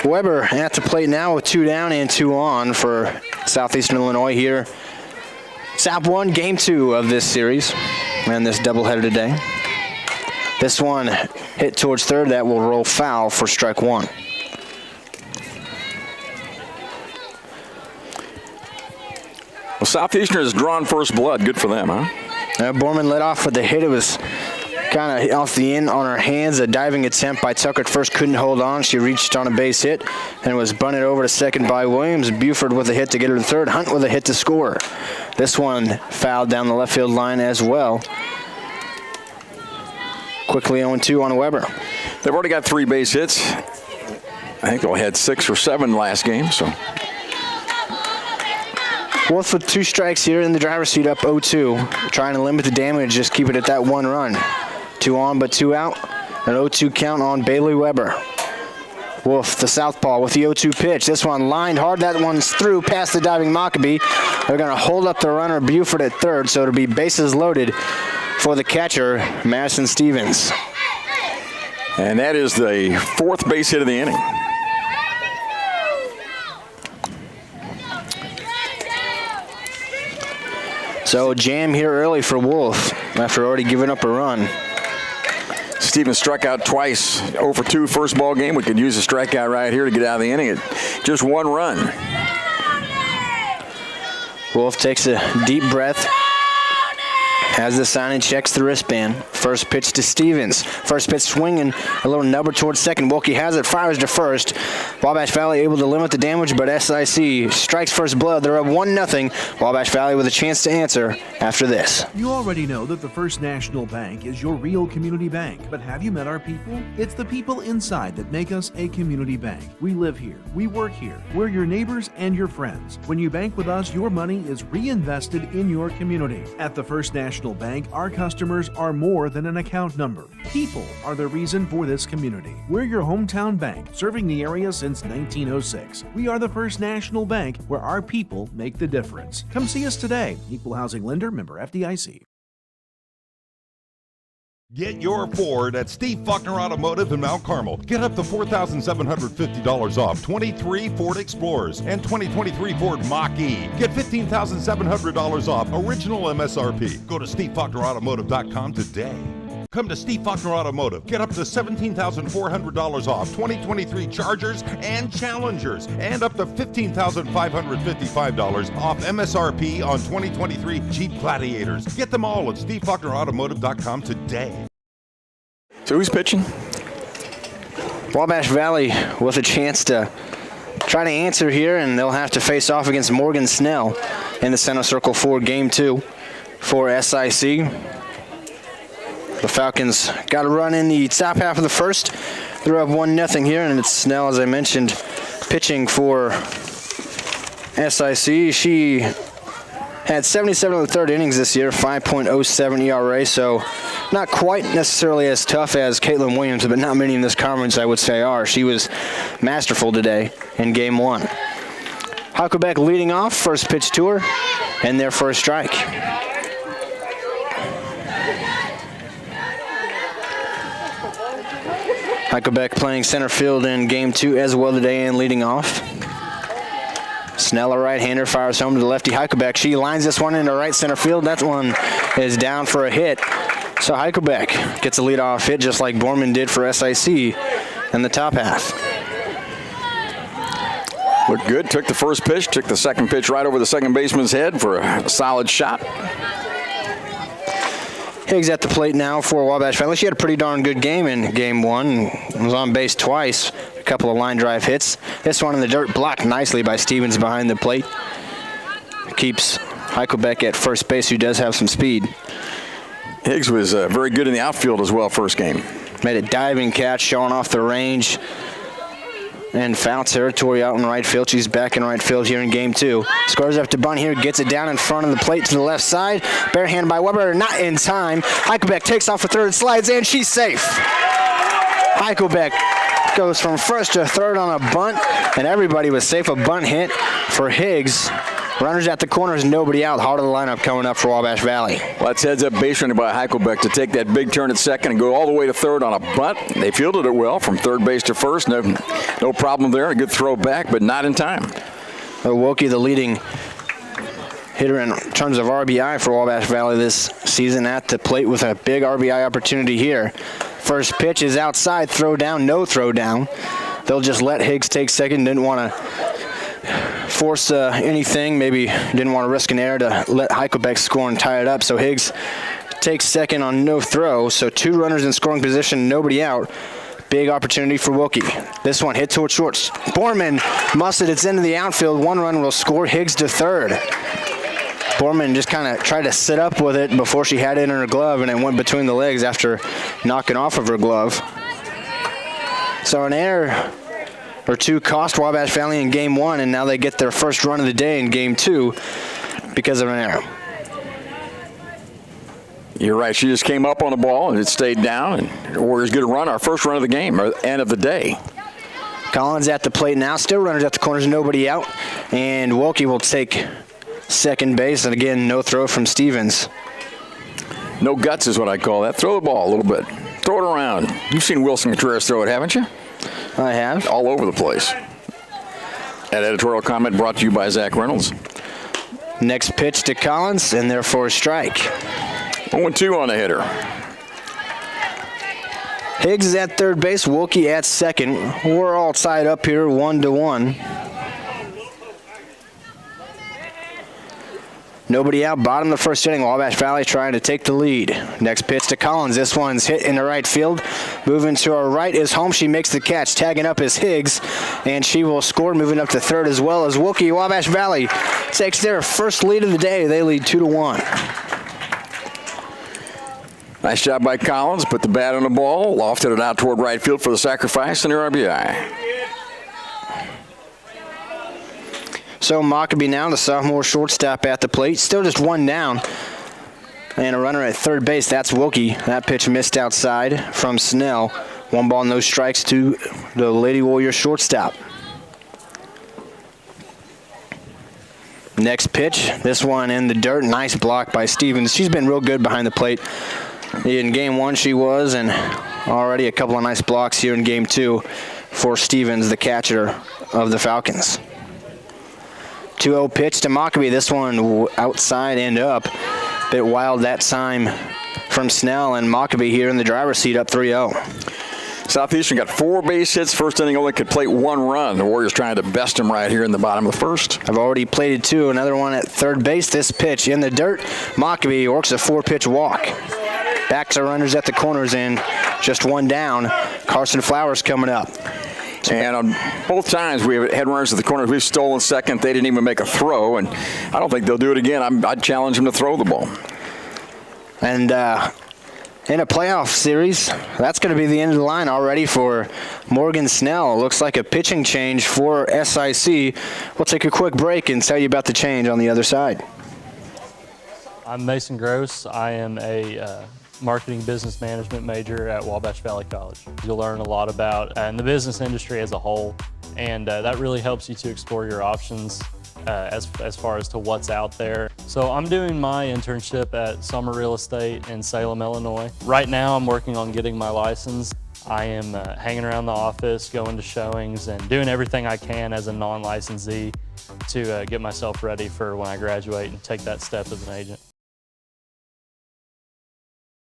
Weber at the plate now with 2 down and 2 on for Southeastern Illinois here. South 1, game 2 of this series and this doubleheader today. This one hit towards third. That will roll foul for strike 1. Well, Southeastern has drawn first blood. Good for them, huh? Borman led off with the hit. It was kind of off the end on her hands. A diving attempt by Tucker at first, couldn't hold on. She reached on a base hit and was bunted over to second by Williams. Buford with a hit to get her to third. Hunt with a hit to score. This one fouled down the left field line as well. Quickly 0-2 on Weber. They've already got 3 base hits. I think they had 6 or 7 last game, so. Wolf with 2 strikes here in the driver's seat, up 0-2. Trying to limit the damage, just keep it at that 1 run. 2 on but 2 out. An 0-2 count on Bailey Weber. Wolf, the southpaw, with the 0-2 pitch. This one lined hard. That one's through past the diving Maccabee. They're going to hold up the runner, Buford, at third, so it'll be bases loaded for the catcher, Madison Stevens. And that is the 4th base hit of the inning. So jam here early for Wolf after already giving up a run. Stevens struck out twice, 0 for 2 first ball game. We could use a strikeout right here to get out of the inning. Just 1 run. Wolf takes a deep breath. Has the sign and checks the wristband. First pitch to Stevens. First pitch swinging, a little nubber towards second. Wilkie has it, fires to first. Wabash Valley able to limit the damage, but SIC strikes first blood. They're up 1-0. Wabash Valley with a chance to answer after this. You already know that the First National Bank is your real community bank, but have you met our people? It's the people inside that make us a community bank. We live here, we work here, we're your neighbors and your friends. When you bank with us, your money is reinvested in your community. At the First National Bank, our customers are more than an account number. People are the reason for this community. We're your hometown bank, serving the area since 1906. We are the First National Bank, where our people make the difference. Come see us today. Equal housing lender, member FDIC. Get your Ford at Steve Faulkner Automotive in Mount Carmel. Get up to $4,750 off 23 Ford Explorers and 2023 Ford Mach-E. Get $15,700 off original MSRP. Go to SteveFaulknerAutomotive.com today. Come to Steve Faulkner Automotive. Get up to $17,400 off 2023 Chargers and Challengers, and up to $15,555 off MSRP on 2023 Jeep Gladiators. Get them all at SteveFaulknerAutomotive.com today. So who's pitching? Wabash Valley with a chance to try to answer here, and they'll have to face off against Morgan Snell in the center circle for game 2 for SIC. The Falcons got a run in the top half of the first. They're up 1-0 here, and it's Snell, as I mentioned, pitching for SIC. She had 77 of the third innings this year, 5.07 ERA, so not quite necessarily as tough as Caitlin Williams, but not many in this conference, I would say, are. She was masterful today in game 1. Hucklebeck leading off, first pitch to her, and their first strike. Hucklebeck playing center field in game 2 as well today and leading off. Snell, a right-hander, fires home to the lefty Heichelbeck. She lines this one into right center field. That one is down for a hit. So Heichelbeck gets a leadoff hit just like Borman did for SIC in the top half. Looked good, took the first pitch, took the second pitch right over the second baseman's head for a solid shot. Higgs at the plate now for Wabash Valley. She had a pretty darn good game in game one. Was on base twice, a couple of line drive hits. This one in the dirt blocked nicely by Stevens behind the plate. Keeps Heichelbeck at first base, who does have some speed. Higgs was very good in the outfield as well first game. Made a diving catch, showing off the range. And foul territory out in right field. She's back in right field here in game two. Scores up to bunt here, gets it down in front of the plate to the left side. Bare hand by Weber, not in time. Heichelbeck takes off for third, slides in, she's safe. Heichelbeck goes from first to third on a bunt, and everybody was safe. A bunt hit for Higgs. Runners at the corners, nobody out. Heart of the lineup coming up for Wabash Valley. Well, that's heads up base running by Heichelbeck to take that big turn at second and go all the way to third on a bunt. They fielded it well from third base to first. No problem there. A good throw back, but not in time. Wilkie, the leading hitter in terms of RBI for Wabash Valley this season, at the plate with a big RBI opportunity here. First pitch is outside, throw down, no throw down. They'll just let Higgs take second. Didn't want to force anything, maybe didn't want to risk an error to let Heichelbeck score and tie it up. So Higgs takes second on no throw. So 2 runners in scoring position, nobody out. Big opportunity for Wilkie. This one hit towards shorts. Borman mustered, it's into the outfield. 1 run will score. Higgs to third. Borman just kind of tried to sit up with it before she had it in her glove, and it went between the legs after knocking off of her glove. So an error or 2 cost Wabash Valley in game 1, and now they get their first run of the day in game 2 because of an error. You're right. She just came up on the ball and it stayed down, and the Warriors get a run, our first run of the game, or end of the day. Collins at the plate now, still runners at the corners, nobody out, and Wilkie will take second base, and again, no throw from Stevens. No guts is what I call that. Throw the ball a little bit. Throw it around. You've seen Wilson Contreras throw it, haven't you? I have. All over the place. That editorial comment brought to you by Zach Reynolds. Next pitch to Collins, and therefore a strike. 0-2 on the hitter. Higgs is at third base, Wilkie at second. We're all tied up here, 1-1. Nobody out, bottom of the first inning. Wabash Valley trying to take the lead. Next pitch to Collins. This one's hit in the right field. Moving to her right is home. She makes the catch. Tagging up is Higgs, and she will score, moving up to third as well as Wilkie. Wabash Valley takes their first lead of the day. They lead 2-1. Nice job by Collins. Put the bat on the ball. Lofted it out toward right field for the sacrifice and her RBI. So Mockabee now, the sophomore shortstop at the plate. Still just 1 down. And a runner at third base. That's Wilkie. That pitch missed outside from Snell. 1 ball, no strikes to the Lady Warrior shortstop. Next pitch. This one in the dirt. Nice block by Stevens. She's been real good behind the plate. In game 1 she was, and already a couple of nice blocks here in game 2 for Stevens, the catcher of the Falcons. 2-0 pitch to Mockabee. This one outside and up. Bit wild that time from Snell, and Mockabee here in the driver's seat up 3-0. Southeastern got 4 base hits. First inning only could plate 1 run. The Warriors trying to best them right here in the bottom of the first. I've already plated 2. Another one at third base. This pitch in the dirt. Mockabee works a 4-pitch walk. Back to runners at the corners, and just 1 down. Carson Flowers coming up. And on both times we have had runners at the corners. We've stolen second. They didn't even make a throw, and I don't think they'll do it again. I'd challenge them to throw the ball. And in a playoff series, that's going to be the end of the line already for Morgan Snell. Looks like a pitching change for SIC. We'll take a quick break and tell you about the change on the other side. I'm Mason Gross. I am a marketing business management major at Wabash Valley College. You'll learn a lot about the business industry as a whole, and that really helps you to explore your options as far as to what's out there. So I'm doing my internship at Summer Real Estate in Salem, Illinois. Right now I'm working on getting my license. I am hanging around the office, going to showings, and doing everything I can as a non-licensee to get myself ready for when I graduate and take that step as an agent.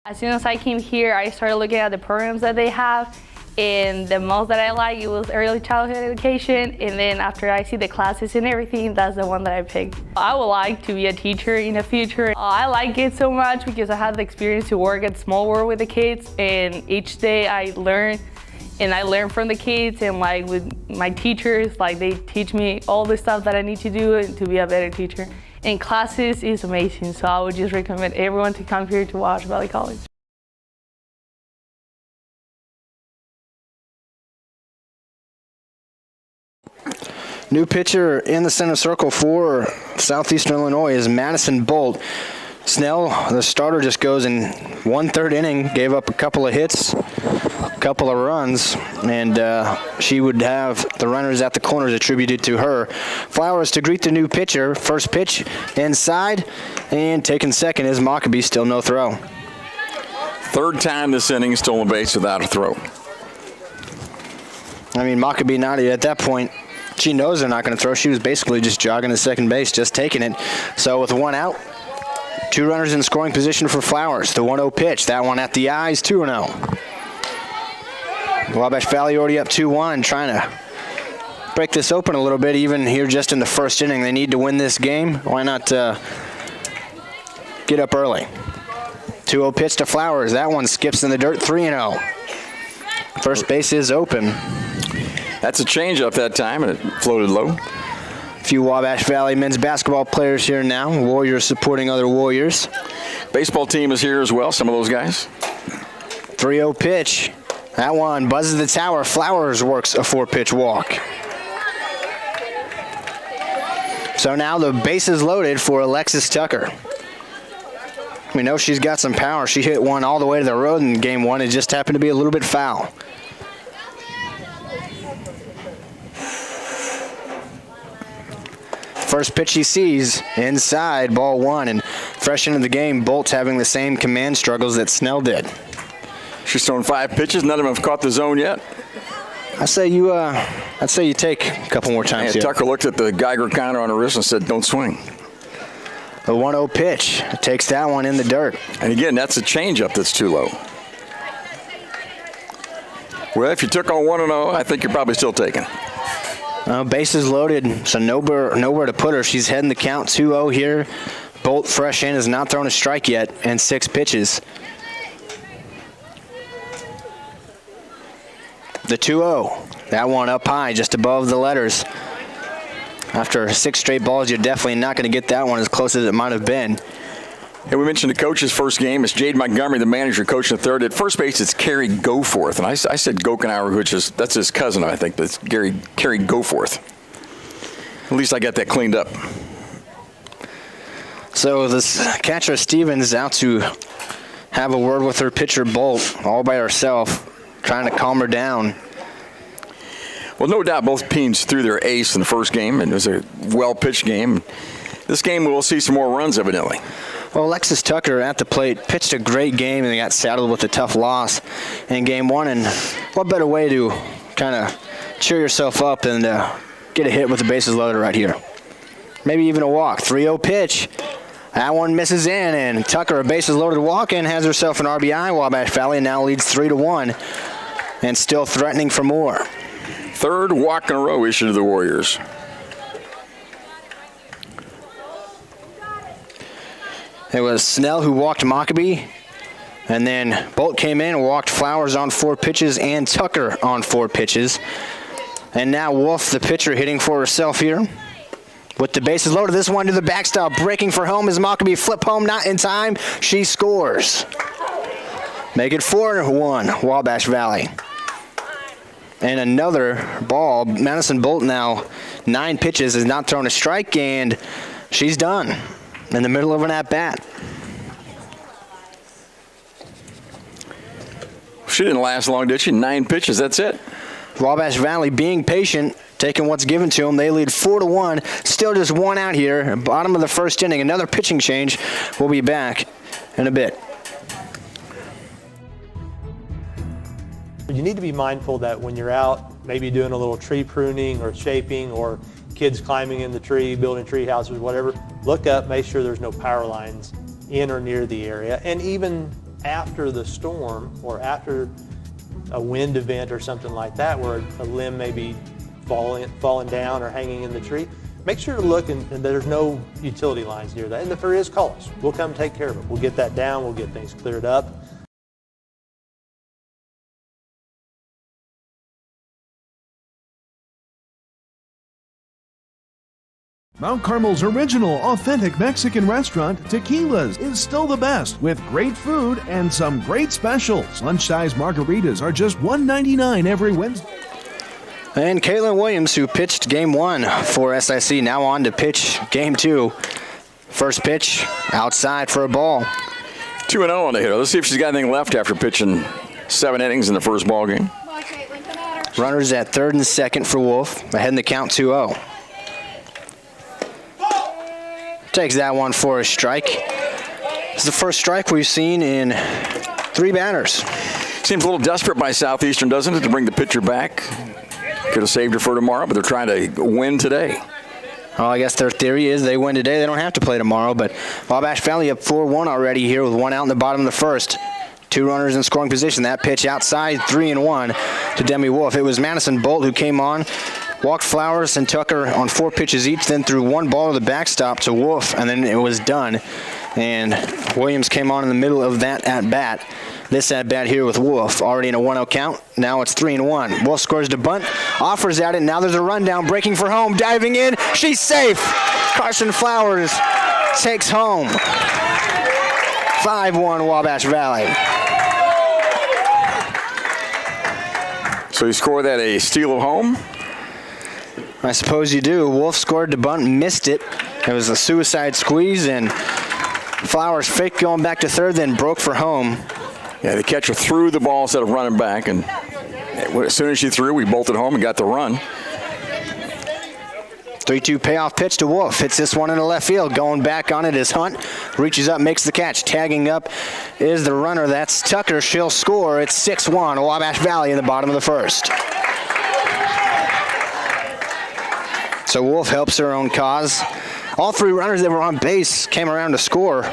As soon as I came here, I started looking at the programs that they have, and the most that I like, it was early childhood education, and then after I see the classes and everything, that's the one that I picked. I would like to be a teacher in the future. I like it so much because I had the experience to work at Small World with the kids, and each day I learn, and I learn from the kids, and like with my teachers, like they teach me all the stuff that I need to do to be a better teacher. And classes is amazing, so I would just recommend everyone to come here to Wabash Valley College. New pitcher in the center circle for Southeastern Illinois is Madison Bolt. Snell, the starter, just goes in 1/3 inning, gave up a couple of hits, a couple of runs, and she would have the runners at the corners attributed to her. Flowers to greet the new pitcher. First pitch inside, and taking second is Mockabee, still no throw. Third time this inning, stolen base without a throw. I mean, Mockabee not at that point. She knows they're not going to throw. She was basically just jogging to second base, just taking it. So with one out, two runners in scoring position for Flowers. The 1-0 pitch, that one at the eyes, 2-0. Wabash Valley already up 2-1, trying to break this open a little bit, even here just in the first inning. They need to win this game. Why not get up early? 2-0 pitch to Flowers. That one skips in the dirt, 3-0. First base is open. That's a changeup that time, and it floated low. A few Wabash Valley men's basketball players here now. Warriors supporting other Warriors. Baseball team is here as well, some of those guys. 3-0 pitch. That one buzzes the tower. Flowers works a 4-pitch walk. So now the base is loaded for Alexis Tucker. We know she's got some power. She hit one all the way to the road in game one. It just happened to be a little bit foul. First pitch he sees, inside, ball one, and fresh into the game, Bolt's having the same command struggles that Snell did. She's thrown 5 pitches, none of them have caught the zone yet. I'd say you take a couple more times here. Tucker looked at the Geiger counter on her wrist and said, don't swing. The 1-0 pitch takes that one in the dirt. And again, that's a changeup that's too low. Well, if you took on 1-0, I think you're probably still taking. Bases loaded, so nowhere to put her. She's heading the count 2-0 here. Bolt fresh in, has not thrown a strike yet, and 6 pitches. The 2-0, that one up high, just above the letters. After 6 straight balls, you're definitely not going to get that one as close as it might have been. Hey, we mentioned the coach's first game. It's Jade Montgomery, the manager, coaching the third. At first base, it's Kerry Goforth. And I said Gokenauer, which is, that's his cousin, I think, but it's Kerry Goforth. At least I got that cleaned up. So this catcher Stevens out to have a word with her pitcher Bolt, all by herself, trying to calm her down. Well, no doubt both teams threw their ace in the first game, and it was a well-pitched game. This game, we'll see some more runs, evidently. Well, Alexis Tucker at the plate pitched a great game, and they got saddled with a tough loss in game one. And what better way to kind of cheer yourself up than get a hit with the bases loaded right here? Maybe even a walk. 3-0 pitch. That one misses in, and Tucker, a bases loaded walk, and has herself an RBI. Wabash Valley now leads 3-1, and still threatening for more. Third walk in a row issued to the Warriors. It was Snell who walked Mockabee, and then Bolt came in and walked Flowers on 4 pitches and Tucker on 4 pitches. And now Wolf, the pitcher, hitting for herself here. With the bases loaded, this one to the backstop. Breaking for home is Mockabee. Flip home, not in time. She scores. Make it 4-1, Wabash Valley. And another ball. Madison Bolt now 9 pitches, has not thrown a strike, and she's done in the middle of an at-bat. She didn't last long, did she? 9 pitches, that's it. Wabash Valley being patient, taking what's given to them. They lead 4-1. Still just 1 out here. Bottom of the first inning. Another pitching change. We'll be back in a bit. You need to be mindful that when you're out, maybe doing a little tree pruning or shaping, or kids climbing in the tree, building tree houses, whatever, look up, make sure there's no power lines in or near the area. And even after the storm or after a wind event or something like that where a limb may be falling down or hanging in the tree, make sure to look and there's no utility lines near that. And if there is, call us. We'll come take care of it. We'll get that down. We'll get things cleared up. Mount Carmel's original, authentic Mexican restaurant, Tequila's, is still the best, with great food and some great specials. Lunch-size margaritas are just $1.99 every Wednesday. And Caitlin Williams, who pitched game 1 for SIC, now on to pitch game 2. First pitch, outside for a ball. 2-0 on the hitter. Let's see if she's got anything left after pitching 7 innings in the first ball game. Runners at third and second for Wolf, ahead in the count 2-0. Takes that one for a strike. It's the first strike we've seen in 3 batters. Seems a little desperate by Southeastern, doesn't it, to bring the pitcher back? Could have saved her for tomorrow, but they're trying to win today. Well, I guess their theory is they win today. They don't have to play tomorrow, but Wabash Valley up 4-1 already here with 1 out in the bottom of the first. 2 runners in scoring position. That pitch outside, 3-1 to Demi Wolf. It was Madison Bolt who came on, walked Flowers and Tucker on 4 pitches each, then threw 1 ball to the backstop to Wolf, and then it was done. And Williams came on in the middle of that at-bat. This at-bat here with Wolf, already in a 1-0 count. Now it's 3-1. Wolf scores to bunt, offers at it. Now there's a rundown, breaking for home, diving in. She's safe. Carson Flowers takes home. 5-1 Wabash Valley. So you score that a steal of home? I suppose you do. Wolf scored to bunt, missed it. It was a suicide squeeze, and Flowers faked going back to third, then broke for home. Yeah, the catcher threw the ball instead of running back, and as soon as she threw, we bolted home and got the run. 3-2 payoff pitch to Wolf. Hits this one into left field. Going back on it is Hunt. Reaches up, makes the catch. Tagging up is the runner. That's Tucker. She'll score. It's 6-1. Wabash Valley in the bottom of the first. So Wolf helps her own cause. All 3 runners that were on base came around to score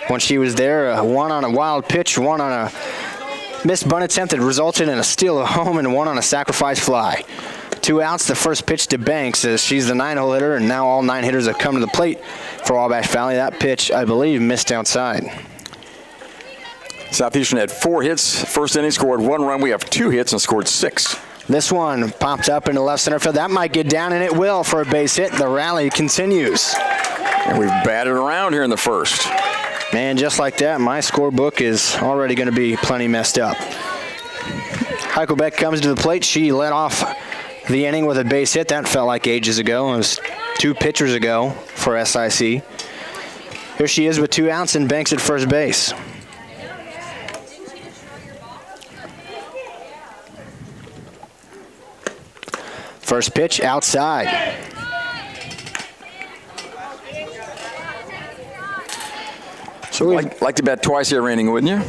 when she was there. 1 on a wild pitch, 1 on a missed bunt attempt that resulted in a steal of home, and 1 on a sacrifice fly. 2 outs, the first pitch to Banks as she's the 9-hole hitter, and now all 9 hitters have come to the plate for Wabash Valley. That pitch, I believe, missed outside. Southeastern had 4 hits. First inning, scored 1 run. We have 2 hits and scored 6. This one popped up into left center field. That might get down, and it will for a base hit. The rally continues. And we've batted around here in the first. Man, just like that, my scorebook is already going to be plenty messed up. Heichelbeck comes to the plate. She led off the inning with a base hit. That felt like ages ago. It was 2 pitchers ago for SIC. Here she is with 2 outs and Banks at first base. First pitch outside. So we'd like to bat twice every inning, wouldn't you?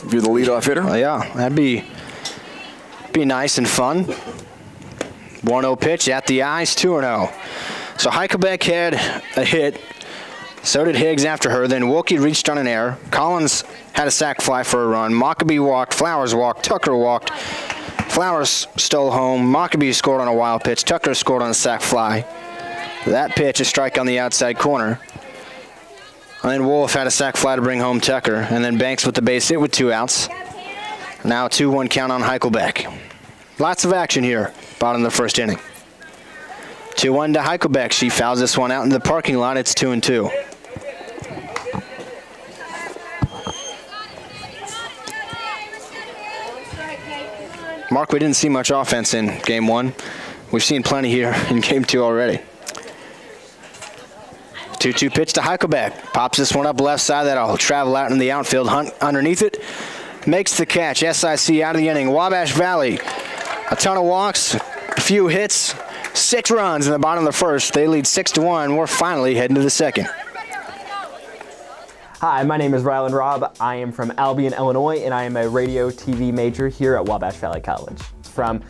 If you're the leadoff hitter? Yeah, that'd be nice and fun. 1-0 pitch at the eyes, 2-0. So Heichelbeck had a hit. So did Higgs after her. Then Wilkie reached on an error. Collins had a sac fly for a run. Mockabee walked. Flowers walked. Tucker walked. Flowers stole home. Mockabee scored on a wild pitch. Tucker scored on a sac fly. That pitch, a strike on the outside corner. And then Wolf had a sac fly to bring home Tucker. And then Banks with the base hit with 2 outs. Now 2-1 count on Heichelbeck. Lots of action here, bottom of the first inning. 2-1 to Heichelbeck. She fouls this one out in the parking lot. It's 2-2. Mark, we didn't see much offense in game 1. We've seen plenty here in game 2 already. 2-2 pitch to Heichelbeck. Pops this one up left side. That'll travel out in the outfield. Hunt underneath it. Makes the catch. SIC out of the inning. Wabash Valley. A ton of walks, a few hits, 6 runs in the bottom of the first. They lead 6-1. We're finally heading to the second. Hi, my name is Rylan Robb. I am from Albion, Illinois, and I am a radio TV major here at Wabash Valley College. from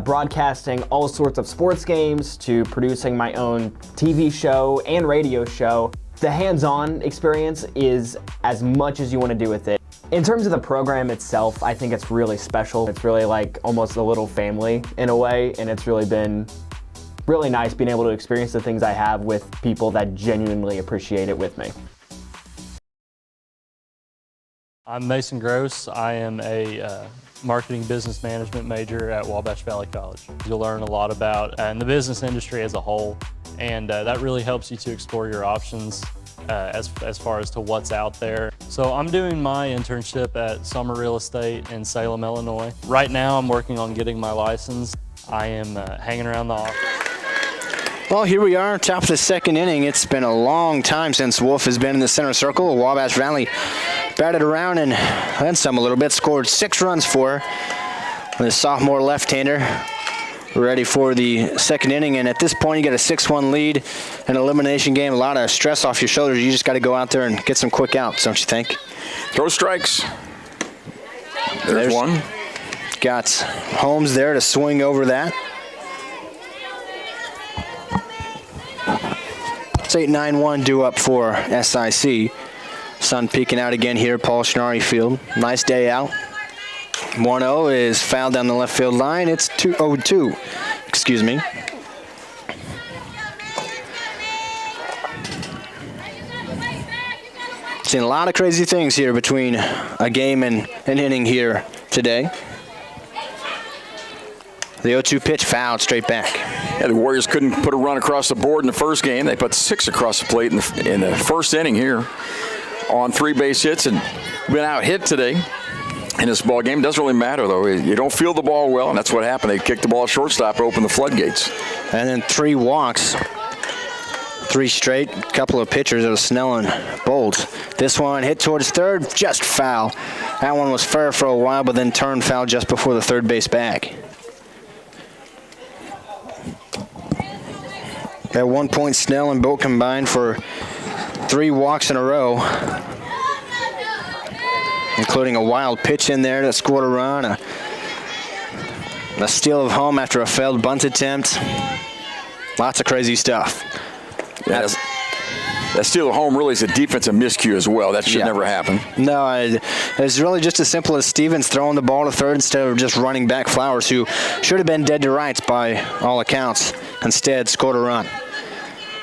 broadcasting all sorts of sports games to producing my own TV show and radio show. The hands-on experience is as much as you want to do with it. In terms of the program itself, I think it's really special. It's really like almost a little family in a way, and it's really been really nice being able to experience the things I have with people that genuinely appreciate it with me. I'm Mason Gross. I am a marketing business management major at Wabash Valley College. You'll learn a lot about the business industry as a whole, and that really helps you to explore your options as far as to what's out there. So I'm doing my internship at Summer Real Estate in Salem, Illinois. Right now I'm working on getting my license. I am hanging around the office. Well, here we are, top of the second inning. It's been a long time since Wolf has been in the center circle. Wabash Valley batted around and then some a little bit, scored 6 runs for her. The sophomore left-hander ready for the second inning, and at this point you got a 6-1 lead, an elimination game, a lot of stress off your shoulders. You just got to go out there and get some quick outs, don't you think? Throw strikes. There's one. Got Holmes there to swing over that. It's 8-9-1 due up for SIC. Sun peeking out again here, Paul Schnarry Field. Nice day out. 1-0 is fouled down the left field line. It's 2-0-2. Excuse me. Seen a lot of crazy things here between a game and an inning here today. The 0-2 pitch fouled straight back. Yeah, the Warriors couldn't put a run across the board in the first game. They put 6 across the plate in the first inning here on 3 base hits and been out hit today in this ball game. Doesn't really matter, though. You don't feel the ball well, and that's what happened. They kicked the ball shortstop to open the floodgates. And then 3 walks. 3 straight, couple of pitchers of Snell and Bolts. This one hit towards third, just foul. That one was fair for a while, but then turned foul just before the third base bag. At one point, Snell and Bolt combined for 3 walks in a row, including a wild pitch in there that scored a run, a steal of home after a failed bunt attempt. Lots of crazy stuff. Yeah, that steal of home really is a defensive miscue as well. That should never happen. No, it's really just as simple as Stevens throwing the ball to third instead of just running back Flowers, who should have been dead to rights by all accounts. Instead, scored a run.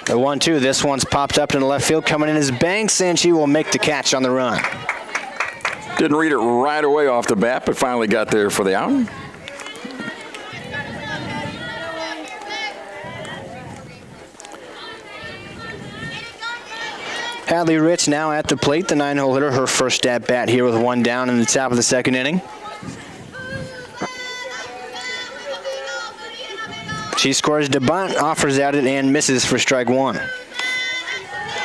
The 1-2, this one's popped up in the left field, coming in as Banks, and she will make the catch on the run. Didn't read it right away off the bat, but finally got there for the out. Hadley Rich now at the plate, the 9-hole hitter, her first at bat here with 1 down in the top of the second inning. She scores to bunt, offers at it, and misses for strike 1.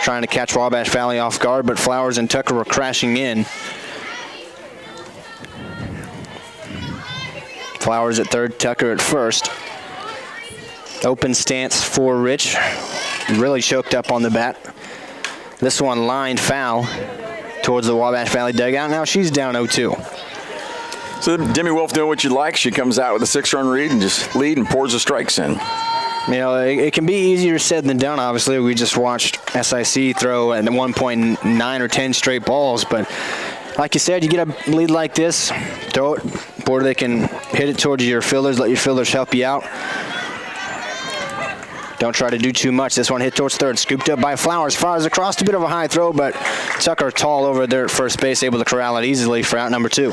Trying to catch Wabash Valley off guard, but Flowers and Tucker were crashing in. Flowers at third, Tucker at first. Open stance for Rich. Really choked up on the bat. This one lined foul towards the Wabash Valley dugout. Now she's down 0-2. So Demi Wolf doing what you like. She comes out with a 6-run lead and pours the strikes in. You know, it can be easier said than done, obviously. We just watched SIC throw at 1.9 or 10 straight balls. But like you said, you get a lead like this, throw it where they can hit it towards your fielders, let your fielders help you out. Don't try to do too much. This one hit towards third, scooped up by Flowers. Flowers across, a bit of a high throw, but Tucker tall over there at first base, able to corral it easily for out number 2.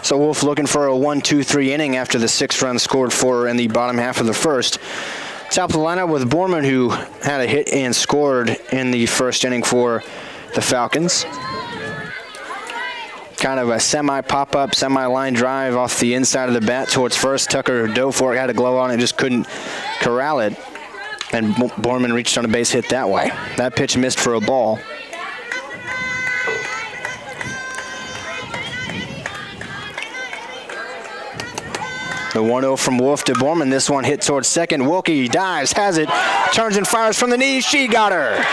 So Wolf looking for a 1-2-3 inning after the 6 runs scored for her in the bottom half of the first. Top of the lineup with Borman, who had a hit and scored in the first inning for the Falcons. Kind of a semi-pop-up, semi-line drive off the inside of the bat towards first. Tucker dove for it, had a glove on it, just couldn't corral it. And Borman reached on a base hit that way. That pitch missed for a ball. The 1-0 from Wolf to Borman. This one hit towards second. Wilkie dives, has it, turns and fires from the knees. She got her.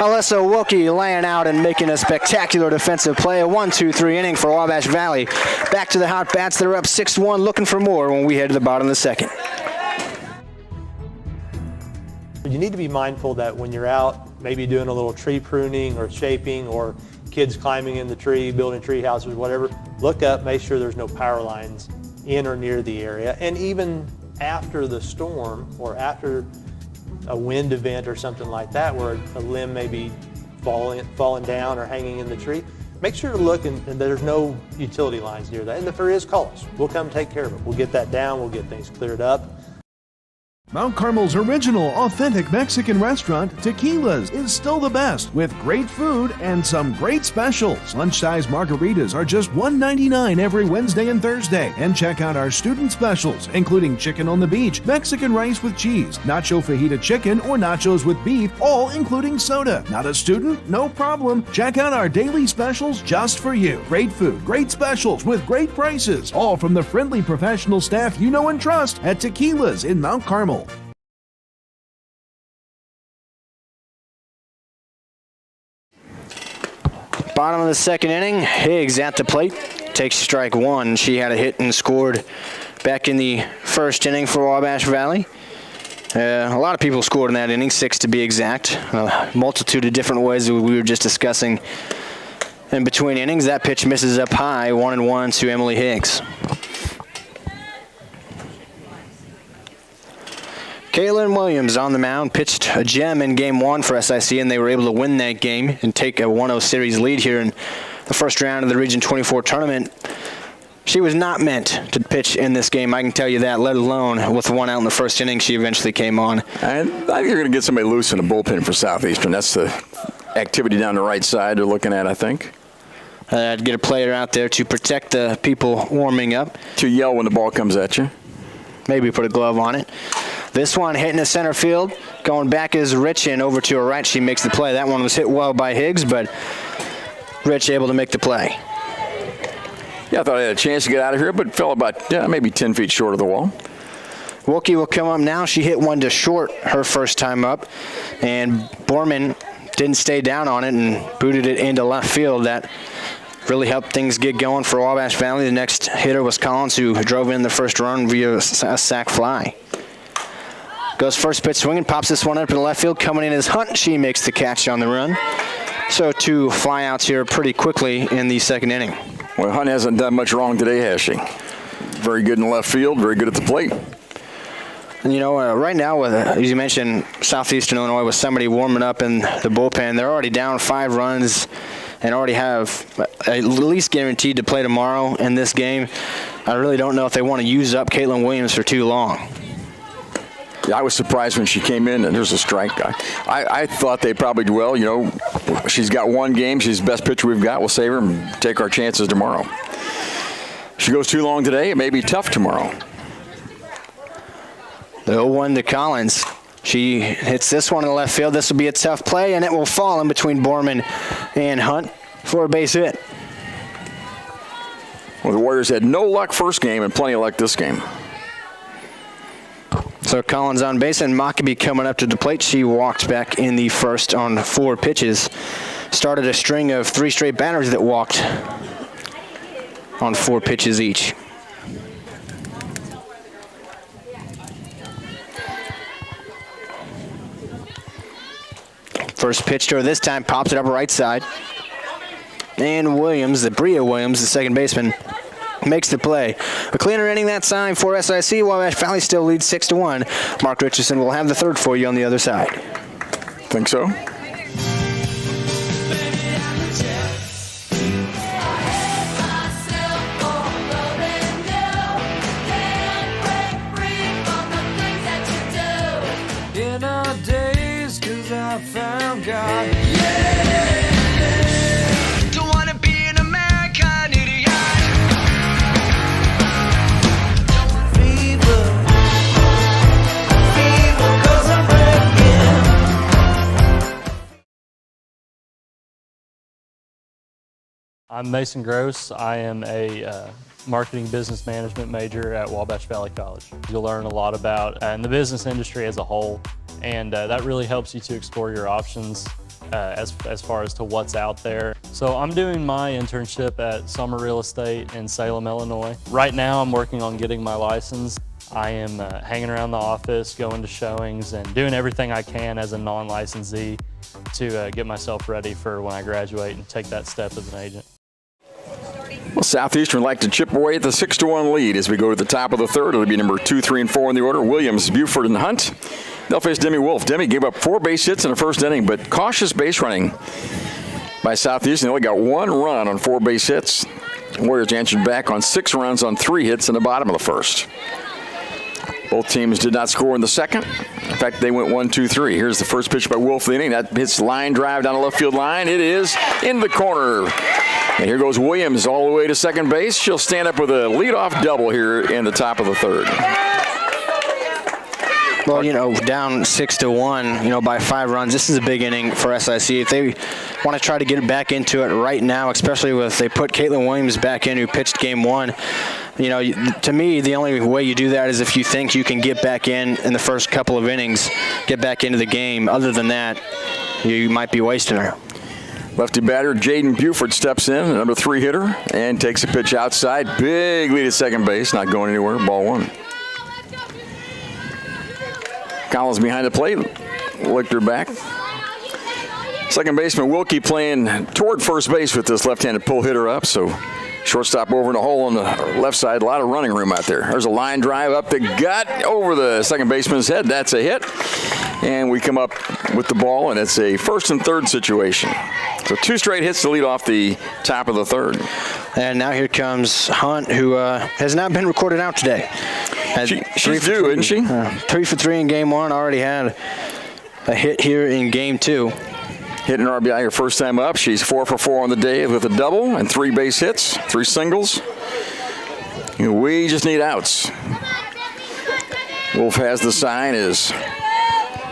Alyssa Wilkie laying out and making a spectacular defensive play. A 1-2-3 inning for Wabash Valley. Back to the hot bats. They're up 6-1, looking for more when we head to the bottom of the second. You need to be mindful that when you're out, maybe doing a little tree pruning or shaping, or kids climbing in the tree, building tree houses, whatever, look up, make sure there's no power lines in or near the area. And even after the storm or after a wind event or something like that, where a limb may be falling down or hanging in the tree, make sure to look and there's no utility lines near that. And if there is, call us. We'll come take care of it. We'll get that down. We'll get things cleared up. Mount Carmel's original, authentic Mexican restaurant, Tequila's, is still the best, with great food and some great specials. Lunch-size margaritas are just $1.99 every Wednesday and Thursday. And check out our student specials, including chicken on the beach, Mexican rice with cheese, nacho fajita chicken, or nachos with beef, all including soda. Not a student? No problem. Check out our daily specials just for you. Great food, great specials, with great prices, all from the friendly professional staff you know and trust at Tequila's in Mount Carmel. Bottom of the second inning, Higgs at the plate, takes strike one. She had a hit and scored back in the first inning for Wabash Valley. A lot of people scored in that inning, 6 to be exact. A multitude of different ways that we were just discussing in between innings. That pitch misses up high, 1-1 to Emily Higgs. Kaylin Williams on the mound, pitched a gem in game one for SIC, and they were able to win that game and take a 1-0 series lead here in the first round of the Region 24 tournament. She was not meant to pitch in this game, I can tell you that, let alone with one out in the first inning. She eventually came on. I think you're going to get somebody loose in the bullpen for Southeastern. That's the activity down the right side they're looking at, I think. I'd get a player out there to protect the people warming up. To yell when the ball comes at you. Maybe put a glove on it. This one hitting the center field. Going back is Rich, and over to her right, she makes the play. That one was hit well by Higgs, but Rich able to make the play. Yeah, I thought I had a chance to get out of here, but fell about maybe 10 feet short of the wall. Wilkie will come up now. She hit one to short her first time up, and Borman didn't stay down on it and booted it into left field. That really helped things get going for Wabash Valley. The next hitter was Collins, who drove in the first run via a sac fly. Goes first pitch swinging, pops this one up in the left field. Coming in is Hunt. She makes the catch on the run. So 2 flyouts here pretty quickly in the second inning. Well, Hunt hasn't done much wrong today, has she? Very good in left field, very good at the plate. And right now, with as you mentioned, Southeastern Illinois, with somebody warming up in the bullpen, they're already down 5 runs and already have at least guaranteed to play tomorrow in this game. I really don't know if they want to use up Caitlin Williams for too long. Yeah, I was surprised when she came in and there's a strike. I thought they probably, she's got one game. She's the best pitcher we've got. We'll save her and take our chances tomorrow. She goes too long today. It may be tough tomorrow. The 0-1 to Collins. She hits this one in the left field. This will be a tough play, and it will fall in between Borman and Hunt for a base hit. Well, the Warriors had no luck first game and plenty of luck this game. So Collins on base, and Mockabee coming up to the plate. She walked back in the first on 4 pitches. Started a string of 3 straight batters that walked on 4 pitches each. First pitch to her this time, pops it up right side. And Williams, Bria Williams, the second baseman, makes the play. A cleaner inning that time for SIC. Wabash Valley still leads 6-1. Mark Richardson will have the third for you on the other side. Think so? In our days, 'cause I found God. Don't wanna be an American idiot. Fever, 'cause I'm breaking. I'm Mason Gross. I am a marketing business management major at Wabash Valley College. You'll learn a lot about the business industry as a whole, and that really helps you to explore your options as far as to what's out there. So I'm doing my internship at Summer Real Estate in Salem, Illinois. Right now I'm working on getting my license. I am hanging around the office, going to showings, and doing everything I can as a non-licensee to get myself ready for when I graduate and take that step as an agent. Well, Southeastern like to chip away at the 6-1 lead as we go to the top of the third. It'll be number 2, 3, and 4 in the order. Williams, Buford, and Hunt. They'll face Demi Wolf. Demi gave up 4 base hits in the first inning, but cautious base running by Southeastern. They only got 1 run on 4 base hits. Warriors answered back on 6 runs on 3 hits in the bottom of the first. Both teams did not score in the second. In fact, they went 1-2-3. Here's the first pitch by Wolf of the inning. That hits line drive down the left field line. It is in the corner. And here goes Williams all the way to second base. She'll stand up with a leadoff double here in the top of the third. Well, down 6-1, by 5 runs. This is a big inning for SIC. If they want to try to get back into it right now, especially with they put Caitlin Williams back in, who pitched game 1. To me, the only way you do that is if you think you can get back in the first couple of innings, get back into the game. Other than that, you might be wasting her. Lefty batter Jaden Buford steps in, the number 3 hitter, and takes a pitch outside. Big lead at second base, not going anywhere. Ball 1. Collins behind the plate, licked her back. Second baseman Wilkie playing toward first base with this left-handed pull hitter up, so shortstop over in the hole on the left side. A lot of running room out there. There's a line drive up the gut over the second baseman's head. That's a hit. And we come up with the ball, and it's a first and third situation. So 2 straight hits to lead off the top of the third. And now here comes Hunt, who has not been recorded out today. She's due, isn't she? 3 for 3 in game 1. Already had a hit here in game 2. Hitting RBI her first time up. She's 4 for 4 on the day with a double and 3 base hits, 3 singles. We just need outs. Wolf has the sign as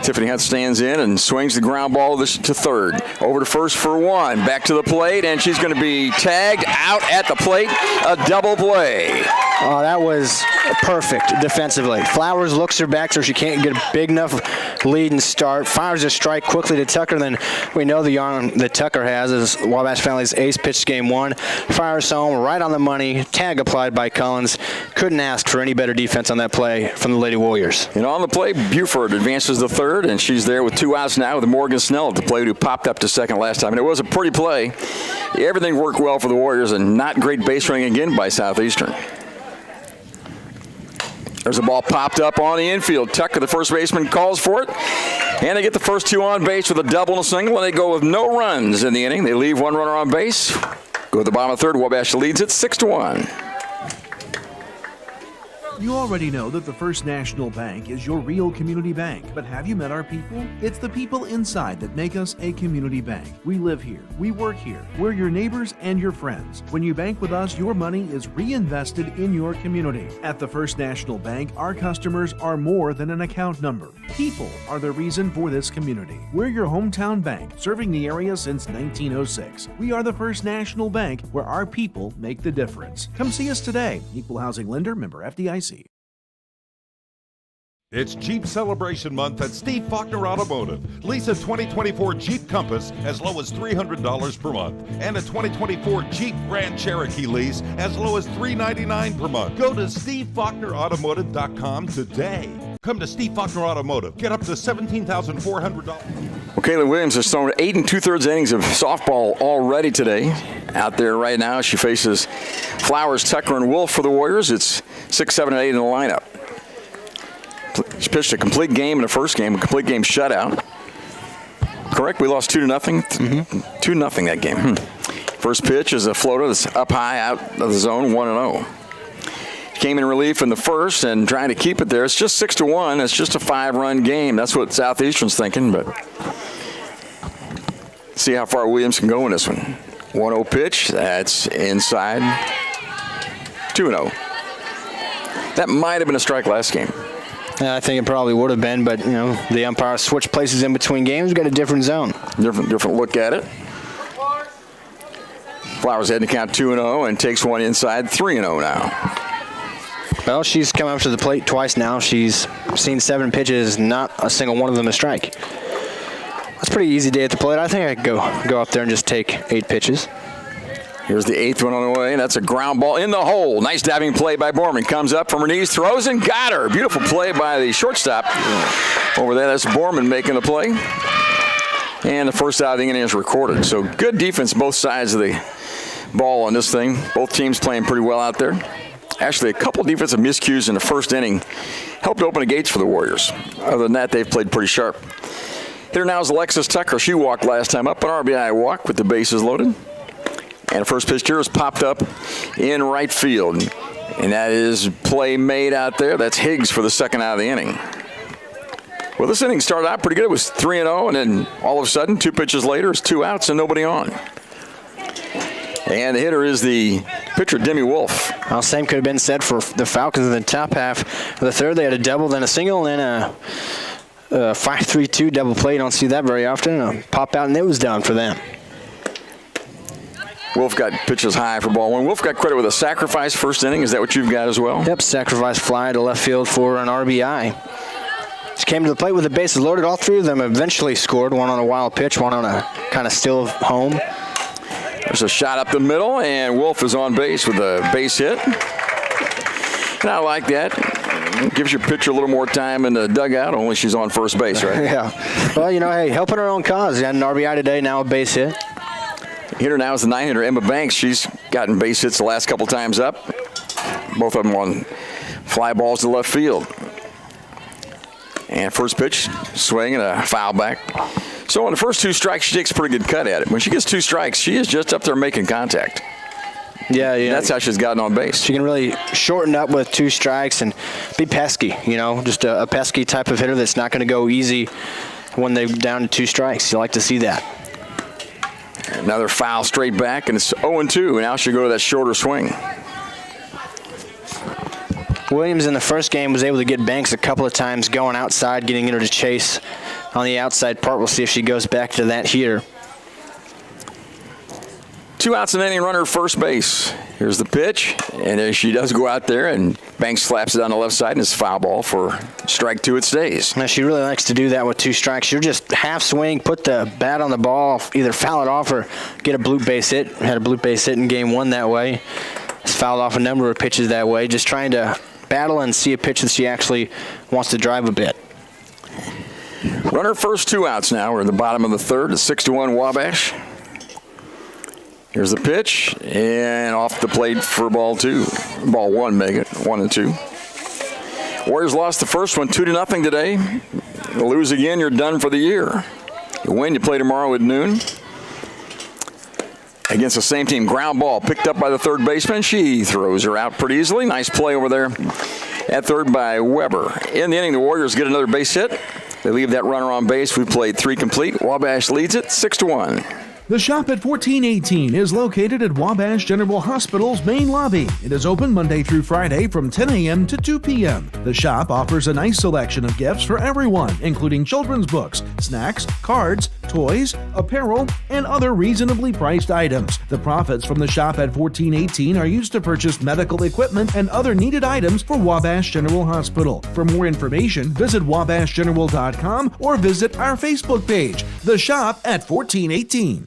Tiffany Hunt stands in and swings the ground ball to third. Over to first for 1. Back to the plate, and she's going to be tagged out at the plate. A double play. Oh, that was perfect defensively. Flowers looks her back so she can't get a big enough lead and start. Fires a strike quickly to Tucker. Then we know the arm that Tucker has is Wabash Valley's ace. Pitched game 1. Fires home right on the money. Tag applied by Collins. Couldn't ask for any better defense on that play from the Lady Warriors. And on the play, Buford advances to third, and she's there with 2 outs now with Morgan Snell at the plate, who popped up to second last time. And it was a pretty play. Everything worked well for the Warriors, and not great base running again by Southeastern. There's a ball popped up on the infield. Tucker, the first baseman, calls for it. And they get the first 2 on base with a double and a single, and they go with no runs in the inning. They leave 1 runner on base. Go to the bottom of the third. Wabash leads it 6-1. You already know that the First National Bank is your real community bank, but have you met our people? It's the people inside that make us a community bank. We live here, we work here, we're your neighbors and your friends. When you bank with us, your money is reinvested in your community. At the First National Bank, our customers are more than an account number. People are the reason for this community. We're your hometown bank, serving the area since 1906. We are the First National Bank, where our people make the difference. Come see us today. Equal housing lender, member FDIC. It's Jeep Celebration Month at Steve Faulkner Automotive. Lease a 2024 Jeep Compass as low as $300 per month and a 2024 Jeep Grand Cherokee lease as low as $399 per month. Go to SteveFaulknerAutomotive.com today. Come to Steve Faulkner Automotive. Get up to $17,400. Well, Caitlin Williams has thrown 8 2/3 innings of softball already today. Out there right now, she faces Flowers, Tucker, and Wolf for the Warriors. It's 6, 7, and 8 in the lineup. She pitched a complete game in the first game, a complete game shutout. Correct? We lost 2-0. 2-0 that game. First pitch is a floater that's up high out of the zone, 1-0. Came in relief in the first and trying to keep it there. It's just 6-1. It's just a 5-run game. That's what Southeastern's thinking, but see how far Williams can go in this one. 1-0 pitch. That's inside. 2-0. That might have been a strike last game. Yeah, I think it probably would have been, but the umpire switched places in between games. We got a different zone. Different look at it. Flowers heading to count 2-0 and takes one inside, 3-0 now. Well, she's come up to the plate twice now. She's seen 7 pitches, not a single one of them a strike. it's a pretty easy day at the plate. I think I could go up there and just take 8 pitches. Here's the 8th one on the way. That's a ground ball in the hole. Nice diving play by Borman. Comes up from her knees, throws, and got her. Beautiful play by the shortstop. Over there, that's Borman making the play. And the first out of the inning is recorded. So good defense both sides of the ball on this thing. Both teams playing pretty well out there. Actually, a couple defensive miscues in the first inning helped open the gates for the Warriors. Other than that, they've played pretty sharp. Here now is Alexis Tucker. She walked last time up, an RBI walk with the bases loaded. And the first pitch here is popped up in right field. And that is play made out there. That's Higgs for the second out of the inning. Well, this inning started out pretty good. It was 3-0, and then all of a sudden, 2 pitches later, it's 2 outs and nobody on. And the hitter is the pitcher, Demi Wolf. Well, same could have been said for the Falcons in the top half of the third. They had a double, then a single, and then a 5-3-2 double play. You don't see that very often. Pop out, and it was down for them. Wolf got pitches high for ball 1. Wolf got credit with a sacrifice first inning. Is that what you've got as well? Yep, sacrifice fly to left field for an RBI. Just came to the plate with the bases loaded. All 3 of them eventually scored. One on a wild pitch, one on a kind of still home. There's a shot up the middle, and Wolf is on base with a base hit. And I like that. It gives your pitcher a little more time in the dugout, only she's on first base, right? Yeah. Well, hey, helping her own cause. She had an RBI today, now a base hit. Hitter now is the 9-hitter, Emma Banks. She's gotten base hits the last couple times up. Both of them on fly balls to left field. And first pitch, swing and a foul back. So on the first 2 strikes, she takes a pretty good cut at it. When she gets 2 strikes, she is just up there making contact. Yeah. That's how she's gotten on base. She can really shorten up with 2 strikes and be pesky, just a pesky type of hitter that's not going to go easy when they're down to 2 strikes. You like to see that. Another foul straight back, and it's 0-2. And now she'll go to that shorter swing. Williams in the first game was able to get Banks a couple of times going outside, getting her to chase on the outside part. We'll see if she goes back to that here. 2 outs and inning, runner first base. Here's the pitch, and she does go out there, and Banks slaps it on the left side, and it's foul ball for strike 2. It stays. Now, she really likes to do that with 2 strikes. You're just half swing, put the bat on the ball, either foul it off or get a blue base hit. Had a blue base hit in game 1 that way. It's fouled off a number of pitches that way, just trying to battle and see a pitch that she actually wants to drive a bit. Runner first, 2 outs now. We're in the bottom of the third. It's 6-1 Wabash. Here's the pitch, and off the plate for ball 2. Ball 1, make it 1-2. Warriors lost the first one 2-0 today. You lose again, you're done for the year. You win, you play tomorrow at noon. Against the same team, ground ball picked up by the third baseman. She throws her out pretty easily. Nice play over there at third by Weber. In the inning, the Warriors get another base hit. They leave that runner on base. We played 3 complete. Wabash leads it 6-1. The Shop at 1418 is located at Wabash General Hospital's main lobby. It is open Monday through Friday from 10 a.m. to 2 p.m. The shop offers a nice selection of gifts for everyone, including children's books, snacks, cards, toys, apparel, and other reasonably priced items. The profits from the Shop at 1418 are used to purchase medical equipment and other needed items for Wabash General Hospital. For more information, visit wabashgeneral.com or visit our Facebook page, The Shop at 1418.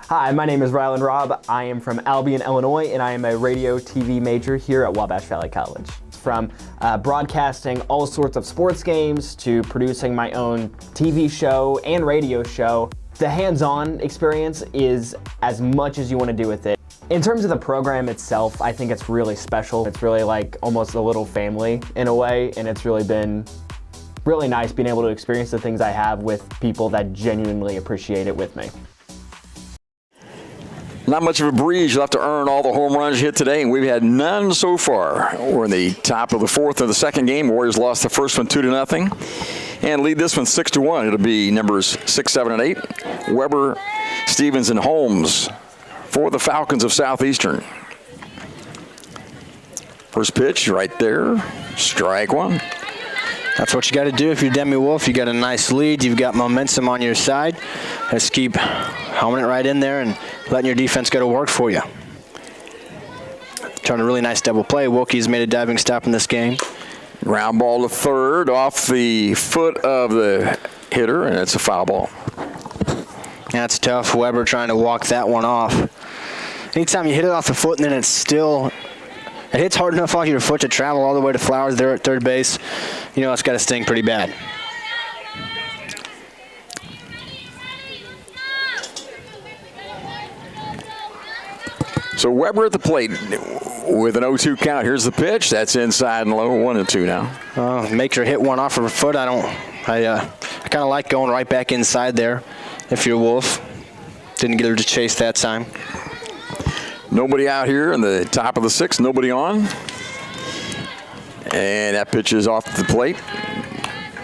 Hi, my name is Rylan Robb. I am from Albion, Illinois, and I am a radio TV major here at Wabash Valley College. From broadcasting all sorts of sports games to producing my own TV show and radio show, the hands-on experience is as much as you want to do with it. In terms of the program itself, I think it's really special. It's really like almost a little family in a way, and it's really been really nice being able to experience the things I have with people that genuinely appreciate it with me. Not much of a breeze. You'll have to earn all the home runs you hit today, and we've had none so far. We're in the top of the 4th of the second game. Warriors lost the first one 2-0 and lead this one 6-1. It'll be numbers 6, 7, and 8. Weber, Stevens, and Holmes for the Falcons of Southeastern. First pitch right there, strike 1. That's what you got to do if you're Demi Wolf. You got a nice lead. You've got momentum on your side. Just keep homing it right in there and letting your defense go to work for you. Turned a really nice double play. Wilkie's made a diving stop in this game. Ground ball to third off the foot of the hitter, and it's a foul ball. That's tough. Weber trying to walk that one off. Anytime you hit it off the foot and then it hits hard enough off your foot to travel all the way to Flowers there at third base, you know it's got to sting pretty bad. So Weber at the plate with an 0-2 count. Here's the pitch. That's inside and low. 1-2 now. Makes her hit one off of her foot. I kind of like going right back inside there if you're Wolf. Didn't get her to chase that time. Nobody out here in the top of the sixth. Nobody on. And that pitch is off the plate.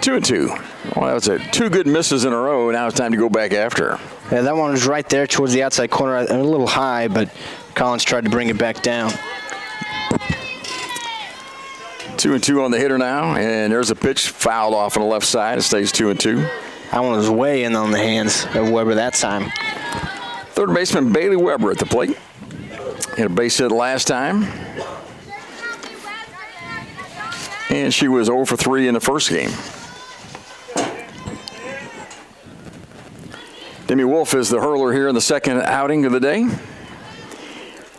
2-2. Well, that was two good misses in a row. Now it's time to go back after her. Yeah, that one was right there towards the outside corner, a little high, but Collins tried to bring it back down. 2-2 on the hitter now, and there's a pitch fouled off on the left side. It stays 2-2. That one was way in on the hands of Weber that time. Third baseman Bailey Weber at the plate. Hit a base hit last time. And she was 0 for 3 in the first game. Demi Wolf is the hurler here in the second outing of the day.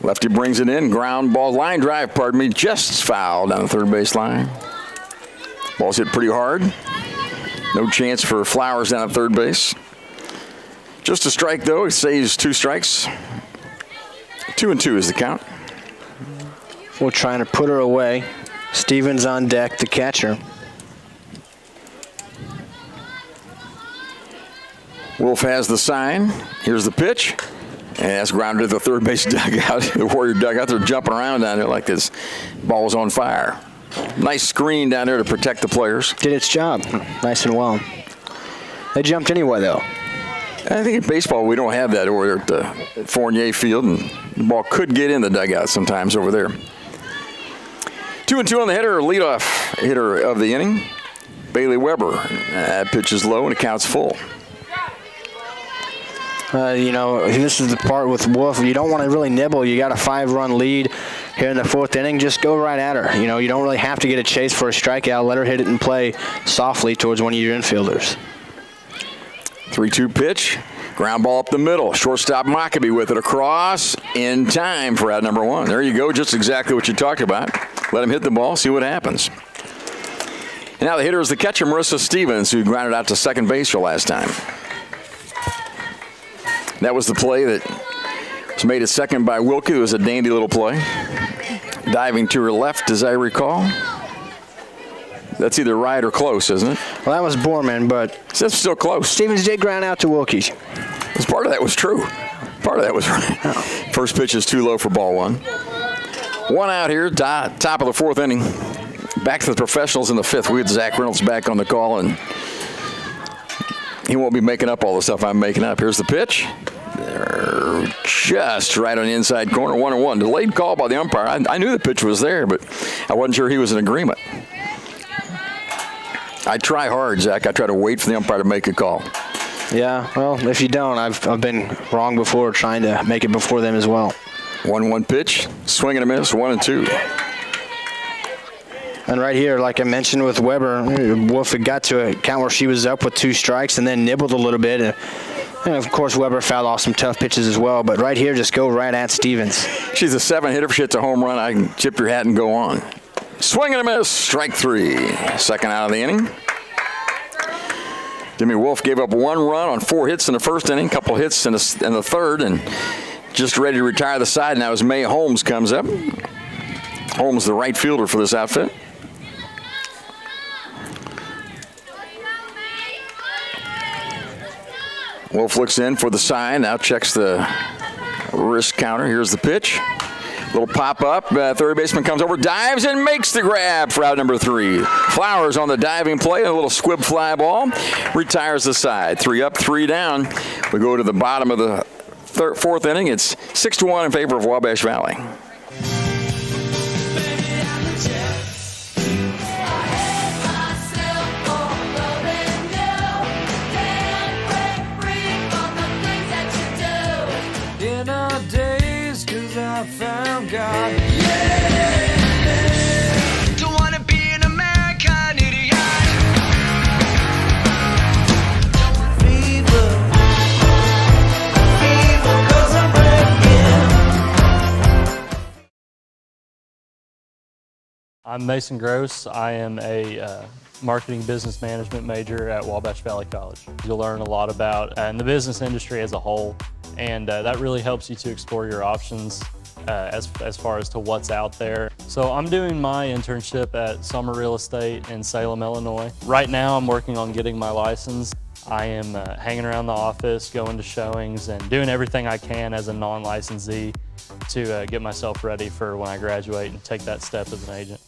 Lefty brings it in. Ground ball, line drive, just fouled down the third base line. Ball's hit pretty hard. No chance for Flowers down at third base. Just a strike, though. It saves 2 strikes. 2-2 is the count. We're trying to put her away. Stevens on deck, the catcher. Wolf has the sign. Here's the pitch. And that's grounded to the third base dugout. The Warrior dugout. They're jumping around down there like this ball was on fire. Nice screen down there to protect the players. Did its job. Nice and well. They jumped anyway, though. I think in baseball we don't have that over there at the Fournier Field, and the ball could get in the dugout sometimes over there. 2-2 on the hitter, leadoff hitter of the inning, Bailey Weber. That pitch is low and it counts full. This is the part with Wolf. You don't want to really nibble. You got a 5-run lead here in the 4th inning. Just go right at her. You don't really have to get a chase for a strikeout. Let her hit it and play softly towards one of your infielders. 3-2 pitch. Ground ball up the middle. Shortstop Mockabee with it across in time for out number 1. There you go. Just exactly what you talked about. Let him hit the ball. See what happens. And now the hitter is the catcher, Marissa Stevens, who grounded out to second base her last time. That was the play that was made at second by Wilkie. It was a dandy little play. Diving to her left, as I recall. That's either right or close, isn't it? Well, that was Borman, but that's still close. Stevens did ground out to Wilkie. Part of that was true. Part of that was right. Oh. First pitch is too low for ball 1. 1 out here, top of the 4th inning. Back to the professionals in the 5th. We had Zach Reynolds back on the call, and he won't be making up all the stuff I'm making up. Here's the pitch. They're just right on the inside corner, 1-1. Delayed call by the umpire. I knew the pitch was there, but I wasn't sure he was in agreement. I try hard, Zach. I try to wait for the umpire to make a call. Yeah, well, if you don't, I've been wrong before trying to make it before them as well. 1-1 pitch, swing and a miss, 1-2. And right here, like I mentioned with Weber, Wolf had got to a count where she was up with 2 strikes and then nibbled a little bit. And of course, Weber fouled off some tough pitches as well. But right here, just go right at Stevens. She's a 7-hitter. If she hits a home run, I can tip your hat and go on. Swing and a miss, strike 3. Second out of the inning. Demi Wolf gave up 1 run on 4 hits in the first inning, couple hits in the third, and just ready to retire the side. Now as May Holmes comes up. Holmes, the right fielder for this outfit. Wolf looks in for the sign, now checks the wrist counter. Here's the pitch. Little pop-up. Third baseman comes over, dives, and makes the grab for out number 3. Flowers on the diving play, a little squib fly ball. Retires the side. 3 up, 3 down. We go to the bottom of the 4th inning. It's 6-1 in favor of Wabash Valley. In our days, 'cause I found God. Don't wanna be an American idiot. Fever. I'm Mason Gross. I am a marketing business management major at Wabash Valley College. You'll learn a lot about in the business industry as a whole, and that really helps you to explore your options as far as to what's out there. So I'm doing my internship at Summer Real Estate in Salem, Illinois. Right now I'm working on getting my license. I am hanging around the office, going to showings, and doing everything I can as a non-licensee to get myself ready for when I graduate and take that step as an agent.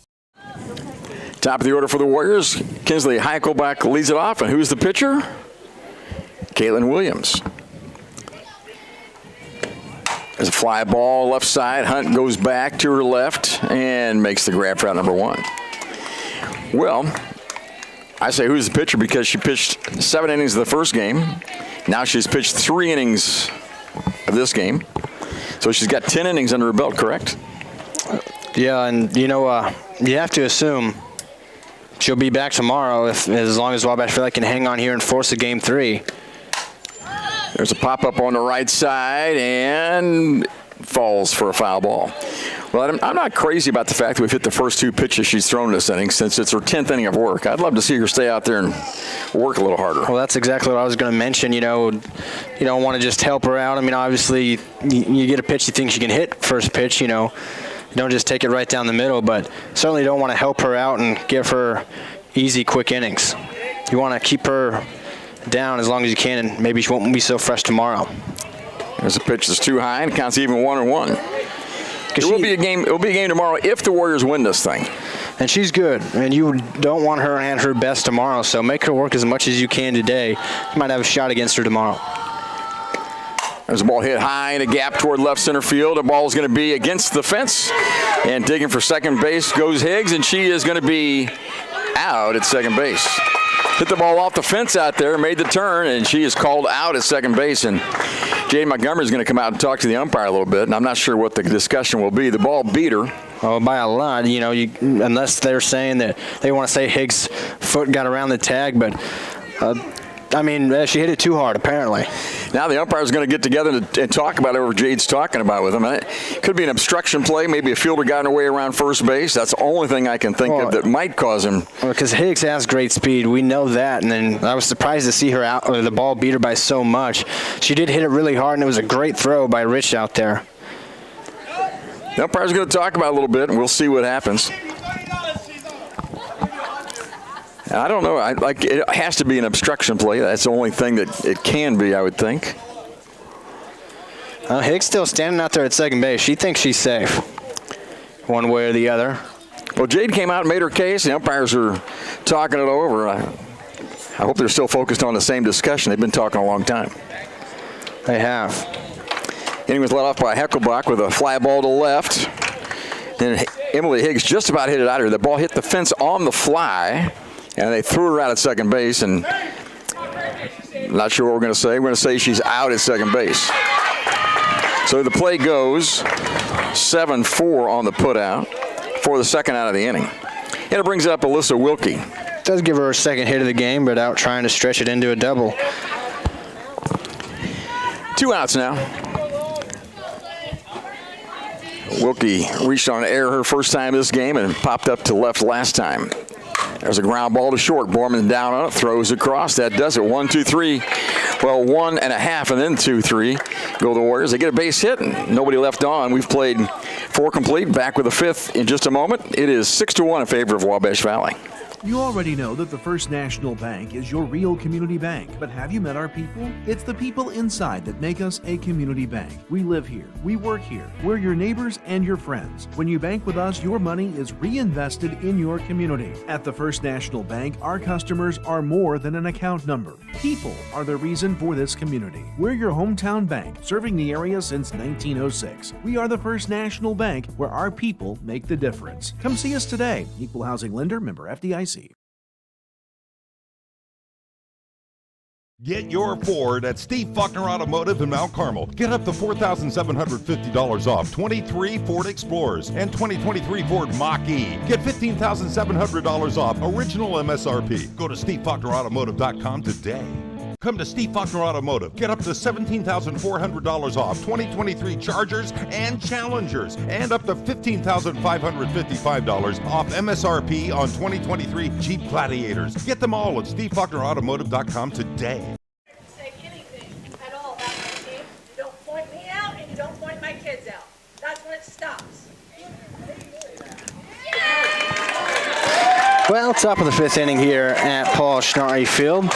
Top of the order for the Warriors, Kinsley Heichelbach leads it off, and who's the pitcher? Caitlin Williams. There's a fly ball left side. Hunt goes back to her left and makes the grab for out number one. Well, I say who's the pitcher because she pitched 7 innings of the first game. Now she's pitched 3 innings of this game. So she's got 10 innings under her belt, correct? Yeah, and you have to assume she'll be back tomorrow as long as Wabash Valley can hang on here and force a game 3. There's a pop-up on the right side and falls for a foul ball. Well, I'm not crazy about the fact that we've hit the first 2 pitches she's thrown this inning since it's her 10th inning of work. I'd love to see her stay out there and work a little harder. Well, that's exactly what I was going to mention. You don't want to just help her out. I mean, obviously, you get a pitch you think she can hit first pitch, you don't just take it right down the middle, but certainly don't want to help her out and give her easy, quick innings. You want to keep her down as long as you can, and maybe she won't be so fresh tomorrow. There's a pitch that's too high and counts even 1-1. It will be a game. It will be a game tomorrow if the Warriors win this thing. And she's good, and you don't want her at her best tomorrow. So make her work as much as you can today. You might have a shot against her tomorrow. There's a ball hit high in a gap toward left center field. The ball is going to be against the fence, and digging for second base goes Higgs, and she is going to be out at second base. Hit the ball off the fence out there, made the turn, and she is called out at second base. And Jade Montgomery is going to come out and talk to the umpire a little bit, and I'm not sure what the discussion will be. The ball beat her. Oh, by a lot. Unless they're saying that they want to say Higgs' foot got around the tag, but she hit it too hard, apparently. Now the umpire is going to get together and talk about whatever Jade's talking about with him. It could be an obstruction play. Maybe a fielder got in her way around first base. That's the only thing I can think of that might cause him. Because Higgs has great speed. We know that. And then I was surprised to see her out, or the ball beat her by so much. She did hit it really hard, and it was a great throw by Rich out there. The umpire's going to talk about it a little bit, and we'll see what happens. I don't know. It has to be an obstruction play. That's the only thing that it can be, I would think. Higgs still standing out there at second base. She thinks she's safe, one way or the other. Well, Jade came out and made her case. The umpires are talking it over. I hope they're still focused on the same discussion. They've been talking a long time. They have. Inning was led off by Heichelbach with a fly ball to left. Then Emily Higgs just about hit it out of here. The ball hit the fence on the fly. And they threw her out at second base, and I'm not sure what we're going to say. We're going to say she's out at second base. So the play goes 7-4 on the putout for the second out of the inning. And it brings up Alyssa Wilkie. Does give her a second hit of the game, but out trying to stretch it into a double. 2 outs now. Wilkie reached on air her first time this game and popped up to left last time. There's a ground ball to short. Borman down on it, throws across. That does it. 1-2-3. Well, 1.5 and then 2-3 go the Warriors. They get a base hit and nobody left on. We've played 4 complete. Back with a 5th in just a moment. It is 6-1 in favor of Wabash Valley. You already know that the First National Bank is your real community bank, but have you met our people? It's the people inside that make us a community bank. We live here, we work here, we're your neighbors and your friends. When you bank with us, your money is reinvested in your community. At the First National Bank, our customers are more than an account number. People are the reason for this community. We're your hometown bank, serving the area since 1906. We are the First National Bank, where our people make the difference. Come see us today. Equal housing lender, member FDIC. Get your Ford at Steve Faulkner Automotive in Mount Carmel. Get up to $4,750 off 23 Ford Explorers and 2023 Ford Mach-E. Get $15,700 off original MSRP. Go to SteveFaulknerAutomotive.com today. Come to Steve Faulkner Automotive. Get up to $17,400 off 2023 Chargers and Challengers, and up to $15,555 off MSRP on 2023 Jeep Gladiators. Get them all at SteveFaulknerAutomotive.com today. Say anything at all about my team. You don't point me out and you don't point my kids out. That's when it stops. Well, top of the 5th inning here at Paul Schnarre Field.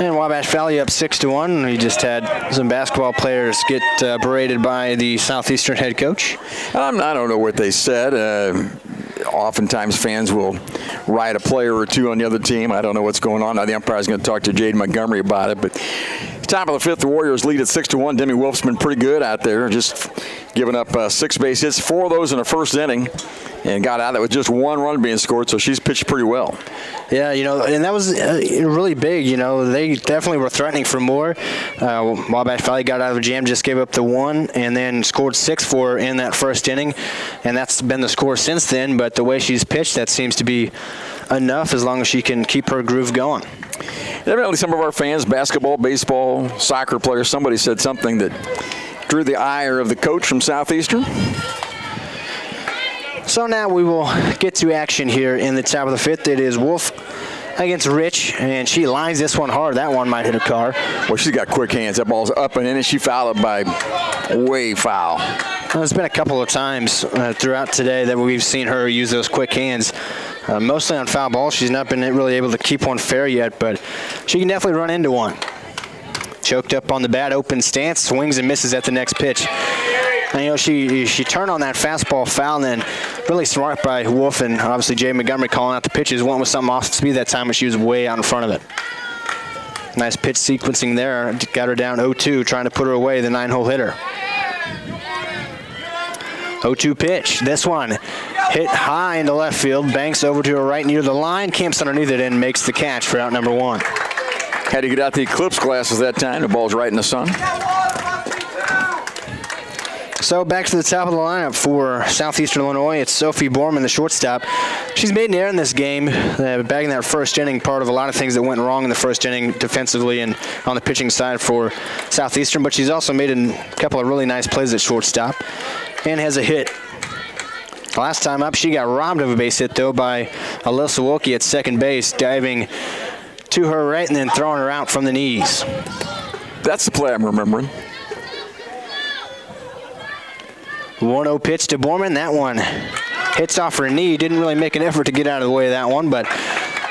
And Wabash Valley up 6-1. We just had some basketball players get berated by the Southeastern head coach. I don't know what they said. Oftentimes fans will ride a player or two on the other team. I don't know what's going on. Now the umpire's going to talk to Jaden Montgomery about it. But top of the 5th, the Warriors lead at 6-1. Demi Wolf's been pretty good out there, just giving up 6 base hits, 4 of those in the first inning, and got out of it with just 1 run being scored, so she's pitched pretty well. Yeah, and that was really big. They definitely were threatening for more. Wabash Valley got out of a jam, just gave up the 1, and then scored 6 for her in that first inning, and that's been the score since then. But the way she's pitched, that seems to be enough as long as she can keep her groove going. Evidently, some of our fans, basketball, baseball, soccer players, somebody said something that drew the ire of the coach from Southeastern. So now we will get to action here in the top of the 5th. It is Wolf against Rich, and she lines this one hard. That one might hit a car. Well, she's got quick hands. That ball's up and in, and she fouled it by way foul. Well, there's been a couple of times throughout today that we've seen her use those quick hands. Mostly on foul balls. She's not been really able to keep one fair yet, but she can definitely run into one. Choked up on the bat, open stance, swings and misses at the next pitch. And, she turned on that fastball foul, and then really smart by Wolf, and obviously Jay Montgomery calling out the pitches. Went with something off speed that time, but she was way out in front of it. Nice pitch sequencing there. Got her down 0-2, trying to put her away, the 9-hole hitter. 0-2 pitch. This one hit high into left field. Banks over to her right near the line. Camps underneath it and makes the catch for out number 1. Had to get out the eclipse glasses that time. The ball's right in the sun. So back to the top of the lineup for Southeastern Illinois. It's Sophie Borman, the shortstop. She's made an error in this game, bagging that first inning, part of a lot of things that went wrong in the first inning defensively and on the pitching side for Southeastern, but she's also made a couple of really nice plays at shortstop and has a hit. Last time up, she got robbed of a base hit, though, by Alyssa Wilkie at second base, diving to her right and then throwing her out from the knees. That's the play I'm remembering. 1-0 pitch to Borman. That one hits off her knee. Didn't really make an effort to get out of the way of that one, but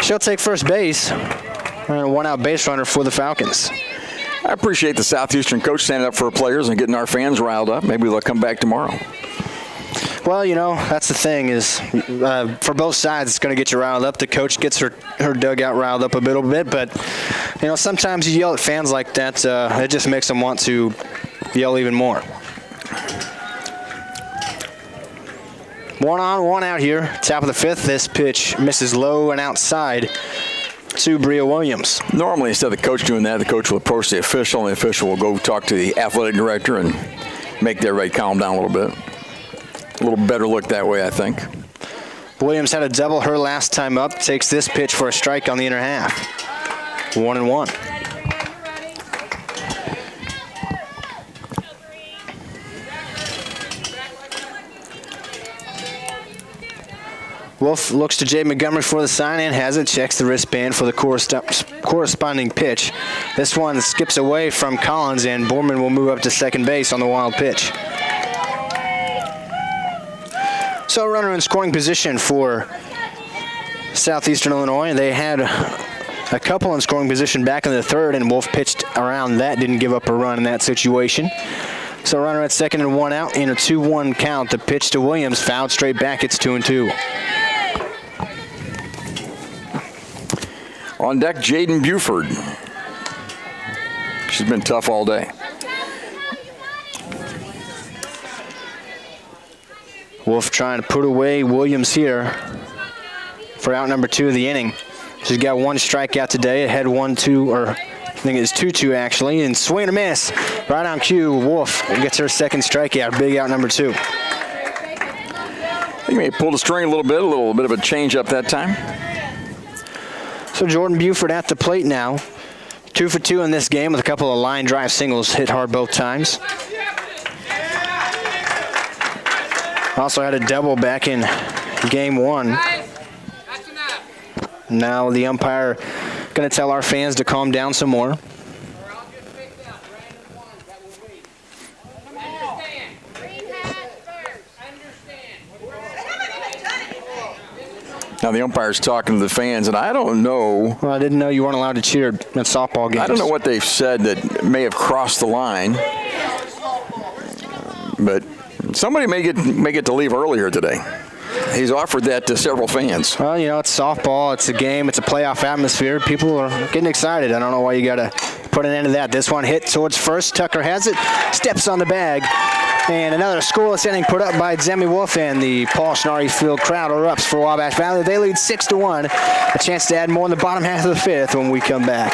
she'll take first base. And a 1-out base runner for the Falcons. I appreciate the Southeastern coach standing up for her players and getting our fans riled up. Maybe they'll come back tomorrow. Well, that's the thing is for both sides, it's going to get you riled up. The coach gets her dugout riled up a little bit, but, sometimes you yell at fans like that. It just makes them want to yell even more. 1 on, 1 out here. Top of the 5th. This pitch misses low and outside to Bria Williams. Normally, instead of the coach doing that, the coach will approach the official, and the official will go talk to the athletic director and make everybody calm down a little bit. A little better look that way, I think. Williams had a double her last time up. Takes this pitch for a strike on the inner half. 1-1. Wolf looks to Jay Montgomery for the sign and has it. Checks the wristband for the corresponding pitch. This one skips away from Collins, and Borman will move up to second base on the wild pitch. So a runner in scoring position for Southeastern Illinois. They had a couple in scoring position back in the 3rd, and Wolf pitched around that, didn't give up a run in that situation. So runner at second and 1 out in a 2-1 count. The pitch to Williams, fouled straight back. It's 2-2. On deck, Jaden Buford. She's been tough all day. Wolf trying to put away Williams here for out number 2 of the inning. She's got 1 strikeout today. Ahead 1-2, or I think it's 2-2 actually. And swing and a miss. Right on cue, Wolf gets her second strikeout. Big out number 2. He may have pulled the string a little bit of a change up that time. So Jordan Buford at the plate now. 2 for 2 in this game with a couple of line drive singles hit hard both times. Also had a double back in game 1. Now the umpire going to tell our fans to calm down some more. Now the umpire's talking to the fans, and I don't know. Well, I didn't know you weren't allowed to cheer at softball games. I don't know what they've said that may have crossed the line, but somebody may get to leave earlier today. He's offered that to several fans. Well, you know, it's softball. It's a game. It's a playoff atmosphere. People are getting excited. I don't know why you got to put an end to that. This one hit towards first. Tucker has it. Steps on the bag. And another scoreless inning put up by Zemi Wolf, and the Paul Schnarry Field crowd erupts for Wabash Valley. They lead 6-1. A chance to add more in the bottom half of the 5th when we come back.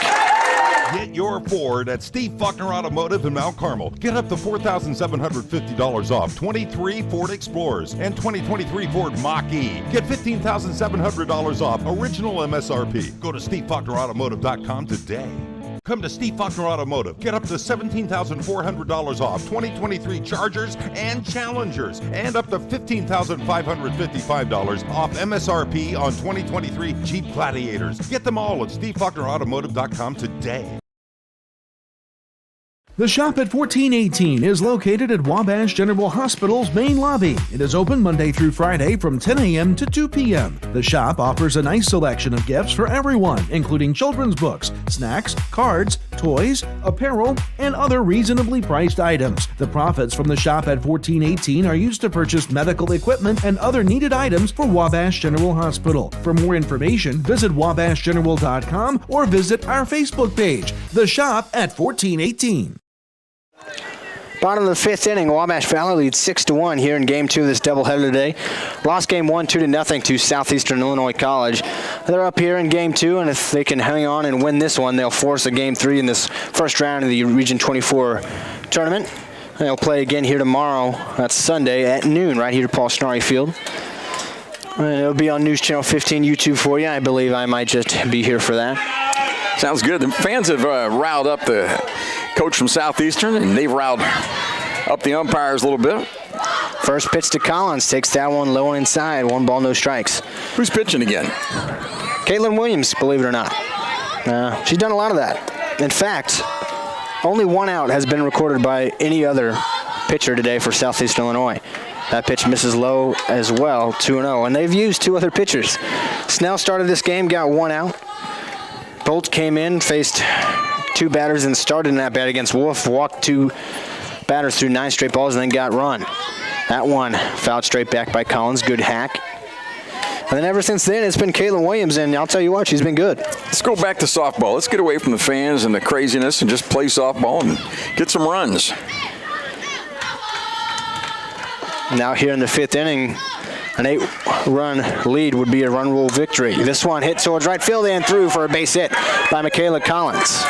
Get your Ford at Steve Faulkner Automotive in Mount Carmel. Get up to $4,750 off 23 Ford Explorers and 2023 Ford Mach-E. Get $15,700 off original MSRP. Go to SteveFaulknerAutomotive.com today. Come to Steve Faulkner Automotive. Get up to $17,400 off 2023 Chargers and Challengers, and up to $15,555 off MSRP on 2023 Jeep Gladiators. Get them all at SteveFaulknerAutomotive.com today. The Shop at 1418 is located at Wabash General Hospital's main lobby. It is open Monday through Friday from 10 a.m. to 2 p.m. The shop offers a nice selection of gifts for everyone, including children's books, snacks, cards, toys, apparel, and other reasonably priced items. The profits from the Shop at 1418 are used to purchase medical equipment and other needed items for Wabash General Hospital. For more information, visit wabashgeneral.com or visit our Facebook page, The Shop at 1418. Bottom of the 5th inning, Wabash Valley leads 6-1 here in Game 2 of this doubleheader today. Lost Game 1 2-0 to Southeastern Illinois College. They're up here in Game 2, and if they can hang on and win this one, they'll force a Game 3 in this first round of the Region 24 tournament. They'll play again here tomorrow. That's Sunday at noon, right here at Paul Schnarry Field. And it'll be on News Channel 15 YouTube for you. I believe I might just be here for that. Sounds good. The fans have riled up the coach from Southeastern, and they've riled up the umpires a little bit. First pitch to Collins, takes that one low and inside. 1 ball, no strikes. Who's pitching again? Caitlin Williams, believe it or not. She's done a lot of that. In fact, only 1 out has been recorded by any other pitcher today for Southeastern Illinois. That pitch misses low as well, 2-0. And they've used 2 other pitchers. Snell started this game, got 1 out. Bolt came in, faced 2 batters and started in that bat against Wolf, walked 2 batters through 9 straight balls and then got run. That one fouled straight back by Collins, good hack. And then ever since then, it's been Caitlin Williams, and I'll tell you what, she's been good. Let's go back to softball. Let's get away from the fans and the craziness and just play softball and get some runs. Now here in the 5th inning, an 8-run lead would be a run rule victory. This one hit towards right field and through for a base hit by Michaela Collins.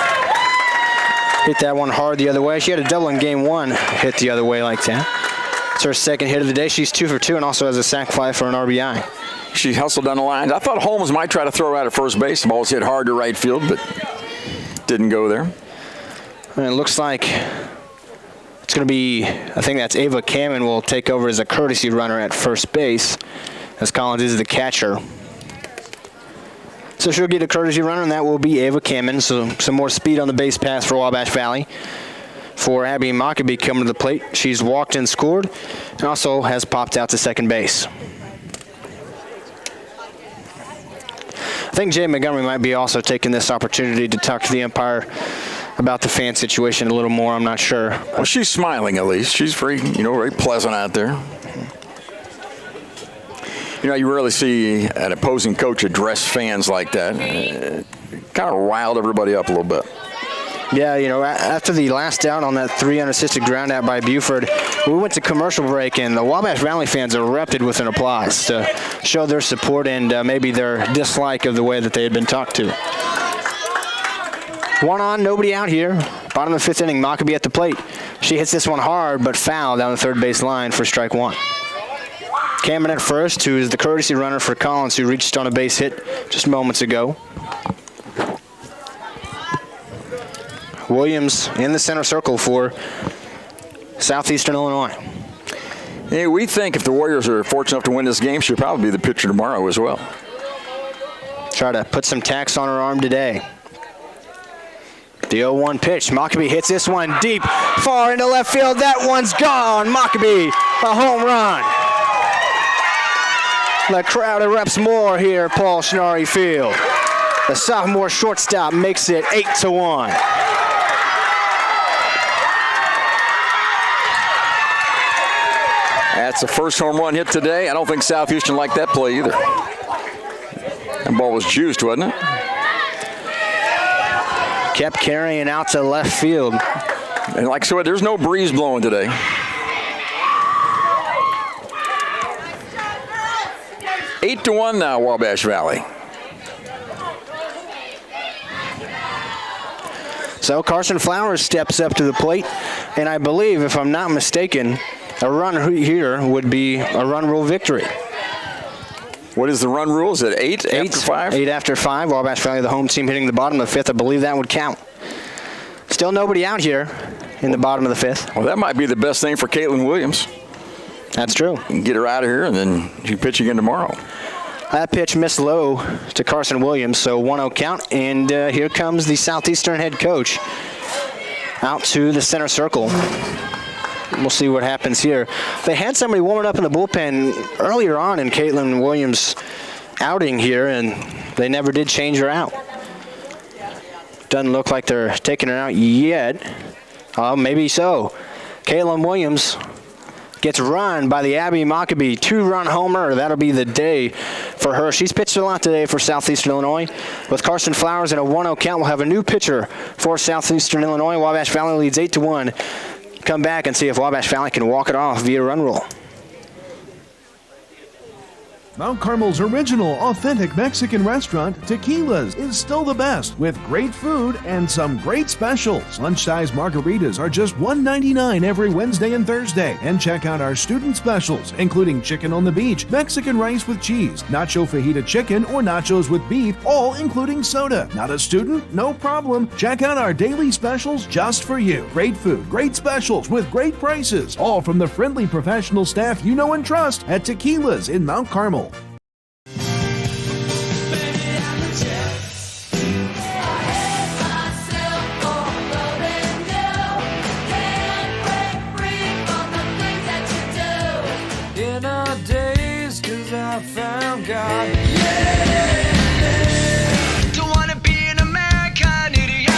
Hit that one hard the other way. She had a double in Game 1, hit the other way like that. It's her second hit of the day. She's 2 for 2 and also has a sac fly for an RBI. She hustled down the line. I thought Holmes might try to throw out at first base. The ball was hit hard to right field, but didn't go there. And it looks like it's going to be, I think that's Ava Kamen will take over as a courtesy runner at first base, as Collins is the catcher. So she'll get a courtesy runner, and that will be Ava Kamen. So some more speed on the base pass for Wabash Valley. For Abby Mockaby coming to the plate, she's walked and scored, and also has popped out to second base. I think Jay Montgomery might be also taking this opportunity to talk to the umpire about the fan situation a little more. I'm not sure. Well, she's smiling at least. She's very pleasant out there. You rarely see an opposing coach address fans like that. Kind of riled everybody up a little bit. Yeah, after the last out on that 3 unassisted ground out by Buford, we went to commercial break, and the Wabash Valley fans erupted with an applause to show their support and maybe their dislike of the way that they had been talked to. 1 on, nobody out here. Bottom of the 5th inning, Mockaby at the plate. She hits this one hard, but foul down the third base line for strike 1. Kamen at first, who is the courtesy runner for Collins, who reached on a base hit just moments ago. Williams in the center circle for Southeastern Illinois. Hey, we think if the Warriors are fortunate enough to win this game, she'll probably be the pitcher tomorrow as well. Try to put some tax on her arm today. The 0-1 pitch. Mockabee hits this one deep, far into left field. That one's gone. Mockabee, a home run. The crowd erupts more here at Paul Schnarry Field. The sophomore shortstop makes it 8-1. That's the first home run hit today. I don't think Southeastern liked that play either. That ball was juiced, wasn't it? Kept carrying out to left field. And like I said, there's no breeze blowing today. 8-1 now, Wabash Valley. So Carson Flowers steps up to the plate, and I believe, if I'm not mistaken, a run here would be a run rule victory. What is the run rule? Is it 8 after 5? 8 after 5. Wabash Valley, the home team, hitting the bottom of the 5th. I believe that would count. Still nobody out here in the bottom of the 5th. Well, that might be the best thing for Caitlin Williams. That's true. You can get her out of here, and then she's pitching again tomorrow. That pitch missed low to Carson Williams, so 1-0 count. And here comes the Southeastern head coach out to the center circle. We'll see what happens here. They had somebody warming up in the bullpen earlier on in Caitlin Williams' outing here, and they never did change her out. Doesn't look like they're taking her out yet. Maybe so. Caitlin Williams gets run by the Abby Mockabee 2-run homer. That'll be the day for her. She's pitched a lot today for Southeastern Illinois. With Carson Flowers and a 1-0 count, we'll have a new pitcher for Southeastern Illinois. Wabash Valley leads 8-1. Come back and see if Wabash Valley can walk it off via run rule. Mount Carmel's original, authentic Mexican restaurant, Tequila's, is still the best, with great food and some great specials. Lunch-size margaritas are just $1.99 every Wednesday and Thursday. And check out our student specials, including chicken on the beach, Mexican rice with cheese, nacho fajita chicken, or nachos with beef, all including soda. Not a student? No problem. Check out our daily specials just for you. Great food, great specials with great prices, all from the friendly professional staff you know and trust at Tequila's in Mount Carmel. In our days, 'cause I found God. Don't wanna be an American idiot.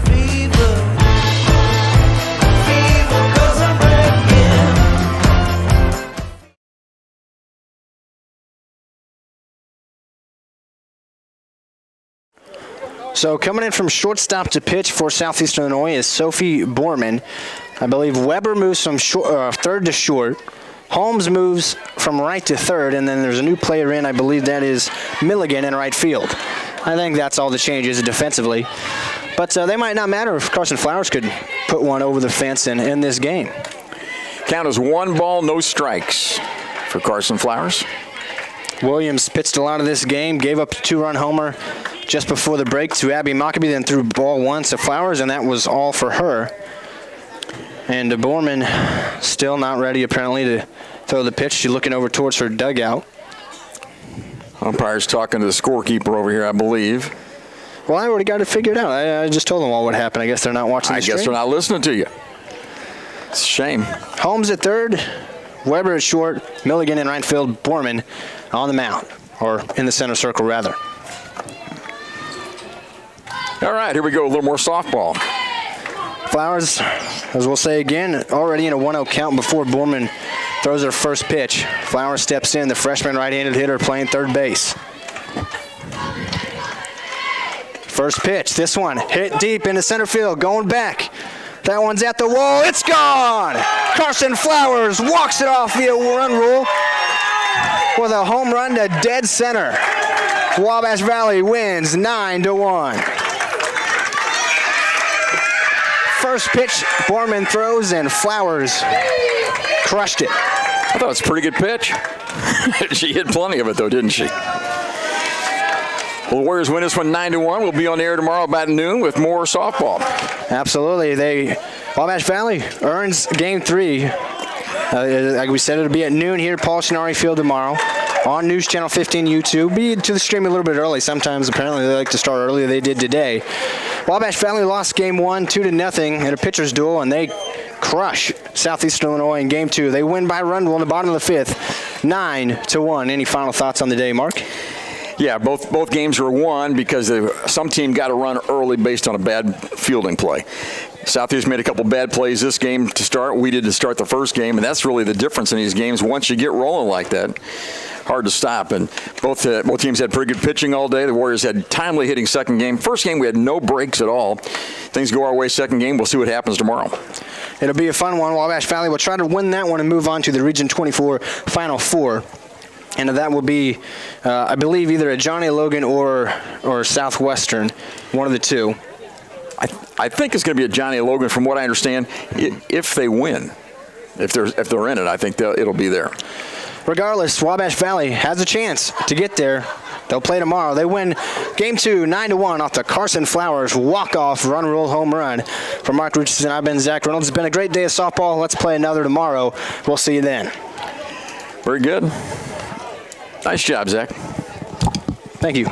Fever, 'cause I'm breaking. So coming in from shortstop to pitch for Southeastern Illinois is Sophie Borman. I believe Weber moves from third to short. Holmes moves from right to third, and then there's a new player in. I believe that is Milligan in right field. I think that's all the changes defensively. But they might not matter if Carson Flowers could put one over the fence and end this game. Count is 1 ball, no strikes for Carson Flowers. Williams pitched a lot of this game, gave up a 2-run homer just before the break to Abby Mockabee, then threw ball 1 to Flowers, and that was all for her. And Borman still not ready, apparently, to throw the pitch. She's looking over towards her dugout. Umpire's talking to the scorekeeper over here, I believe. Well, I already got it figured out. I just told them all what happened. I guess they're not watching the stream. I guess they're not listening to you. It's a shame. Holmes at third, Weber at short, Milligan in right field, Borman on the mound, or in the center circle, rather. All right, here we go, a little more softball. Flowers, as we'll say again, already in a 1-0 count before Borman throws her first pitch. Flowers steps in, the freshman right-handed hitter playing third base. First pitch, this one hit deep into center field, going back. That one's at the wall, it's gone! Carson Flowers walks it off via run rule with a home run to dead center. Wabash Valley wins 9-1. First pitch, Borman throws, and Flowers crushed it. I thought it was a pretty good pitch. She hit plenty of it, though, didn't she? Well, the Warriors win this one 9-1. We'll be on the air tomorrow about noon with more softball. Absolutely. Wabash Valley earns game 3. Like we said, it'll be at noon here at Paul Shinari Field tomorrow on News Channel 15 YouTube. Be to the stream a little bit early. Sometimes apparently they like to start earlier. They did today. Wabash Valley lost game 1 2-0 in a pitcher's duel, and they crush Southeastern Illinois in game 2. They win by run rule in the bottom of the 5th, 9-1. Any final thoughts on the day, Mark? Yeah, both games were won because some team got a run early based on a bad fielding play. Southeast made a couple bad plays this game to start. We did to start the first game, and that's really the difference in these games. Once you get rolling like that, hard to stop. And both teams had pretty good pitching all day. The Warriors had timely hitting second game. First game, we had no breaks at all. Things go our way second game. We'll see what happens tomorrow. It'll be a fun one. Wabash Valley will try to win that one and move on to the Region 24 Final Four. And that will be, I believe, either at Johnny Logan or Southwestern, one of the two. I think it's going to be a Johnny Logan, from what I understand, if they win. If they're in it, I think it'll be there. Regardless, Wabash Valley has a chance to get there. They'll play tomorrow. They win game 2, 9-1 off the Carson Flowers walk-off run rule home run. For Mark Richardson, I've been Zach Reynolds. It's been a great day of softball. Let's play another tomorrow. We'll see you then. Very good. Nice job, Zach. Thank you.